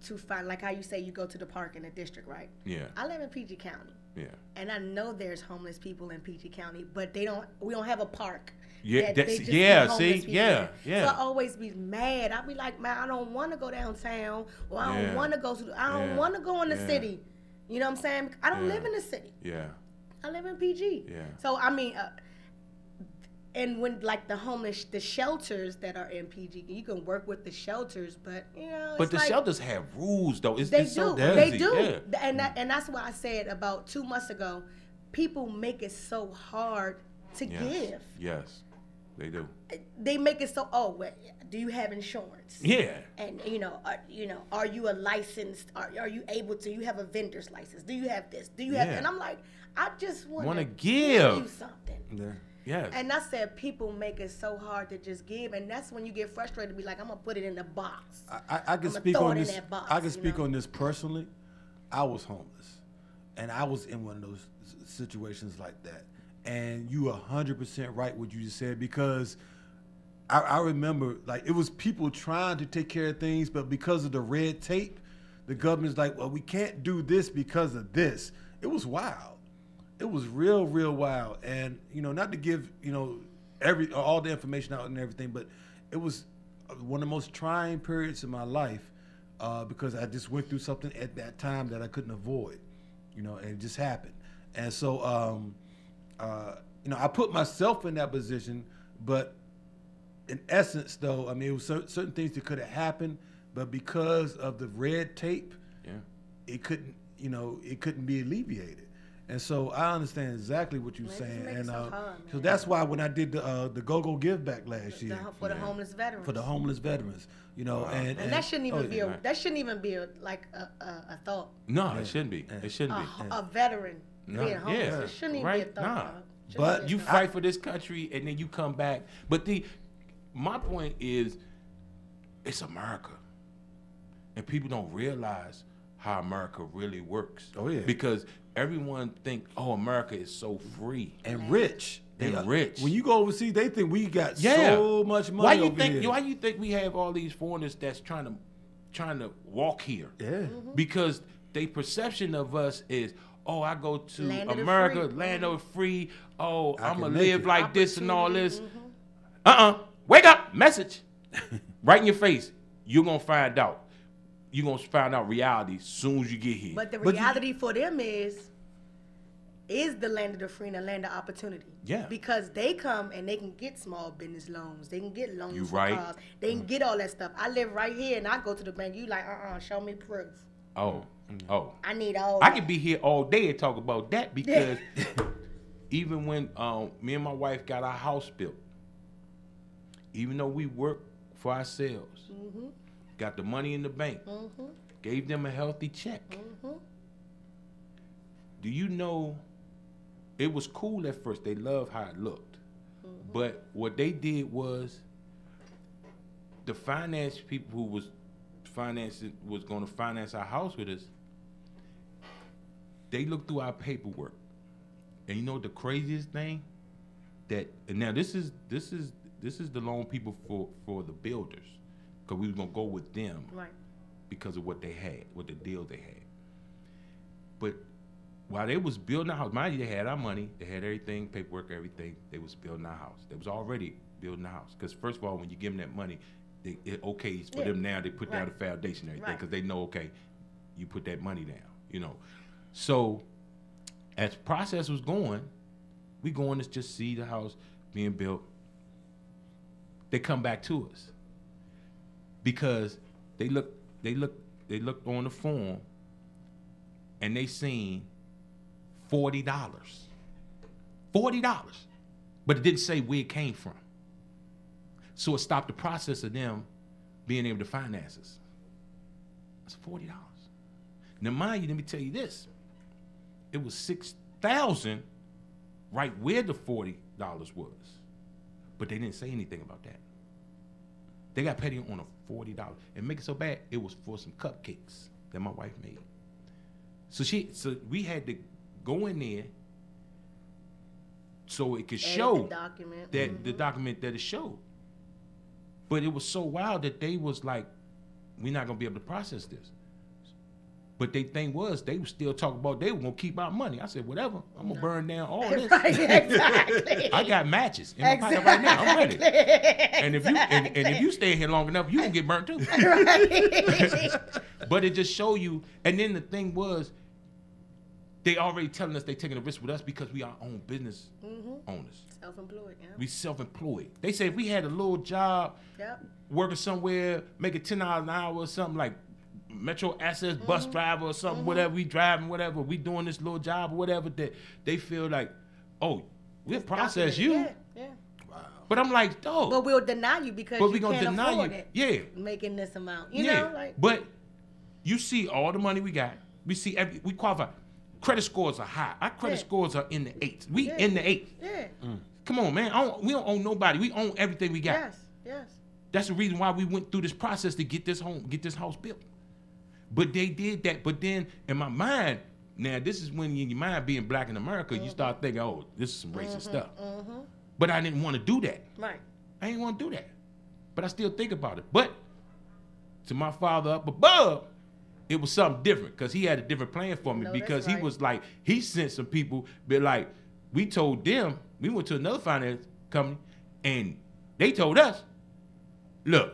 to find, like how you say you go to the park in the district, right? Yeah. I live in PG County. Yeah. And I know there's homeless people in PG County, but we don't have a park. Yeah, that they just yeah, put homeless see, people yeah, in. yeah. So I always be mad. I be like, man, I don't want to go downtown, or I don't want to go to, I don't want to go in the city. You know what I'm saying? I don't live in the city. Yeah. I live in PG. Yeah. So I mean, And when like the homeless, the shelters that are in PG, you can work with the shelters, but But it's the like, shelters have rules though. they So do. They easy. do. Yeah. And that's why I said about 2 months ago, people make it so hard to give. Yes, they do. They make it so. Oh, well, do you have insurance? Yeah. And are you a licensed? Are you able to? You have a vendor's license? Do you have this? Do you have? Yeah. And I'm like, I just want Wanna to give. you something. Yeah. Yes. And I said people make it so hard to just give, and that's when you get frustrated. Be like, I'm gonna put it in the box. I can I'ma speak throw on it in this. that box, I can you speak know? on this personally. I was homeless, and I was in one of those situations like that. And you 100% right what you just said, because I remember like it was people trying to take care of things, but because of the red tape, the government's like, well, we can't do this because of this. It was wild. It was real wild. And not to give all the information out and everything, but it was one of the most trying periods in my life because I just went through something at that time that I couldn't avoid, and it just happened. And so I put myself in that position, but in essence, though, I mean, it was certain things that could have happened, but because of the red tape, it couldn't be alleviated. And so I understand exactly what you're saying, and so that's why when I did the Go Give Back last year For the homeless veterans. for the homeless veterans, and that shouldn't even be a thought. No, it shouldn't be. It shouldn't be. A veteran being homeless, Yeah. it shouldn't even Right? be a thought. Nah. Shouldn't But be you a thought. fight for this country and then you come back. But my point is, it's America, and people don't realize how America really works. Oh yeah. Because everyone think, oh, America is so free and rich. Rich. When you go overseas, they think we got so much money. Why you think we have all these foreigners that's trying to walk here? Yeah. Mm-hmm. Because their perception of us is, oh, I go to Land of the America, free. land of the free. Oh, I I'm can gonna make live it. like this and all this. Mm-hmm. Wake up, message, right in your face. You're gonna find out. You're gonna find out reality soon as you get here. But the reality for them is the land of the free and the land of opportunity. Yeah. Because they come and they can get small business loans. They can get loans You for right. cars. They can get all that stuff. I live right here and I go to the bank. You like, show me proof. Oh. I need all I that. could be here all day and talk about that because even when me and my wife got our house built, even though we worked for ourselves, got the money in the bank, gave them a healthy check. Do you know, it was cool at first. They loved how it looked. But what they did was, the finance people who was going to finance our house with us, they looked through our paperwork. And you know the craziest thing? And now this is the loan people for the builders. Because we was going to go with them. Right. Because of what they had, what the deal they had. But while they was building the house, mind you, they had our money, they had everything, paperwork, everything. They was building our house. They was already building the house. Because first of all, when you give them that money, it okays for them now. They put down the foundation and everything because they know, okay, you put that money down, So as process was going, we going to just see the house being built. They come back to us because they looked on the form and they seen $40. $40. But it didn't say where it came from. So it stopped the process of them being able to finance us. That's $40. Now mind you, let me tell you this. It was $6,000 right where the $40 was. But they didn't say anything about that. They got paid on a $40. And make it so bad, it was for some cupcakes that my wife made. So we had to go in there so it could show that the document that it showed. But it was so wild that they was like, we're not gonna be able to process this. But their thing was, they were still talking about they were gonna keep our money. I said, whatever, I'm gonna burn down all this. Right, exactly. I got matches in my pocket right now. I'm ready. And if you stay here long enough, you can get burnt too. Right. But it just show you. And then the thing was, they already telling us they taking a risk with us because we are our own business owners. Self-employed, yeah. We self-employed. They say if we had a little job, working somewhere, making $10 an hour or something like Metro Access bus driver or something, whatever, we driving, whatever, we doing this little job or whatever, that they feel like, oh, we'll process you. Yeah, yeah. But I'm like, dog. But we'll deny you because you can't afford it. Yeah. Making this amount. You know, like. But you see all the money we got. We see we qualify. Credit scores are high. Our credit scores are in the 8s. We in the 8. Yeah. Come on, man. We don't own nobody. We own everything we got. Yes, yes. That's the reason why we went through this process to get this house built. But they did that. But then in my mind, now this is when in your mind being black in America, you start thinking, oh, this is some racist stuff. But I didn't want to do that. Right. I didn't want to do that. But I still think about it. But to my father up above, it was something different because he had a different plan for me because he was like, he sent some people, but like, we told them, we went to another finance company and they told us, look,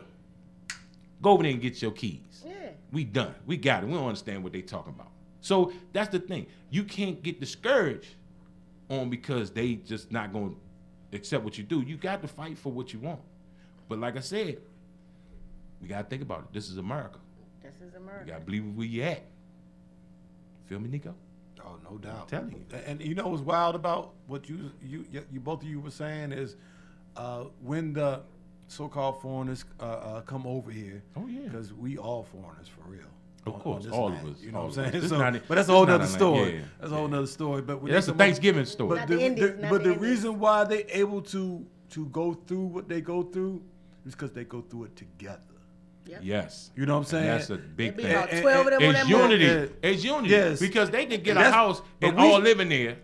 go over there and get your keys. Yeah. We done. We got it. We don't understand what they talking about. So that's the thing. You can't get discouraged on because they just not going to accept what you do. You got to fight for what you want. But like I said, we got to think about it. This is America. This is America. You got to believe where you at. Feel me, Nico? Oh, no doubt. I'm telling you. And you know what's wild about what you both of you were saying is when the so-called foreigners come over here. Oh yeah. Because we all foreigners for real. Of course, all of us. You know what I'm saying? So, but that's a whole nother story. Yeah, that's a whole nother story. But that's a Thanksgiving story. But the reason why they able to go through what they go through is because they go through it together. Yep. Yes. You know what I'm saying? And that's a big thing. About 12 of them on It's that unity. boat. It's unity. Yes. Because they can get a house and all live in there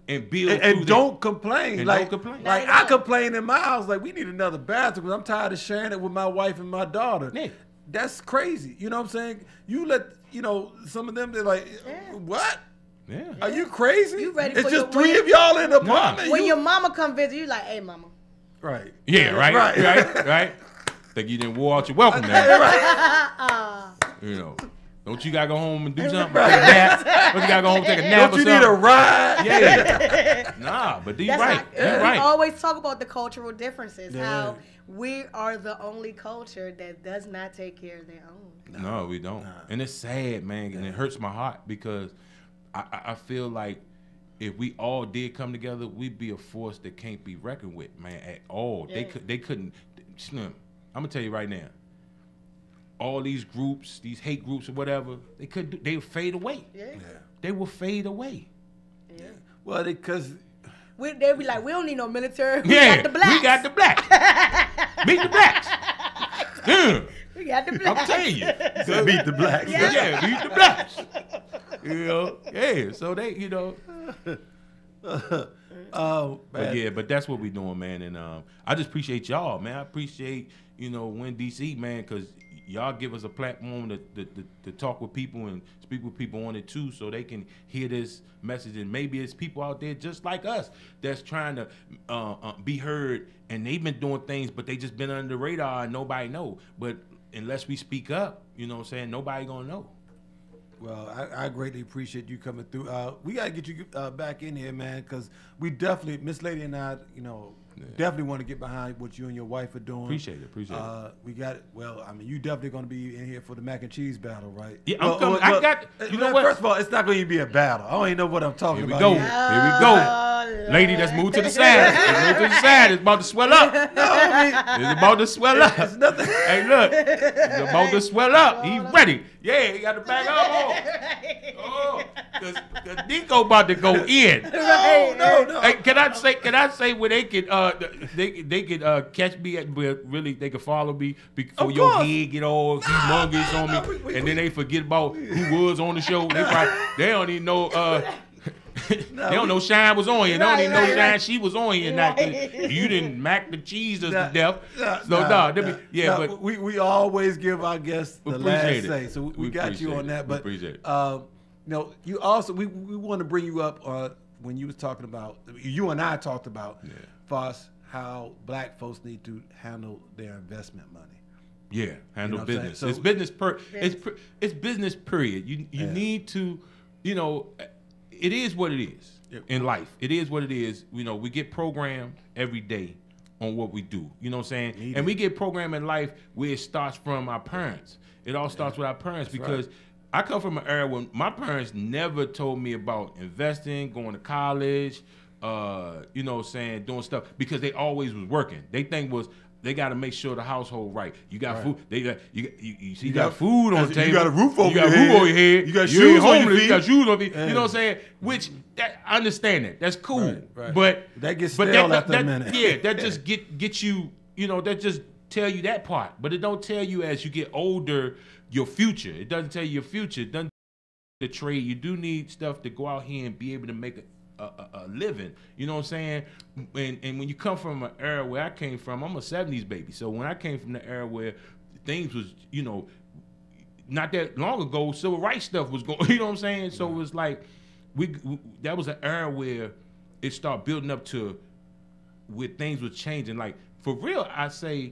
and build and don't complain. And like, don't complain. Like I complain in my house, like we need another bathroom because I'm tired of sharing it with my wife and my daughter. Yeah. That's crazy. You know what I'm saying? You let, some of them, they're like, what? Yeah. Are you crazy? You ready it's for just your, three of y'all in the apartment. When your mama come visit, you like, hey, mama. Right. Yeah, right. Think you didn't wore out your welcome now. Don't you gotta go home and do something? Take a nap? Don't you gotta go home and take a nap Don't or you something? need a ride? Yeah. Nah, but you're right. You're We right. always talk about the cultural differences, Yeah. how we are the only culture that does not take care of their own. No, we don't. And it's sad, man, and it hurts my heart because I feel like if we all did come together, we'd be a force that can't be reckoned with, man, at all. Yeah. They couldn't. Slim, I'm gonna tell you right now. All these groups, these hate groups or whatever, they couldn't. They would fade away. Yeah. They will fade away. Yeah. Well, because they be like, we don't need no military. We Yeah, got the blacks. we got the blacks. Meet the blacks. Yeah. We got the blacks. I'm telling you. So beat the blacks. Yeah, beat the blacks. Yeah. So they, But yeah, but that's what we doing, man. And I just appreciate y'all, man. I appreciate, Win DC, man, because y'all give us a platform to talk with people and speak with people on it too, so they can hear this message. And maybe it's people out there just like us that's trying to be heard, and they've been doing things, but they just been under the radar and nobody know. But unless we speak up, nobody gonna know. Well, I greatly appreciate you coming through. We got to get you back in here, man, because we definitely, Miss Lady and I, definitely want to get behind what you and your wife are doing. Appreciate it. We got it. Well, I mean, you definitely going to be in here for the mac and cheese battle, right? Yeah, I'm coming. I got, what? First of all, it's not going to be a battle. I don't even know what I'm talking about. Here we go. Lady, that's moved to the side. It's about to swell up. It's about to swell up. It's nothing. Hey, look. It's about to swell up. He ready. Yeah, he got the back up. Because Nico about to go in. No. Hey, can I say where they could catch me at, where really they could follow me before your head get all humongous on me, and then they forget about who was on the show. They don't even know. They don't know Shine was on here. They don't even know Shine she was on here. You didn't mac the cheese to death. But we always give our guests the last say. So we got you on that. But appreciate it. you also we want to bring you up when you was talking about, you and I talked about Foss, how black folks need to handle their investment money. Yeah, handle business. So, it's business it's business period. You need to, it is what it is in life. It is what it is. You know, we get programmed every day on what we do. You know what I'm saying? And we get programmed in life where it starts from our parents. It all starts with our parents because I come from an era when my parents never told me about investing, going to college, you know what I'm saying, doing stuff because they always was working. They think was they got to make sure the household right. You got food. They got you got food on the table. You got a roof over your head. You got you shoes on your homeless. feet. You got shoes on your feet. You know what I'm saying? Which I understand that. That's cool. Right. But that gets stale after a minute. Yeah, that just get you. You know, that just tell you that part. But it don't tell you as you get older your future. It doesn't tell you your future. It doesn't the trade. You do need stuff to go out here and be able to make a living. You know what I'm saying? And when you come from an era where I came from, I'm a 70s baby. So when I came from the era where things was, you know, not that long ago, civil rights stuff was going, you know what I'm saying? So it was like, we that was an era where it started building up to where things was changing. Like, for real, I say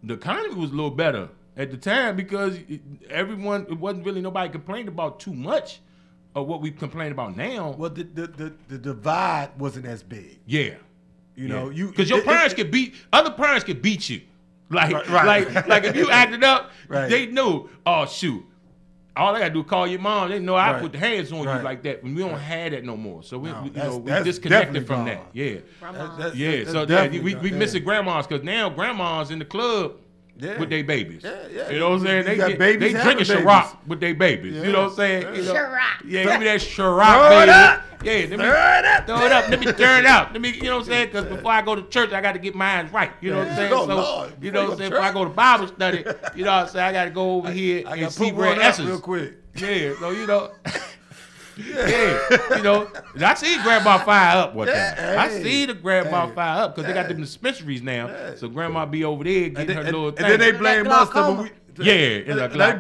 the economy was a little better at the time because it wasn't really nobody complaining about too much of what we complain about now. Well, the divide wasn't as big. Yeah. You know, because your parents could beat other parents could beat you. Like if you acted up, they knew, oh shoot. All I gotta do is call your mom. They know I put the hands on you like that. When we don't have that no more. So we disconnected from that. Yeah. We missing grandmas because now grandmas in the club with their babies. You know what I'm saying? They drinking Ciroc with their babies. You know what I'm saying? You know, Ciroc. Yeah, give me that Ciroc, baby. Yeah, throw it up. Let me turn it out. Let me, you know what I'm saying? Because before I go to church, I got to get mine right. You know what I'm saying? Oh, so, Lord, you know what I'm saying? Before I go to Bible study, you know what I'm saying? I got to go over here and see Red Essence real quick. Yeah, so you know. You know, I see Grandma fire up one time. I see the Grandma fire up because they got them dispensaries now. So Grandma be over there getting her little thing. And then they blame us. They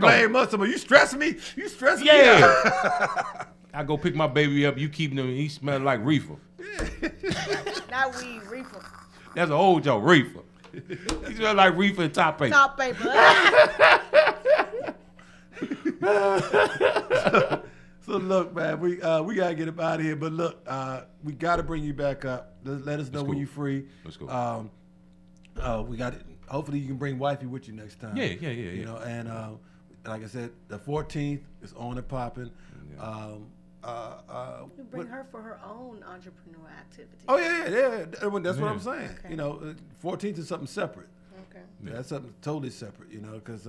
blame us. You stressing me? You stressing me? Yeah. I go pick my baby up. You keeping him. He smell like reefer. Not weed, reefer. That's an old joke, reefer. He smell like reefer and top paper. Top paper. So look, man, we gotta get up out of here. But look, we gotta bring you back up. Let us know when you're free. Let's go. We got it. Hopefully you can bring wifey with you next time. Yeah. You know, and like I said, the 14th is on and popping. You bring her for her own entrepreneur activity. Oh yeah. That's what I'm saying. Okay. You know, 14th is something separate. Okay. Yeah, that's something totally separate. You know, because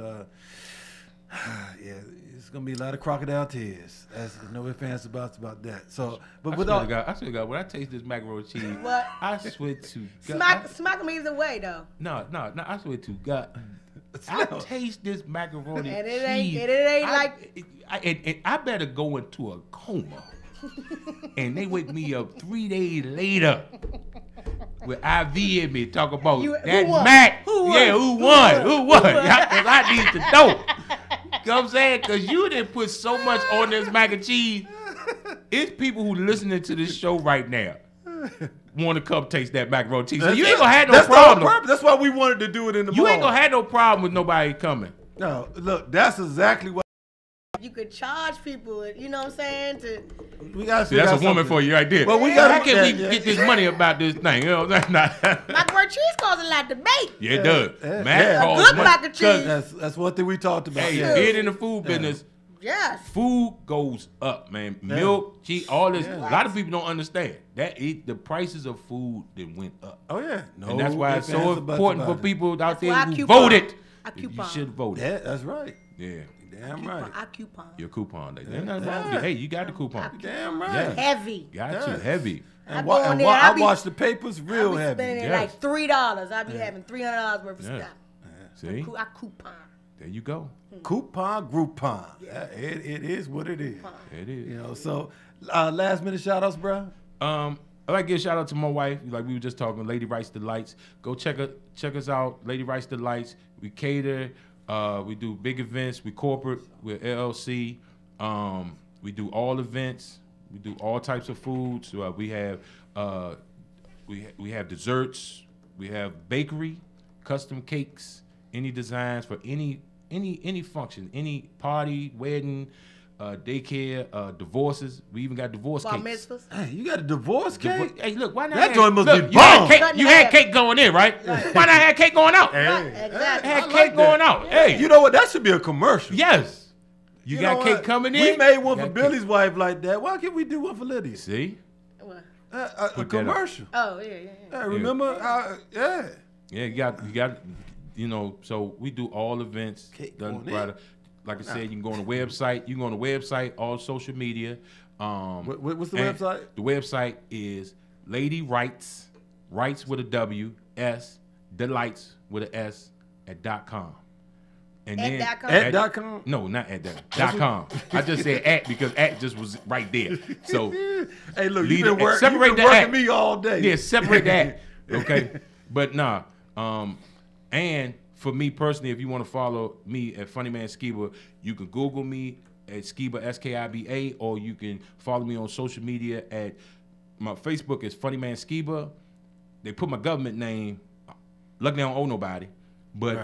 it's gonna be a lot of crocodile tears. There's no ifs, ands, about that. So, but with all, I swear to God, when I taste this macaroni cheese, what? I swear to God, smack them either way though. No, I swear to God, I taste this macaroni and cheese. It ain't I better go into a coma, and they wake me up 3 days later with IV in me, talk about that Mac. Who won? Because I need to know. You know what I'm saying? Because you didn't put so much on this mac and cheese. It's people who listening to this show right now want to come taste that macaroni cheese. So you ain't gonna have no problem. That's why we wanted to do it in the You ain't gonna have no problem with nobody coming. No, look, that's exactly what. You could charge people, you know what I'm saying? That's a woman for you right there. Well, how can we get this money about this thing? You know what I'm saying? Macaroni cheese causes a lot of debate. Yeah, it does. Good mac and cheese. That's one thing we talked about. Hey, being in the food business, yes, food goes up, man. Milk, cheese, all this. A lot of people don't understand that the prices of food that went up. Oh yeah, and that's why it's so important for people out there who voted. You should vote. Yeah, that's right. Yeah. Damn right. I coupon. Your coupon. Hey, you got the coupon. Damn right. Yeah. Heavy. Got you. Heavy. And I watch the papers real heavy. Spending like $3. I be having $300 worth of stuff. See? I coupon. There you go. Coupon, Groupon. Yeah, it is what it is. It is. You know. So, last minute shout outs, bro. I like to give a shout out to my wife, like we were just talking, Lady Rice Delights. Go check us out, Lady Rice Delights. We cater. We do big events. We corporate. We're LLC. We do all events. We do all types of foods. We have desserts. We have bakery, custom cakes, any designs for any function, any party, wedding, daycare, divorces. We even got divorce Bar cakes. mitzvahs. Hey, you got a divorce cake? Hey, look, why not? That joint must look, be you had bomb. cake, you had cake going in, right? Why not have cake going out? Hey, Exactly. Had I cake like going that. out. Hey, You know what? That should be a commercial. yes. You know got cake what? coming in. We made one for Got Billy's cake. wife like that. Why can't we do one for Lydia? See? What? A Put that up. commercial. Oh yeah. Yeah, remember? Yeah. Yeah, you got, you know. So we do all events. Cake Done going in. right. Like I said, you can go on the website. You can go on the website, all social media. What's the and website? The website is Lady Rights, rights with a W, S, delights with a S .com. And At then .com? At .com? No, not at that. .com. I just said at because at just was right there. So Hey, look, leave you've been, it- work, separate you've been the working at. me all day. Yeah, separate that. Okay. But nah. And for me personally, if you want to follow me at Funnyman Skiba, you can Google me at Skiba, Skiba, or you can follow me on social media at my Facebook is Funnyman Skiba. They put my government name. Luckily, I don't owe nobody. But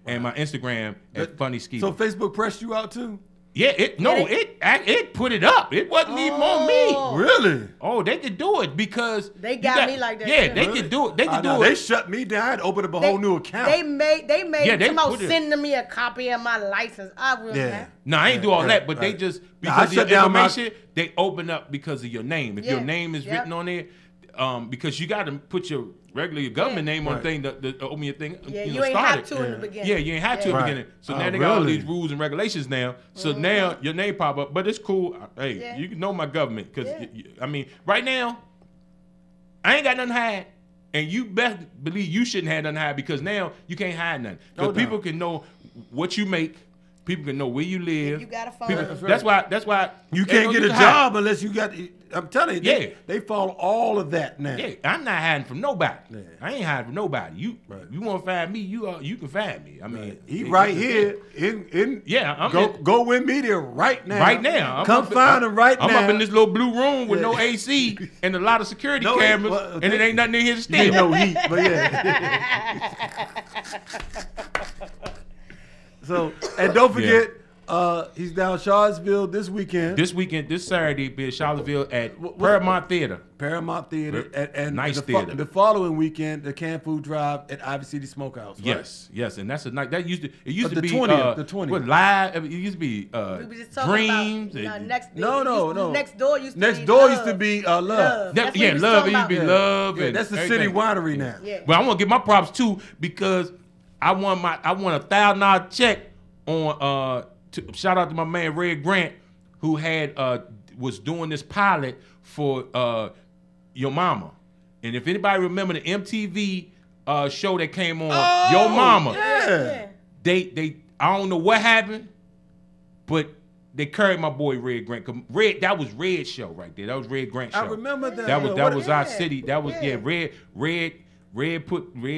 and my Instagram at Funny Skiba. So Facebook pressed you out too? Yeah, it put it up. It wasn't even on me. Really? Oh, they could do it because They got me like that, Yeah, too. they could do it. They could do They it. shut me down. I had to open up a whole new account. They made Yeah, they come out put it- sending me a copy of my license. I will have. No, I ain't do all Yeah, that, but they right. just Nah, I because of your shut down my- information, they open up because of your name. If your Yeah, name is yep. written on there, because you got to put your regular government name on Right. thing to open your thing. Yeah, you you know, ain't start have it. to in the beginning. Yeah, you ain't have to in the Right. beginning. So Oh, now they got all really? these rules and regulations now. So now your name pop up, but it's cool. Hey, Yeah. you know my government because Yeah. I mean, right now, I ain't got nothing to hide. And you best believe you shouldn't have nothing to hide because now you can't hide nothing. No Because people doubt. can know what you make. People can know where you live. You got a phone. People- that's why. You ain't can't no get a need to hide. job unless you got. I'm telling you, Yeah. they follow all of that now. Yeah, I'm not hiding from nobody. Yeah. I ain't hiding from nobody. You want to find me? You can find me. I mean, He right here in Yeah, I'm Go Win Media right now. right now. I'm Come up- find him right I'm now. up in this little blue room with Yeah. no AC and a lot of security No, cameras, well, and it ain't nothing in here to steal. You know heat, but yeah. So and don't forget, he's down Charlottesville this weekend. This Saturday, be at Charlottesville at Paramount Theater. Paramount Theater, and Nice the theater. The following weekend, the Canned Food Drive at Ivy City Smokehouse. Right? Yes, and that's a night. That used to The be 20th, the 20th. What, live? It used to be We were just talking Dreams. about and- next. No. Next door used to Next be door love. used to be Love. Love. That's what yeah, he was love. It talking used to be about. love. Yeah, and that's the everything. city winery now. Yeah. But I want to give my props too because I won a $1,000 check on shout out to my man Red Grant who had was doing this pilot for Your Mama. And if anybody remember the MTV show that came on Your Mama, Yeah. they I don't know what happened, but they carried my boy Red Grant. 'Cause that was Red's show right there. That was Red Grant's show. I remember that. That was our Yeah. city. That was Yeah. Red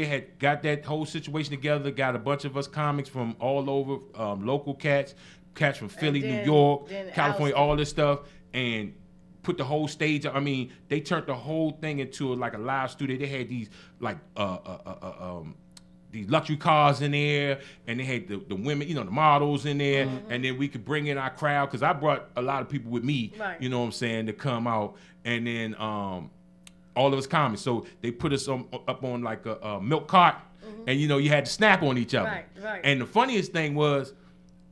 had got that whole situation together. Got a bunch of us comics from all over, local cats from Philly, then- New York, then California, ousted. all this stuff, and put the whole stage. I mean, they turned the whole thing into like a live studio. They had these like these luxury cars in there, and they had the women, the models in there, and then we could bring in our crowd because I brought a lot of people with me, Right. you know what I'm saying, to come out, and then all of us comics. So they put us up on like a milk cart, and you had to snap on each other. Right. And the funniest thing was,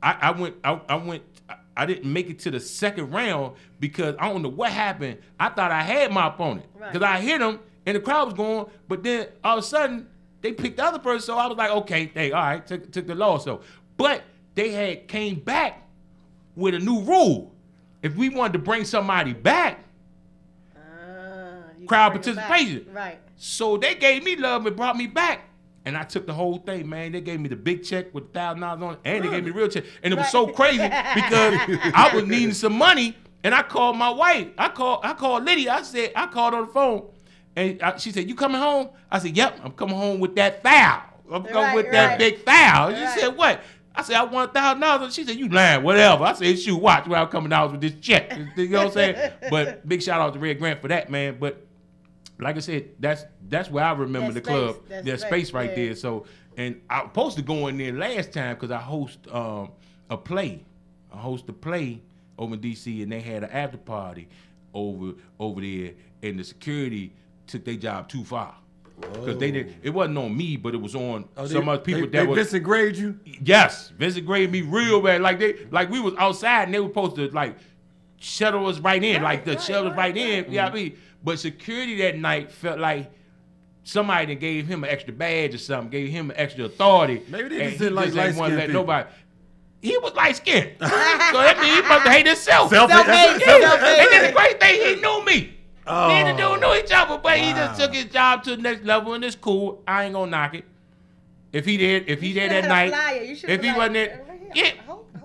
I didn't make it to the second round because I don't know what happened. I thought I had my opponent because I hit him and the crowd was going, but then all of a sudden they picked the other person. So I was like, okay, all right, took the loss. So, but they had came back with a new rule. If we wanted to bring somebody back, You crowd can bring it back. participation. Right. So they gave me love and brought me back. And I took the whole thing, man. They gave me the big check with $1,000 on it, and they gave me the real check. And it was so crazy because I was needing some money, and I called my wife. I called Lydia. I called on the phone, and she said, "You coming home?" I said, "Yep, I'm coming home with that foul. I'm coming with that big foul." She said, "What?" I said, "I want $1,000." She said, "You lying, whatever." I said, "Shoot, watch where I'm coming out with this check." You know what I'm saying? But big shout out to Red Grant for that, man. But like I said, that's where I remember the club. That space right there. So, and I was supposed to go in there last time because I host a play host a play over in D.C. and they had an after party over there, and the security took their job too far. Because they did, it wasn't on me, but it was on some other people that was. Vincent grade you? Yes, Vincent graded me real bad. Like we was outside and they were supposed to like shuttle us right in, shuttle us right in. You know what I mean? But security that night felt like somebody that gave him an extra badge or something, gave him an extra authority. Maybe they just didn't like light-skinned people. Nobody. He was light skinned, so that means he must have hated himself. Self-hate. And then the great thing, he knew me. Oh. Me and the dude knew each other, but he just took his job to the next level, and it's cool. I ain't gonna knock it. If he did that night, if he wasn't there,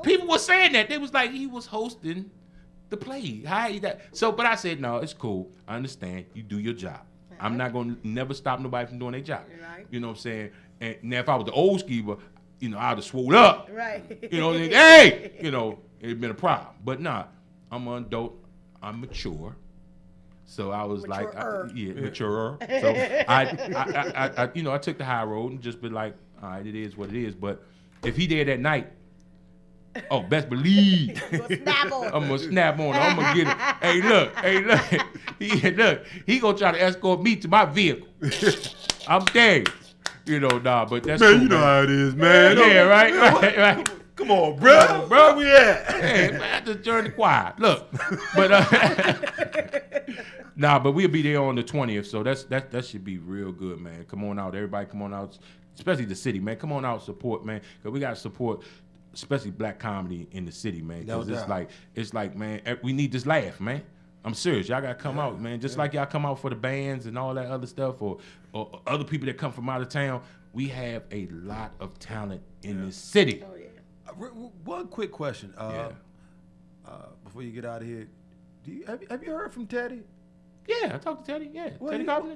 people were saying that. They was like, he was hosting the play. But I said, no, it's cool. I understand. You do your job. I'm not gonna never stop nobody from doing their job. Right. You know what I'm saying? And now if I was the old Skiba, I'd have swole up. Right. Hey, it'd been a problem. But nah, I'm an adult. I'm mature. So I was maturer. So I took the high road and just been like, all right, it is what it is. But if he did that night, best believe I'm gonna snap on him. I'm gonna get it. Hey, look. He gonna try to escort me to my vehicle. I'm dead. But that's man. Cool, You know how it is, man. Yeah, right. Come on, bro. Where we at? Hey, man, I just joined the choir. Look, but we'll be there on the 20th, so that should be real good, man. Come on out, everybody. Come on out, especially the city, man. Come on out, support, man. Cause we gotta support, especially black comedy in the city, man. Cause it's like, man, we need this laugh, man. I'm serious. Y'all gotta come out, man. Just like y'all come out for the bands and all that other stuff, or other people that come from out of town. We have a lot of talent in this city. Oh, yeah. One quick question. Before you get out of here, have you heard from Teddy? Yeah, I talked to Teddy. Yeah, Teddy Carpenter.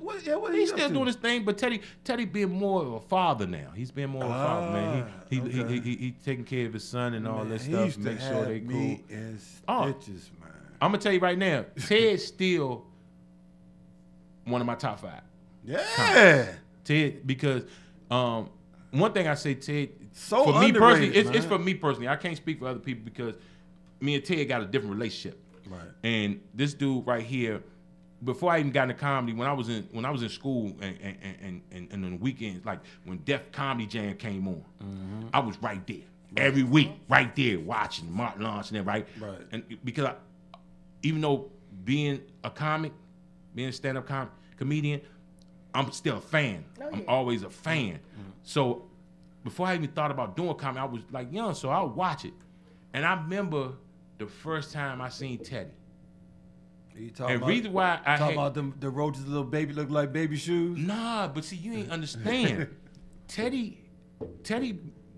He's still doing his thing, but Teddy being more of a father now. He's being more of a father, man. He taking care of his son and all that stuff. Make sure they cool. Stitches, man. I'm gonna tell you right now, Ted's still one of my top 5. Yeah, Ted, because one thing I say, Ted, so for me personally, underrated, it's for me personally. I can't speak for other people because me and Ted got a different relationship. Right. And this dude right here, before I even got into comedy, when I was in school and on the weekends, like when Def Comedy Jam came on, I was right there every week, right there watching Martin Lawrence and that, right? And because even though being a comic, being a stand-up comedian, I'm still a fan. I'm always a fan. So before I even thought about doing comedy, I was like young, so I would watch it. And I remember the first time I seen Teddy. You talking and reason why I talking about the roaches, little baby look like baby shoes? Nah, but see, you ain't understand. Teddy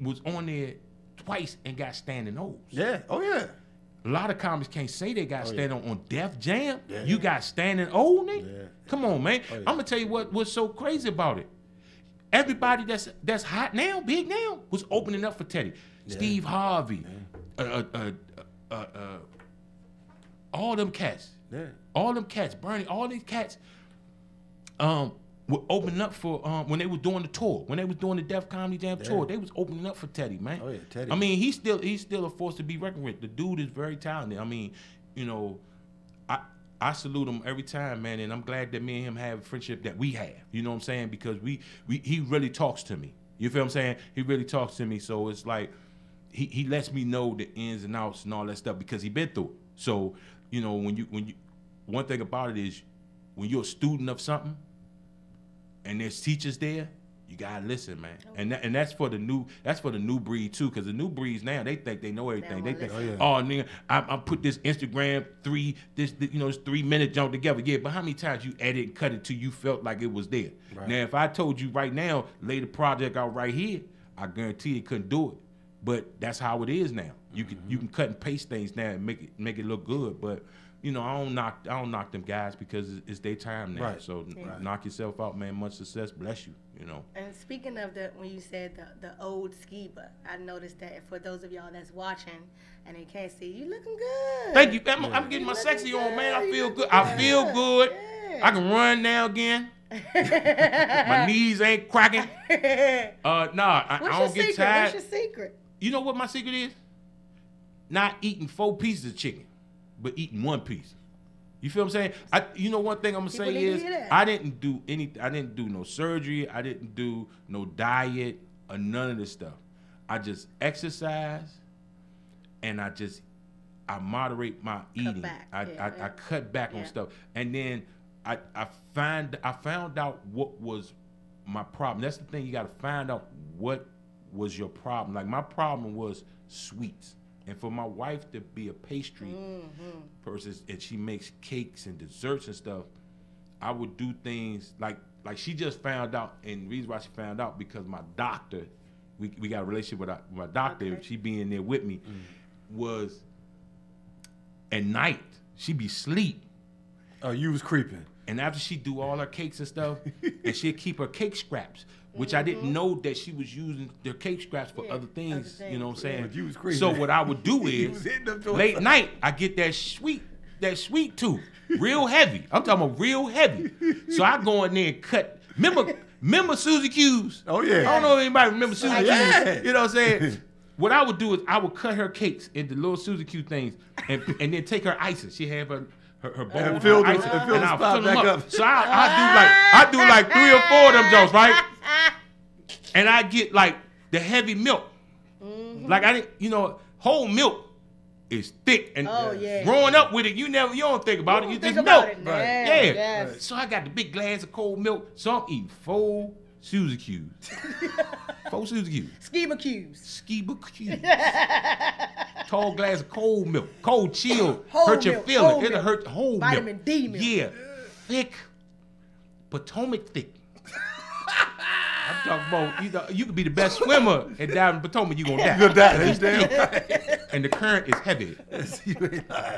was on there twice and got standing O's. Yeah. Oh yeah. A lot of comics can't say they got standing on Def Jam. Yeah. You got standing O, nigga. Yeah. Come on, man. I'm gonna tell you what's so crazy about it. Everybody that's hot now, big now, was opening up for Teddy. Yeah. Steve Harvey, all them cats. Yeah. All them cats, Bernie, all these cats were opening up for when they were doing the tour. When they was doing the Def Comedy Jam tour, they was opening up for Teddy, man. Oh yeah, Teddy. I mean, he's still a force to be reckoned with. The dude is very talented. I mean, I salute him every time, man, and I'm glad that me and him have a friendship that we have. You know what I'm saying? Because he really talks to me. You feel what I'm saying? He really talks to me. So it's like he lets me know the ins and outs and all that stuff because he been through it. So, when you one thing about it is when you're a student of something and there's teachers there, you gotta listen, man. And that's for the new breed too, because the new breeds now they think they know everything. They think, nigga, I put this Instagram this 3 minute jump together. Yeah, but how many times you edit and cut it till you felt like it was there? Right. Now, if I told you right now, lay the project out right here, I guarantee you couldn't do it. But that's how it is now. You can cut and paste things now and make it look good. But I don't knock them guys because it's their time now. Right. So knock yourself out, man. Much success, bless you. And speaking of when you said the old Skiba, I noticed that for those of y'all that's watching and they can't see, you looking good. Thank you. I'm getting my sexy on, man. I feel good. I feel good. Yeah. I can run now again. My knees ain't cracking. I don't get tired. What's your secret? You know what my secret is? not eating 4 pieces of chicken, but eating 1 piece. You feel what I'm saying? You know, one thing I'm gonna say is I didn't do anything. I didn't do no surgery. I didn't do no diet or none of this stuff. I just exercise, and I moderate my eating. I cut back on stuff, and then I found out what was my problem. That's the thing. You got to find out what was your problem. Like, my problem was sweets. And for my wife to be a pastry person, and she makes cakes and desserts and stuff, I would do things like she just found out, and the reason why she found out because my doctor, we got a relationship with my doctor, she being there with me, was at night, she be asleep. Oh, you was creeping. And after she do all her cakes and stuff, and she'd keep her cake scraps, which I didn't know that she was using their cake scraps for other things, you know what I'm saying? But you was creeping. So what I would do is, late night, I get that sweet tooth, real heavy. I'm talking about real heavy. So I go in there and cut. Remember Susie Q's? Oh, yeah. I don't know if anybody remember Susie Q's. Yeah. You know what I'm saying? What I would do is I would cut her cakes into little Susie Q things and then take her ices. She have her bowl And with fill her the- ices, and fill the I'll spot fill them back up. up. So I do like 3 or 4 of them jokes, right? And I get like the heavy milk. Like I didn't, whole milk is thick, and growing up with it, you don't think about it. You just milk. Yes. So I got the big glass of cold milk. So I'm eating 4 Suzy Q's. 4 Suzy Q's. Skiba Q's. Skiba Q's. Tall glass of cold milk. Cold chill. Whole hurt your milk, feeling. whole It'll milk. hurt whole Vitamin milk. D milk. Yeah. Thick. Potomac thick. I'm talking about, you could be the best swimmer and dive in Potomac, you're going to die. You're gonna die. That's damn right. And the current is heavy.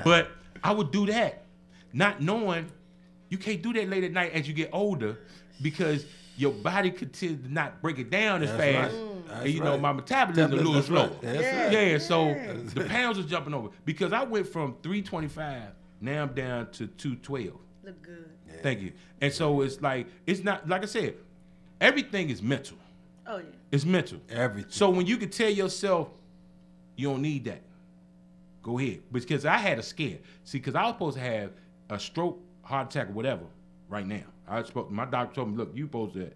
But I would do that, not knowing you can't do that late at night as you get older because your body could tend to not break it down as fast. Right. And, my metabolism is a little slow. Right. So the pounds are jumping over. Because I went from 325, now I'm down to 212. Look good. Thank you. And so it's not, like I said, everything is mental. Oh, yeah. It's mental. Everything. So when you can tell yourself, you don't need that, go ahead. Because I had a scare. See, because I was supposed to have a stroke, heart attack, or whatever right now. My doctor told me, look, you supposed to,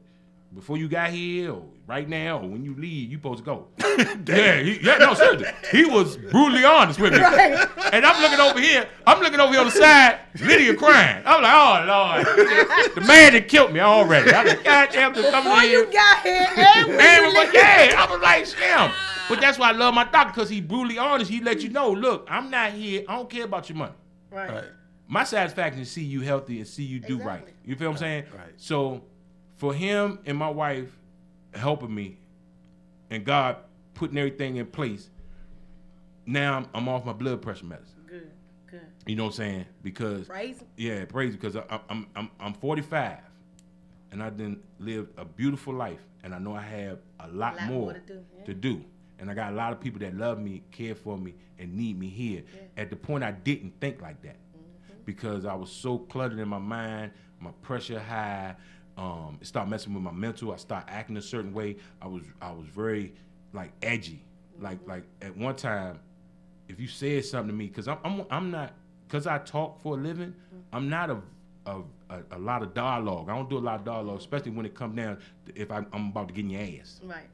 before you got here, or right now, or when you leave, you supposed to go. No, seriously. He was brutally honest with me. Right. And I'm looking over here on the side, Lydia crying. I'm like, oh, Lord. The man that killed me already. I'm like, God damn, this coming Before in. you got here, I was like, Slim. But that's why I love my doctor, because he brutally honest. He let you know, look, I'm not here. I don't care about your money. Right. My satisfaction is see you healthy and see you do right. You feel what I'm saying? Right. So for him and my wife helping me and God putting everything in place, now I'm off my blood pressure medicine. Good. You know what I'm saying? Because Praise him. Yeah, praise him, because I'm 45 and I done lived a beautiful life, and I know I have a lot more to do. And I got a lot of people that love me, care for me, and need me here. Yeah. At the point I didn't think like that, because I was so cluttered in my mind, my pressure high. It started messing with my mental. I started acting a certain way. I was very edgy. Like at one time, if you said something to me, because I'm not, because I talk for a living, I'm not a lot of dialogue. I don't do a lot of dialogue, especially when it comes down to if I'm about to get in your ass. Right.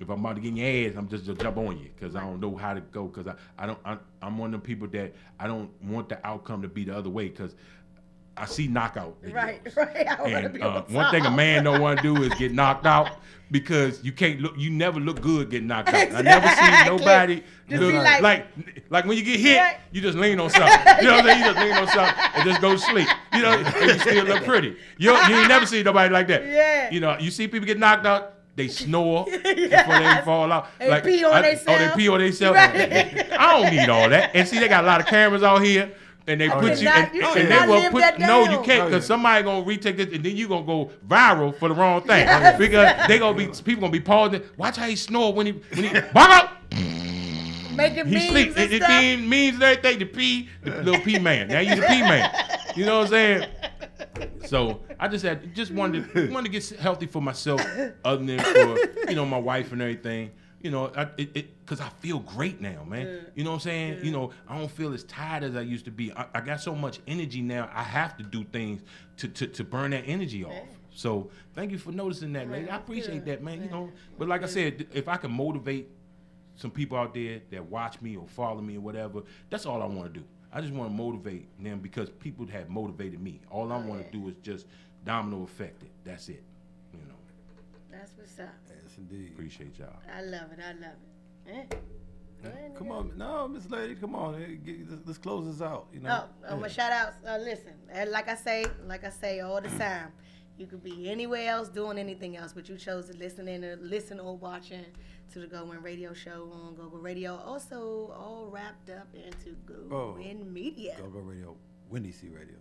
If I'm about to get in your ass, I'm just jump on you, because I don't know how to go, because I'm one of them people that I don't want the outcome to be the other way, because I see knockout videos. Right. I want to And be on one thing a man don't want to do is get knocked out, because you never look good getting knocked out. I never seen nobody look like when you get hit, you just lean on something. You know what I'm saying? You just lean on something and just go to sleep. You know, and you still look pretty. You ain't never seen nobody like that. Yeah. You know, you see people get knocked out, they snore before they fall out. They pee on themselves. Oh, they pee on themselves. Right. I don't need all that. And see, they got a lot of cameras out here. And they put you, and they will put, no, you can't, because somebody gonna retake this, and then you gonna go viral for the wrong thing, because people gonna be pausing. Watch how he snore when he bang up. Making He memes sleep. and It stuff. means and everything. The little pee man. Now you the pee man. You know what I'm saying? So I just wanted to get healthy for myself, other than for my wife and everything. you know, because I feel great now, man. You know what I'm saying? You know, I don't feel as tired as I used to be. I got so much energy now. I have to do things to burn that energy off. So thank you for noticing that, lady. I appreciate that, man. You know, but like I said, if I can motivate some people out there that watch me or follow me or whatever, that's all I want to do. I just want to motivate them because people have motivated me. All I want to do is just domino effect it. That's it. You know. That's what's up. Yes, indeed. Appreciate y'all. I love it. I love it. Come on, no, Miss Lady, come on. Let's close this out. You know. My shout outs. Listen, like I say all the time, you could be anywhere else doing anything else, but you chose to listen or watching to the GoWIN radio show on GoGo Radio. Also, all wrapped up into GoWIN Media. GoGo Radio, WinDC Radio.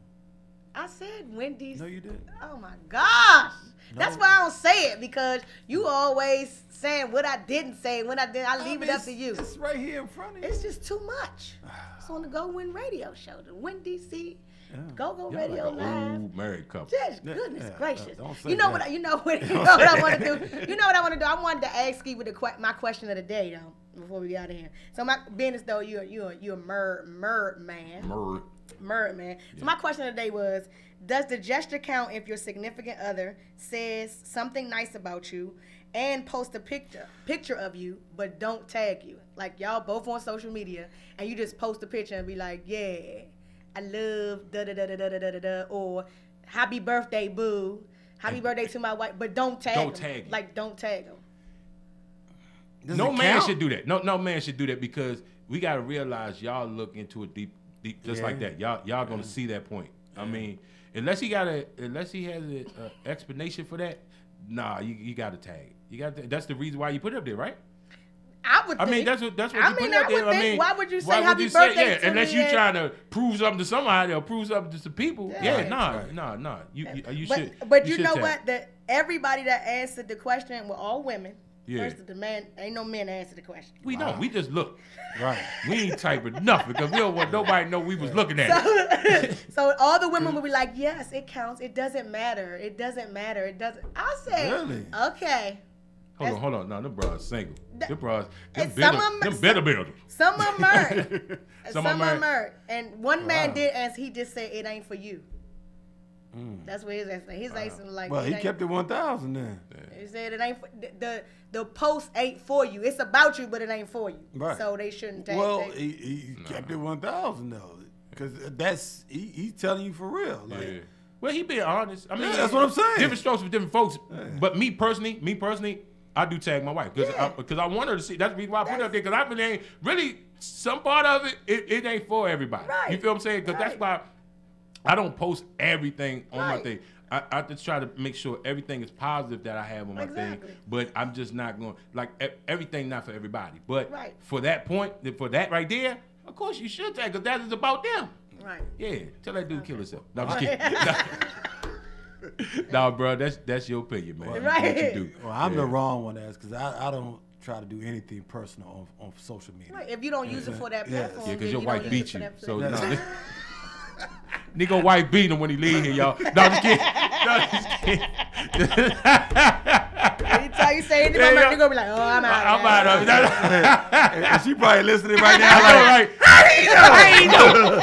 I said WinDC. No, you didn't. Oh my gosh. No. That's why I don't say it, because you always saying what I didn't say. When I did, I leave it up to you. It's right here in front of you. It's just too much. It's on the GoWIN radio show, the WinDC. GoGo Radio like Live. Old married couple. Just goodness gracious. Don't say You know that. what I want to do? You know what I want to do? I wanted to ask Skiba my question of the day though, before we get out of here. So my business though, you're a murd man. Murd man. So my question of the day was, does the gesture count if your significant other says something nice about you and post a picture of you but don't tag you? Like y'all both on social media and you just post a picture and be like, yeah, I love da da da da da da da da, or happy birthday, boo, happy birthday to my wife, but don't tag them. Like don't tag them. No man should do that. No man should do that, because we gotta realize y'all look into it deep just like that. Y'all gonna see that point. I mean, unless he has an explanation for that, nah, you gotta tag. That's the reason why you put it up there, right? I mean, that's what you put up there. I mean, why would you say happy birthday to unless me? you trying to prove something to somebody or prove something to some people. Nah. You should. But you know what? Everybody that answered the question were all women. Yeah. First, the man, ain't no men answer the question. We know. We just look. Right. We ain't typing nothing because we don't want nobody to know we was looking at it. So all the women would be like, yes, it counts. It doesn't matter. It doesn't matter. It doesn't. I say, really? Okay. Hold on. No, them bras single. Them bras, them some better builders. Some of them married. Some of are them married. And one man did answer. He just said, it ain't for you. That's what his answer. His answer like. Well, he kept it 1,000 then. He said it ain't for, the post ain't for you. It's about you, but it ain't for you. Right. So they shouldn't take. Well, he kept it 1,000 though, because he's telling you for real. Like, well, he being honest. I mean, that's what I'm saying. Different strokes for different folks. But me personally, I do tag my wife because I want her to see. That's the reason why I put it up there, because I really really some part of it ain't for everybody. Right. You feel what I'm saying? Because that's why I don't post everything on my thing. I just try to make sure everything is positive that I have on my thing, but I'm just not going like everything not for everybody. But for that point, for that right there, of course you should tag, because that is about them. Right. Yeah. Tell that dude kill himself. No, I'm just kidding. No, bro, that's your opinion, man. Right. What you do. Well, I'm the wrong one to ask, because I don't try to do anything personal on social media. Right. If you don't use it for that platform, yeah, because then your wife beat you. So no. Nigga wife beat him when he leave here, y'all. No, I'm just kidding. No, I'm just kidding. Anytime you say anything, you're gonna be like, oh, I'm out. I'm out of it. And she probably listening right now. Like, how you know?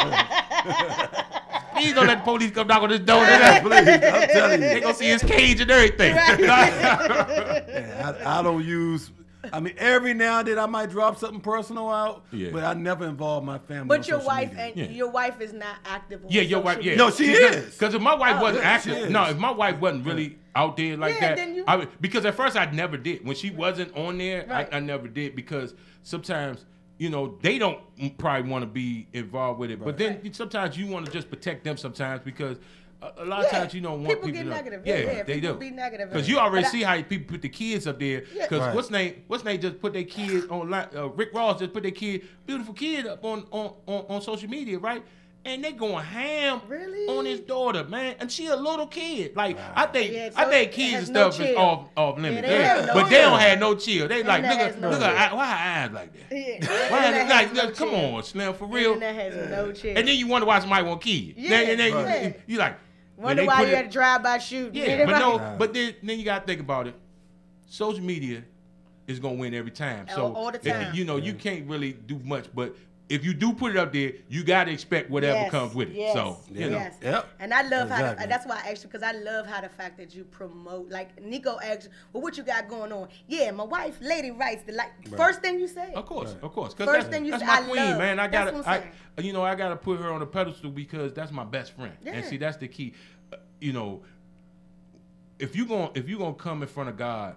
Please don't let the police come knock on this door. Please, I'm telling you. They gonna see his cage and everything. I don't use. I mean, every now and then I might drop something personal out, but I never involve my family. But on your social wife media. and your wife is not active on your wife. social media. Yeah. No, she is. Because if my wife wasn't active, is. if my wife wasn't really out there like that, then because at first I never did. When she wasn't on there, I never did, because sometimes, you know, they don't probably want to be involved with it. But then sometimes you want to just protect them sometimes, because a lot of times you don't want people get to negative. they people do. Be negative. Because you already see how people put the kids up there. Because what's name just put their kids online. Rick Ross just put their beautiful kid up on social media, right? And they going ham on his daughter, man. And she a little kid. Like I think kids and stuff is off limits. But they don't have no chill. They like look at why her eyes like that. Why like come on, Slim, for real. That has no chill. And then you wonder why somebody want to kill you. And then you like. Wonder why you had to drive by shooting. Yeah, but then you gotta think about it. Social media, is gonna win every time. All- So all the if you- time. you know, you can't really do much, but if you do put it up there, you gotta expect whatever Yes, comes with it. yes, So you know, yes. And I love how Exactly. that's why I asked you, because I love how the fact that you promote. Like Nico asked, well, what you got going on? Yeah, my wife, lady writes the first thing you say. Of course. Cause First thing you that's say, my I queen, love. man. I That's gotta, what I'm saying. I gotta put her on a pedestal because that's my best friend. Yeah. And see, that's the key. You know, if you gonna come in front of God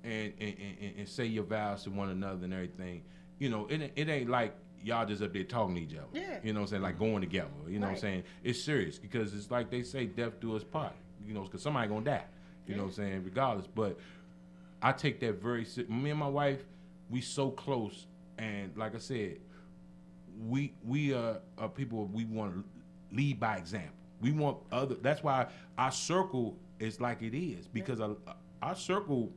and say your vows to one another and everything, you know, it ain't like y'all just up there talking to each other. Yeah. You know what I'm saying? Like going together. You know what I'm Right. saying? It's serious because it's like they say, death do us part. You know, because somebody gonna die. You know what I'm saying? Regardless. But I take that very me and my wife, we so close, and like I said, we are people, we want to lead by example. We want other. That's why our circle is like it is, because our circle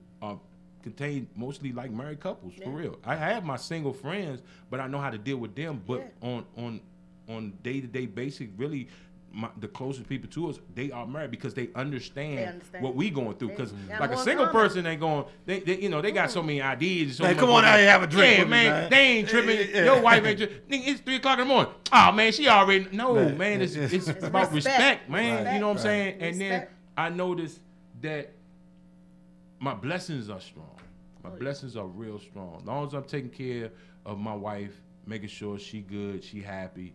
contain mostly like married couples, for real. I have my single friends, but I know how to deal with them. But on day-to-day basis, really, the closest people to us, they are married because they understand what we going through. Because like a single person ain't going, they you know, they got so many ideas. So Man, much come on going out here, have a drink Yeah, with me, man. They ain't tripping. Yeah. Your wife ain't tripping. Nigga, it's 3 o'clock in the morning. Oh man, she already man. It's about respect, man. Right. You know what I'm Right. saying? And then I noticed that my blessings are strong. My blessings are real strong. As long as I'm taking care of my wife, making sure she good, she happy,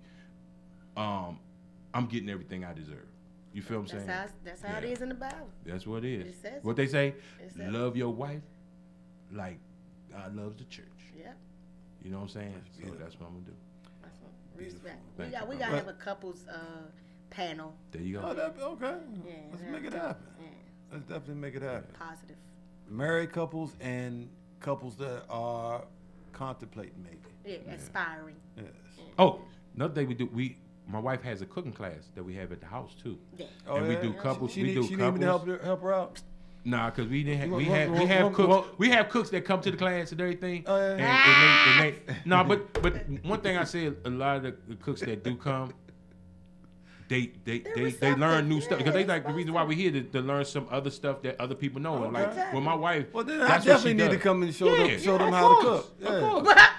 I'm getting everything I deserve. You feel what I'm saying? That's how it is in the Bible. That's what it is. It says What they say, It says love your wife like God loves the church. Yeah. You know what I'm saying? So that's what I'm gonna do. Respect. Thank We you, gotta bro. have a couples panel. There you go. Oh, okay. Yeah, Let's yeah. make it happen. Let's definitely make it happen. Positive. Married couples and couples that are contemplating maybe. Yeah, aspiring. Yes. Oh, another thing we do, my wife has a cooking class that we have at the house too. Yeah. Oh, And we yeah? do couples. She we need- do she need couples. me to help her out? Nah, cause we didn't. You We want- have want- we have want- cooks. want- We have cooks that come to the class and everything. Oh, yeah. And they no, but one thing I say, a lot of the cooks that do come, they learn new stuff because they like the reason why we're here to learn some other stuff that other people know. And like Okay. with my wife, Well, then I that's what she definitely need to does. come and show them of how to course, cook. Of Yeah. course.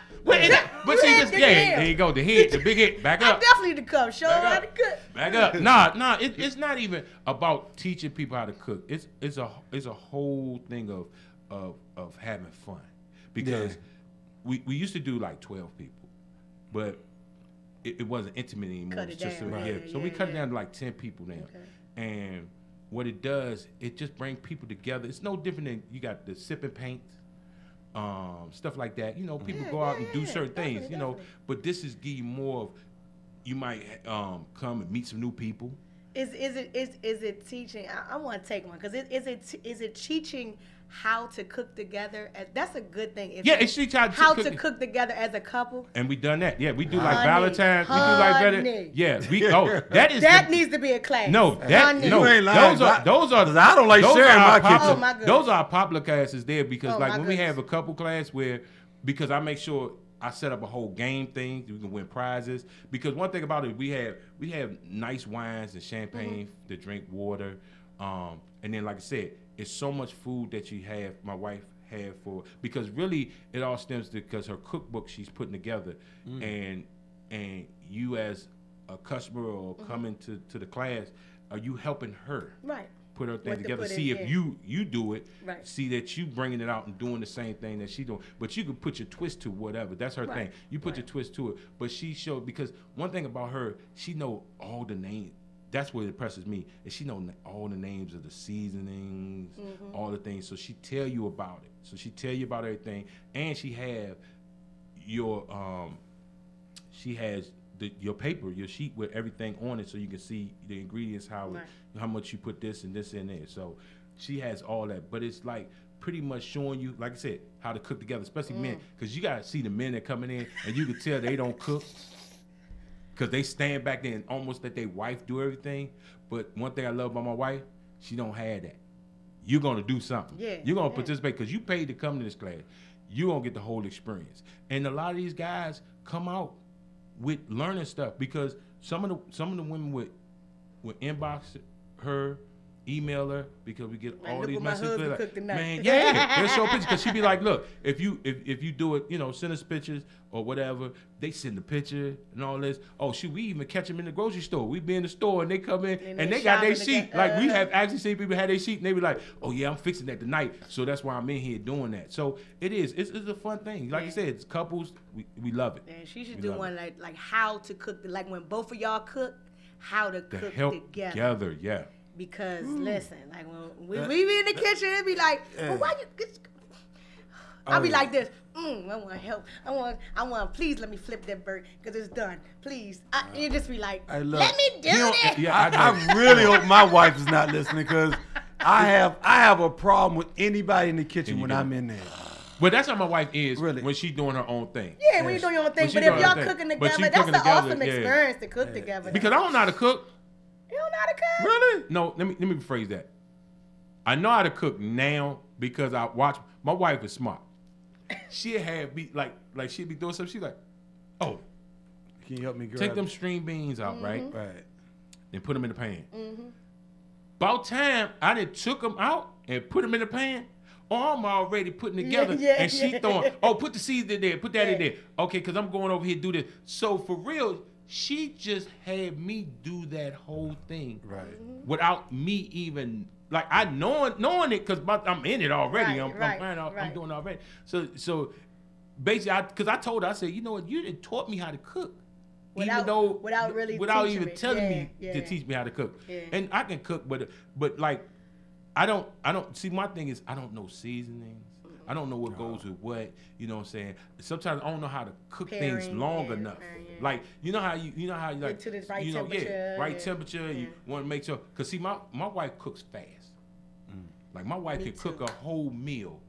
But see, this, the yeah, deal. there you go. The head, the big hit, back I up. definitely need to come. Show her how to cook. Back up. Nah. It's not even about teaching people how to cook. It's a whole thing of having fun, because we used to do like 12 people, but it wasn't intimate anymore. Cut It's it just down. so we cut it down to like 10 people now, and what it does, it just brings people together. It's no different than you got the sipping paint. Stuff like that, you know, people go out and do certain things, you know. But this is give you more of, you might come and meet some new people. Is it teaching? I want to take one because is it teaching how to cook together? That's a good thing. Yeah, it's teach how to cook together as a couple. And we done that. Yeah, we do like Honey, Valentine's. We do like honey. Yeah, that Needs to be a class. No, Honey. You ain't lying. those are. 'Cause I don't like those sharing are my our pop- kitchen. Oh, my goodness. Those are popular classes there because Oh, like my when we goodness. have a couple class because I make sure I set up a whole game thing. You can win prizes. Because one thing about it, we have nice wines and champagne to drink, water, and then like I said, it's so much food that you have. My wife have for, because really it all stems because her cookbook she's putting together, and you as a customer or coming to the class, are you helping her Right. put her thing What to together, put see in, if yeah. you do it, Right. see that you bringing it out and doing the same thing that she doing, but you could put your twist to whatever. That's her Right. thing. You put your twist to it, but she showed, because one thing about her, she know all the names. That's what impresses me, is she know all the names of the seasonings, all the things. So she tell you about it. So she tell you about everything, and she have your your paper, your sheet with everything on it, so you can see the ingredients, how much you put this and this in there. So she has all that, but it's like pretty much showing you, like I said, how to cook together, especially men, because you gotta see the men that coming in, and you can tell they don't cook, because they stand back there and almost let their wife do everything. But one thing I love about my wife, she don't have that. You're gonna do something. Yeah, You're gonna participate because you paid to come to this class. You're gonna get the whole experience. And a lot of these guys come out with learning stuff, because some of the women would inbox her email her because we get all look these what my messages. husband Like, cooked tonight. man, yeah, they'll show pictures because she be like, look, if you do it, you know, send us pictures or whatever. They send the picture and all this. Oh shoot, we even catch them in the grocery store. We be in the store and they come in and they got their sheet. Like we have actually seen people have their sheet and they be like, oh yeah, I'm fixing that tonight, so that's why I'm in here doing that. So it's a fun thing. Like you said, it's couples. We love it. And she should do one like how to cook. Like when both of y'all cook, how to cook together. Yeah. Because listen, like when we be in the kitchen, it be like, well, why you? I'll be like this. I want help. I want. Please let me flip that bird because it's done. Please. You just be like, let me do this. Yeah, I really hope my wife is not listening because I have a problem with anybody in the kitchen when I'm in there. But that's how my wife is when she's doing her own thing. Yeah, when you're doing your own thing. But if y'all cooking together, that's an awesome experience to cook together. Because I don't know how to cook. You don't know how to cook? Really? No, let me rephrase that. I know how to cook now because I watch. My wife is smart. She'll have me like she'll be doing something. She's like, oh, can you help me take them string beans out, right? Right. And put them in the pan. About time I done took them out and put them in the pan. Oh, I'm already putting together, and she throwing. Oh, put the seeds in there. Put that in there. Okay, because I'm going over here to do this. So for real, she just had me do that whole thing, right? Without me even like I knowing it because I'm in it already. I'm doing it already. So basically, because I told her, I said, you know what, you done taught me how to cook. Without even telling me to teach me how to cook. Yeah. And I can cook, but like I don't see. My thing is I don't know seasonings. I don't know what goes with what. You know what I'm saying? Sometimes I don't know how to cook things long enough. Like you know how you like get to this right temperature. Right temperature. You want to make sure because see my wife cooks fast. Like my wife can cook a whole meal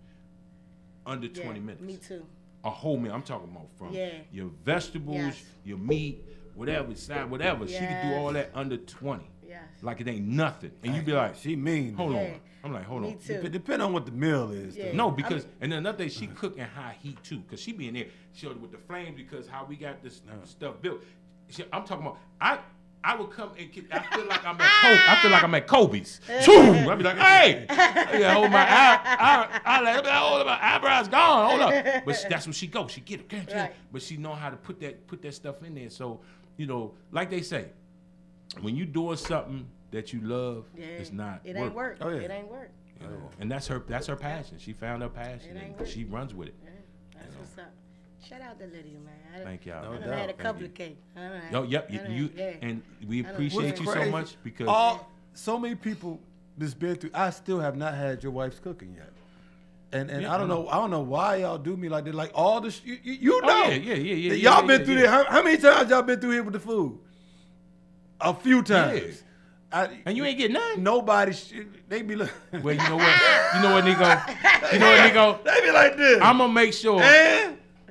under 20 minutes. Me too. A whole meal. I'm talking about from your vegetables, your meat, whatever side, whatever. She can do all that under 20. Yes. Like it ain't nothing. And you be like, she mean. Hold on. I'm like, hold on. Depending on what the meal is. Yeah. No, because and then another day she cook in high heat too, because she be in there showed with the flames because how we got this stuff built. I'm talking about I would come and I feel like I'm at Kobe. I feel like I'm at Kobe's. I'd be like, hey, hold my hold my eyebrows gone. Hold up. But that's when she go. She get it. Right. But she know how to put that stuff in there. So, you know, like they say, when you doing something that you love, it's not it ain't work. Oh, yeah. It ain't work. You know, and that's her passion. She found her passion and she runs with it. Yeah. That's what's up. Shout out to Lydia, man. Thank y'all. I had a couple of cakes. And we appreciate you so much because so many people that's been through. I still have not had your wife's cooking yet, and I don't know why y'all do me like that. Like all this, you know, y'all been through there. How many times y'all been through here with the food? A few times. And you ain't getting none. Nobody. They be like, well, you know what, Nico. They be like this. I'm gonna make sure.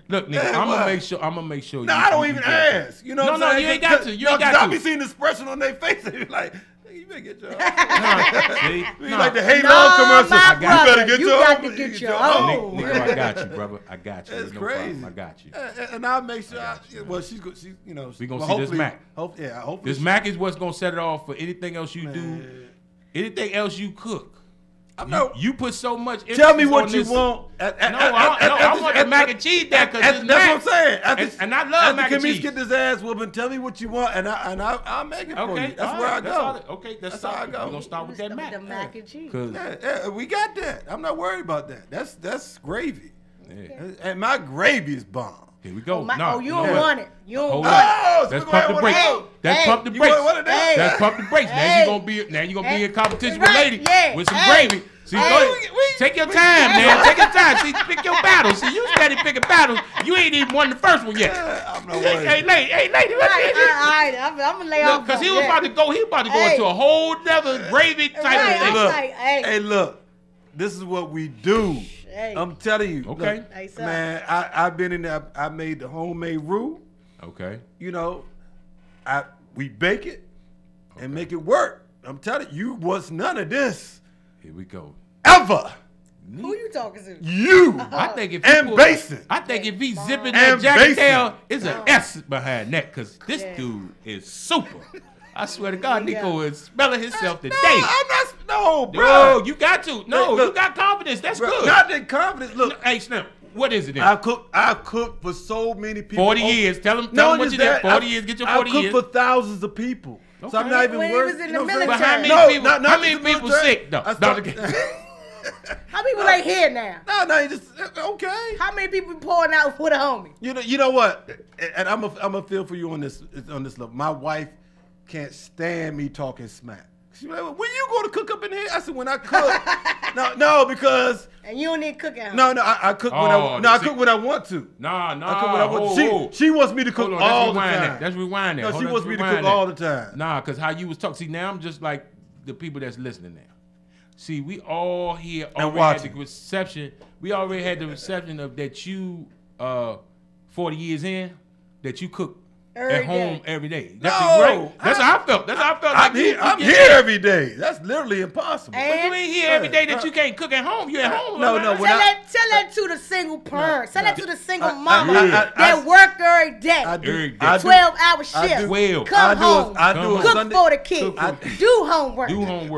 Look, nigga, I'm gonna make sure. No, I don't even ask. You know what I'm saying? No, you ain't got to. You ain't got to. I be seeing the expression on their face. They be like, you better get your own. Like the Halo commercial. You better get your own. You got to get your own. Nico, I got you, brother. I got you. It's no crazy. Problem. I got you. And I'll make sure. Well, she's you know. We gonna see this Mac. Hopefully. This Mac is what's gonna set it off for anything else you do. Anything else you cook. You put so much. Tell me what you want. I want the mac and cheese there because that's what I'm saying. And I love mac and cheese. Get this ass whooping. Tell me what you want, and I'll make it for you. That's where I go. That's how I go. We're gonna start with that mac. The mac and cheese. We got that. I'm not worried about that. That's gravy. And my gravy is bomb. Here we go. You don't want it. You don't want it. Let's pump the brakes. Let's pump the brakes. Let's pump the brakes. Now you gonna be in competition with lady with some gravy. See, take your time, man. Take your time. See, pick your battles. See, you steady picking battles. You ain't even won the first one yet. I'm not worried. Hey, lady. All right, I'm gonna lay off. Because he was about to go. He about to go into a whole nother gravy type of thing. Hey, look. This is what we do. I'm telling you. Okay. Look, man, I've been in there. I made the homemade roux. Okay. You know, we bake it and make it work. I'm telling you, was none of this. Here we go. Ever. Who you talking to? You. I think if Basin. I think if he's zipping that jacket tail, it's an S behind that because this dude is super. I swear to God, Nico is smelling himself today. I'm not. No, bro. No, you got to. No, Look, you got confidence. That's bro, good. not that confidence. Look, hey, Snap, what is it then? I've cooked for so many people. 40 years. Tell them what you did. 40 years. Get your 40 years. I've cooked for thousands of people. Okay. So I'm not even when worried. he was in the military. But how many people sick though? How people ain't here now? No, you just okay. How many people pouring out for the homie? You know what? And I'm a feel for you on this level. My wife can't stand me talking smack. She's like, when you going to cook up in here? I said, when I cook. no, because. And you don't need cooking. No, I cook when I cook when I want to. Nah. I cook when I want to. She wants me to cook all the time. Let's rewind that. No, she wants me to cook all the time. Nah, because how you was talking. See, now I'm just like the people that's listening now. See, we all here already had the reception. We already had the reception of that you 40 years in, that you cook at home every day. That's right. That's how I felt. That's how I felt. I'm here every day. That's literally impossible. But you ain't here every day that you can't cook at home. You at home. No. Tell that to the single parent. Tell that to the single mama that work every day. I do. 12-hour shift. Come home. Cook for the kids. Do homework.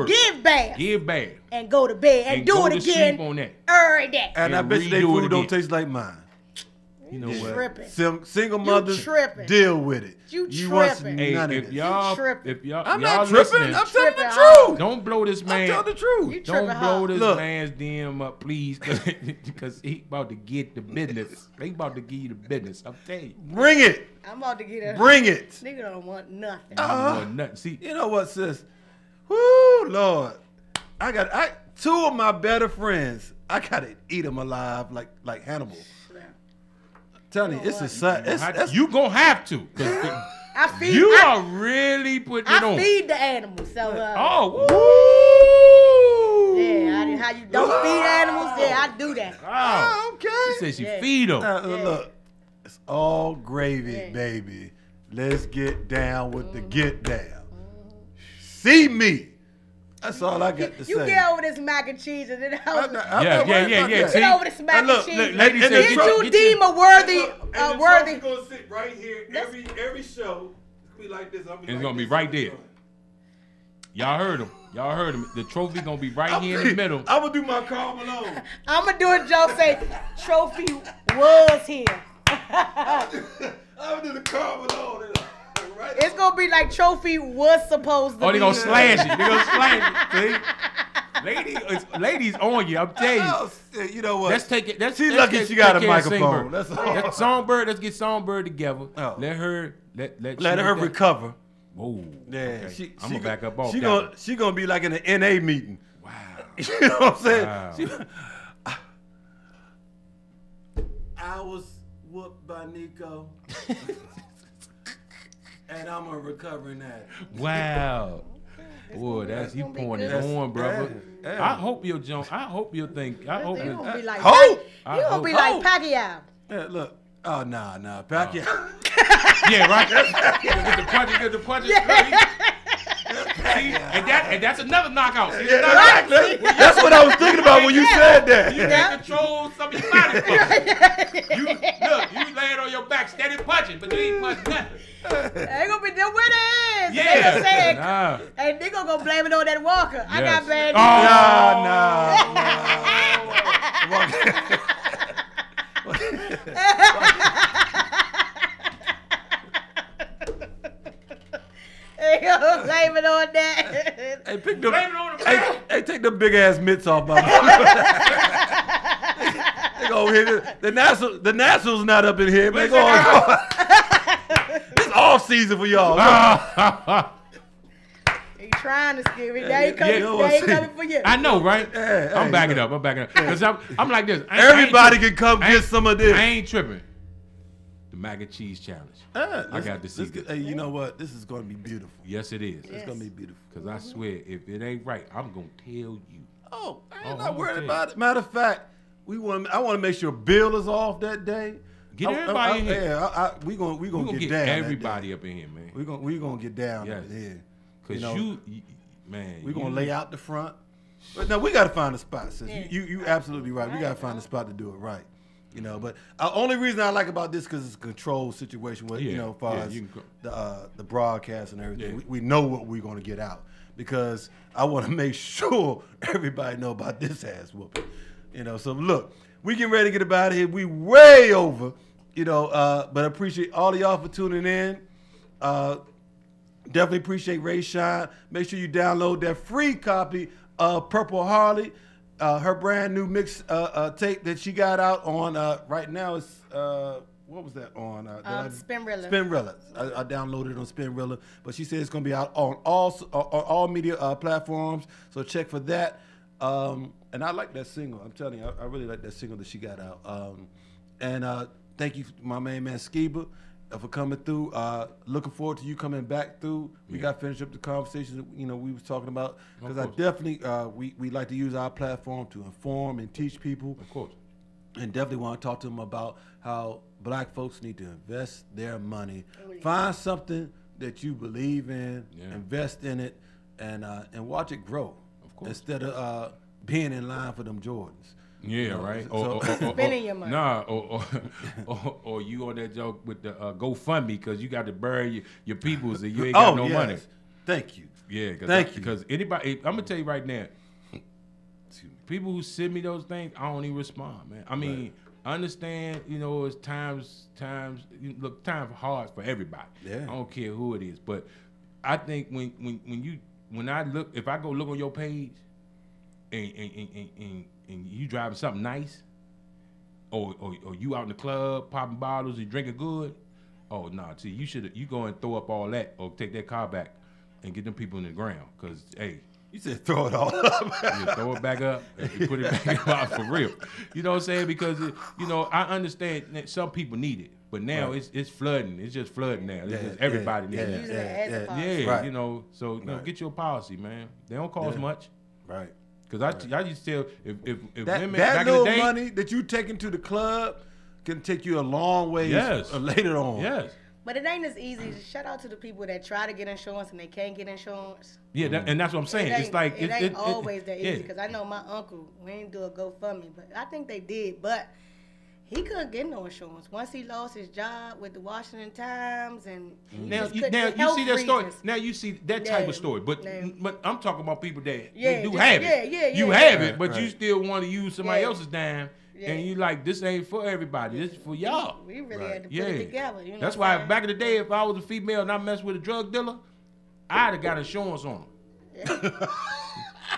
Give bath. And go to bed. And do it again every day. And I bet you their food don't taste like mine. You know what? Tripping. Single mothers deal with it. You tripping. Hey, none if of y'all, I'm not tripping. I'm telling the truth. Don't blow this man. I'm telling the truth. Don't blow this man's DM up, please, because he about to get the business. He about to give you the business. I'm telling you. Bring it. I'm about to get it. Bring it. Nigga don't want nothing. Want nothing. See, you know what, sis? Woo, Lord. I got two of my better friends. I gotta eat them alive like Hannibal. Tell you, it's a sight. You gonna have to. You are really putting it on. I feed the animals. So, yeah, how you don't feed animals? Yeah, I do that. Oh, okay. She said she feed them. Look, it's all gravy, baby. Let's get down with the get down. See me. That's all I got to say. You get over this mac and cheese and then yeah. Get over this mac and cheese. Ladies, did you deem a worthy? It's gonna sit right here every show. It's gonna be like this. It's gonna be right there. Y'all heard him. The trophy gonna be right here in the middle. I'm gonna do my Karl Malone. I'm gonna do it. Joe say, trophy was here. I'm gonna do the Karl Malone. Right it's gonna be like trophy was supposed to be. Oh, they gonna slash it. They gonna slash it. See? Ladies on you. I'm telling you. You know what? Let's take it. She's lucky she got a microphone. That's all. Songbird. Let's get Songbird together. Oh. Let her recover. Whoa. Yeah. Okay. I'm gonna back up off She gonna be like in an NA meeting. Wow. You know what I'm saying? I was whooped by Nico. And I'm a recovering addict. Wow. Boy, that's you pouring it on, brother. I hope you'll jump. I hope you'll think. I hope you're gonna be like hope. You gonna be like Pacquiao. Yeah, look. Oh nah, Pacquiao. Yeah, right. Get the punch. See, and that's another knockout. See, that's what I was thinking about when you said that. You can't control some of your body function. You laying on your back, steady punching, but you ain't punching nothing. Ain't gonna be them where they is. Yeah. They say, and they gonna blame it on that Walker. I got bad They gonna blame it on that. Hey, blame it on the hey, take the big ass mitts off my They go over here. The Nationals not up in here. They go. It's off season for y'all. He trying to scare me. They ain't coming for you. I know, right? I'm backing up. Because I'm like this. Everybody can come get some of this. I ain't tripping. The mac and cheese challenge. I got to see this. Hey, you know what? This is going to be beautiful. Yes, it is. It's going to be beautiful. Because I swear, if it ain't right, I'm going to tell you. Oh, I ain't not worried about it. Matter of fact, I want to make sure Bill is off that day. Get everybody in here. Yeah, we gonna get down. Everybody up in here, man. We gonna get down here. Cause man, we gonna lay out the front. But no, we gotta find a spot. Sis. You absolutely right. We gotta find a spot to do it right. You know, but the only reason I like about this because it's a controlled situation with Yeah, you know, as far yeah, as you can the broadcast and everything. Yeah. We know what we're going to get out because I want to make sure everybody know about this ass whooping. You know, so look, we getting ready to get up out of here. We way over. You know, but I appreciate all of y'all for tuning in. Definitely appreciate Ray Shine. Make sure you download that free copy of Purple Harley, her brand new mix tape that she got out on. Right now, it's what was that on? Spinrilla. Spinrilla. I downloaded it on Spinrilla, but she said it's going to be out on all media platforms. So check for that. And I like that single. I'm telling you, I really like that single that she got out. And thank you, my main man Skiba, for coming through. Looking forward to you coming back through. We got to finish up the conversations that, you know, we was talking about, because I definitely we like to use our platform to inform and teach people. Of course. And definitely want to talk to them about how black folks need to invest their money. Find something that you believe in, invest in it, and watch it grow. Of course. Instead of being in line for them Jordans. Yeah, You know, right. so- Spending your money. Nah, or you on that joke with the GoFundMe because you got to bury your peoples and you ain't got no money. Thank you. Yeah, Thank you. Because anybody, I'm gonna tell you right now, people who send me those things, I don't even respond, man. I mean, I understand, you know, it's times hard for everybody. Yeah. I don't care who it is, but I think when I look, if I go look on your page, and you driving something nice, or you out in the club popping bottles and drinking good, oh nah, see, you go and throw up all that, or take that car back and get them people in the ground, cause hey. You said throw it all up. You throw it back up and you put it back out for real. You know what I'm saying? Because you know, I understand that some people need it, but now it's flooding. It's just flooding now. It's just everybody needs it. Yeah, Right. you know. So you know, get your policy, man. They don't cost much. Right. Because I used to tell if women That back little in the day, money that you take into the club can take you a long way later on. Yes. But it ain't as easy. Shout out to the people that try to get insurance and they can't get insurance. Yeah, and that's what I'm saying. It's like it ain't always that easy, because I know my uncle, we ain't do a GoFundMe, but I think they did. But he couldn't get no insurance once he lost his job with the Washington Times, and now you see that story. Now you see that type of story. But I'm talking about people that they do have it. You have it, but you still want to use somebody else's dime. Yeah. And you like, this ain't for everybody. This is for y'all. We really had to put it together. You know that's why back in the day, if I was a female and I messed with a drug dealer, I'd have got insurance on him.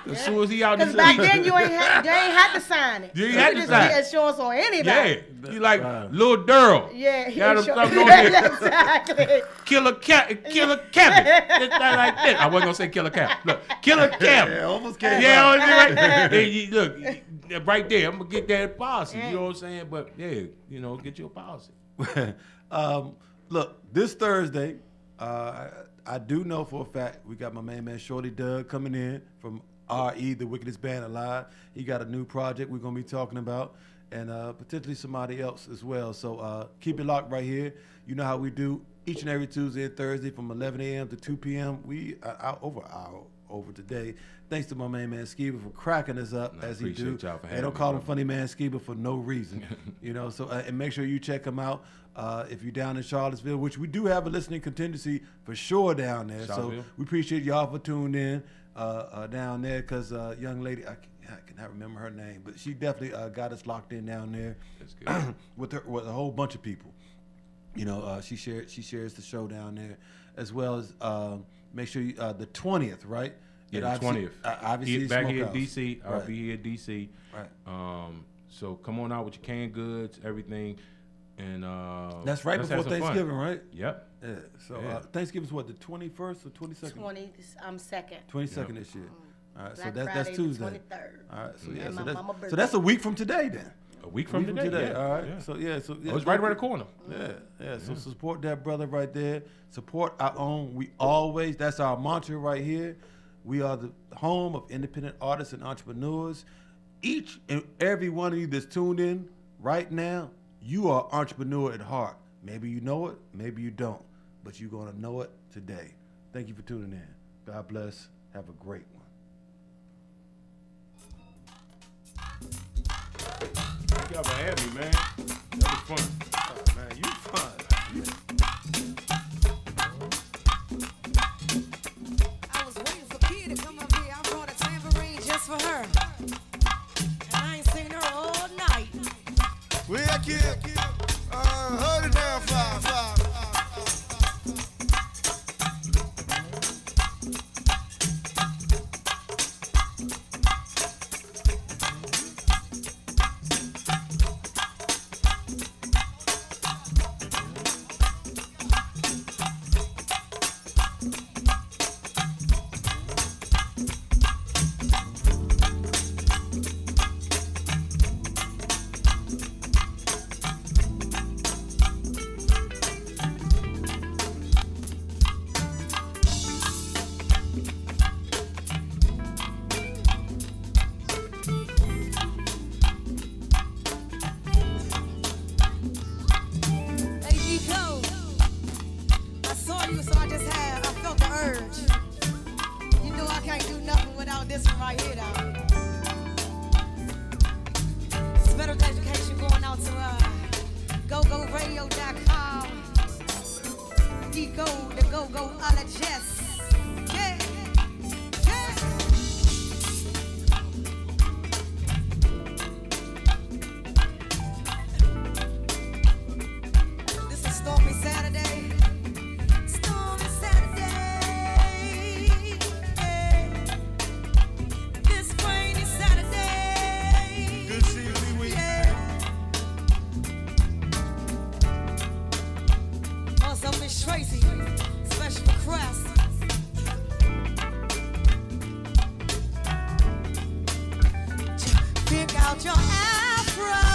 As soon as he out in the street. Because back then, you ain't had to sign it. You ain't had to sign it. Get insurance on anybody. Yeah. You like Lil Durrell. Yeah. Got him something on there. Exactly. Killer Kevin. It's not like this. I wasn't going to say Killer Kevin. Look, Killer Kevin. Yeah, almost came out. Right there. Hey, look. Right there, I'm gonna get that policy. You know what I'm saying? But yeah, you know, get your policy. Look, this Thursday, I do know for a fact we got my main man Shorty Doug coming in from RE, the wickedest band alive. He got a new project we're gonna be talking about, and potentially somebody else as well. So keep it locked right here. You know how we do each and every Tuesday and Thursday from 11 a.m. to 2 p.m. We are over today. Thanks to my main man Skiba for cracking us up as he do. They don't call him Funnyman Skiba for no reason, you know. So and make sure you check him out if you're down in Charlottesville, which we do have a listening contingency for sure down there. So we appreciate y'all for tuning in down there, because young lady, I cannot remember her name, but she definitely got us locked in down there. That's good. with a whole bunch of people. You know, she shares the show down there, as well as make sure you, the 20th, right? Yeah, the 20th. Obviously, back here in DC. I'll be here in DC. Right. So come on out with your canned goods, everything, and that's right before Thanksgiving, right? Yep. Yeah. So Thanksgiving's what, the 21st or 22nd? 22nd. 22nd this year. All right. Black so that's Friday, Tuesday. 23rd. All right. So yeah. And So that's a week from today then. A week from today. Yeah. All right. Yeah. So yeah. So it's right around the corner. Yeah. So support that brother right there. Support our own. That's our mantra right here. We are the home of independent artists and entrepreneurs. Each and every one of you that's tuned in right now, you are an entrepreneur at heart. Maybe you know it, maybe you don't, but you're going to know it today. Thank you for tuning in. God bless. Have a great one. Thank y'all for having me, man. fun. Oh, man, you fun. I was waiting for Kid to come up here. I brought a tambourine just for her. And I ain't seen her all night. Well, Kid, hold it down, five. Hey, Nico, I saw you, so I felt the urge. You know I can't do nothing without this one right here, though. Special dedication going out to GoGoRadio.com. Nico, the GoGoologist. Yeah, yeah. This is Stormy Saturday. Stormy Saturday. Yeah. This rainy Saturday. Good seeing you, Wee. Yeah. Also, Miss Tracy, special request. Pick out your afro.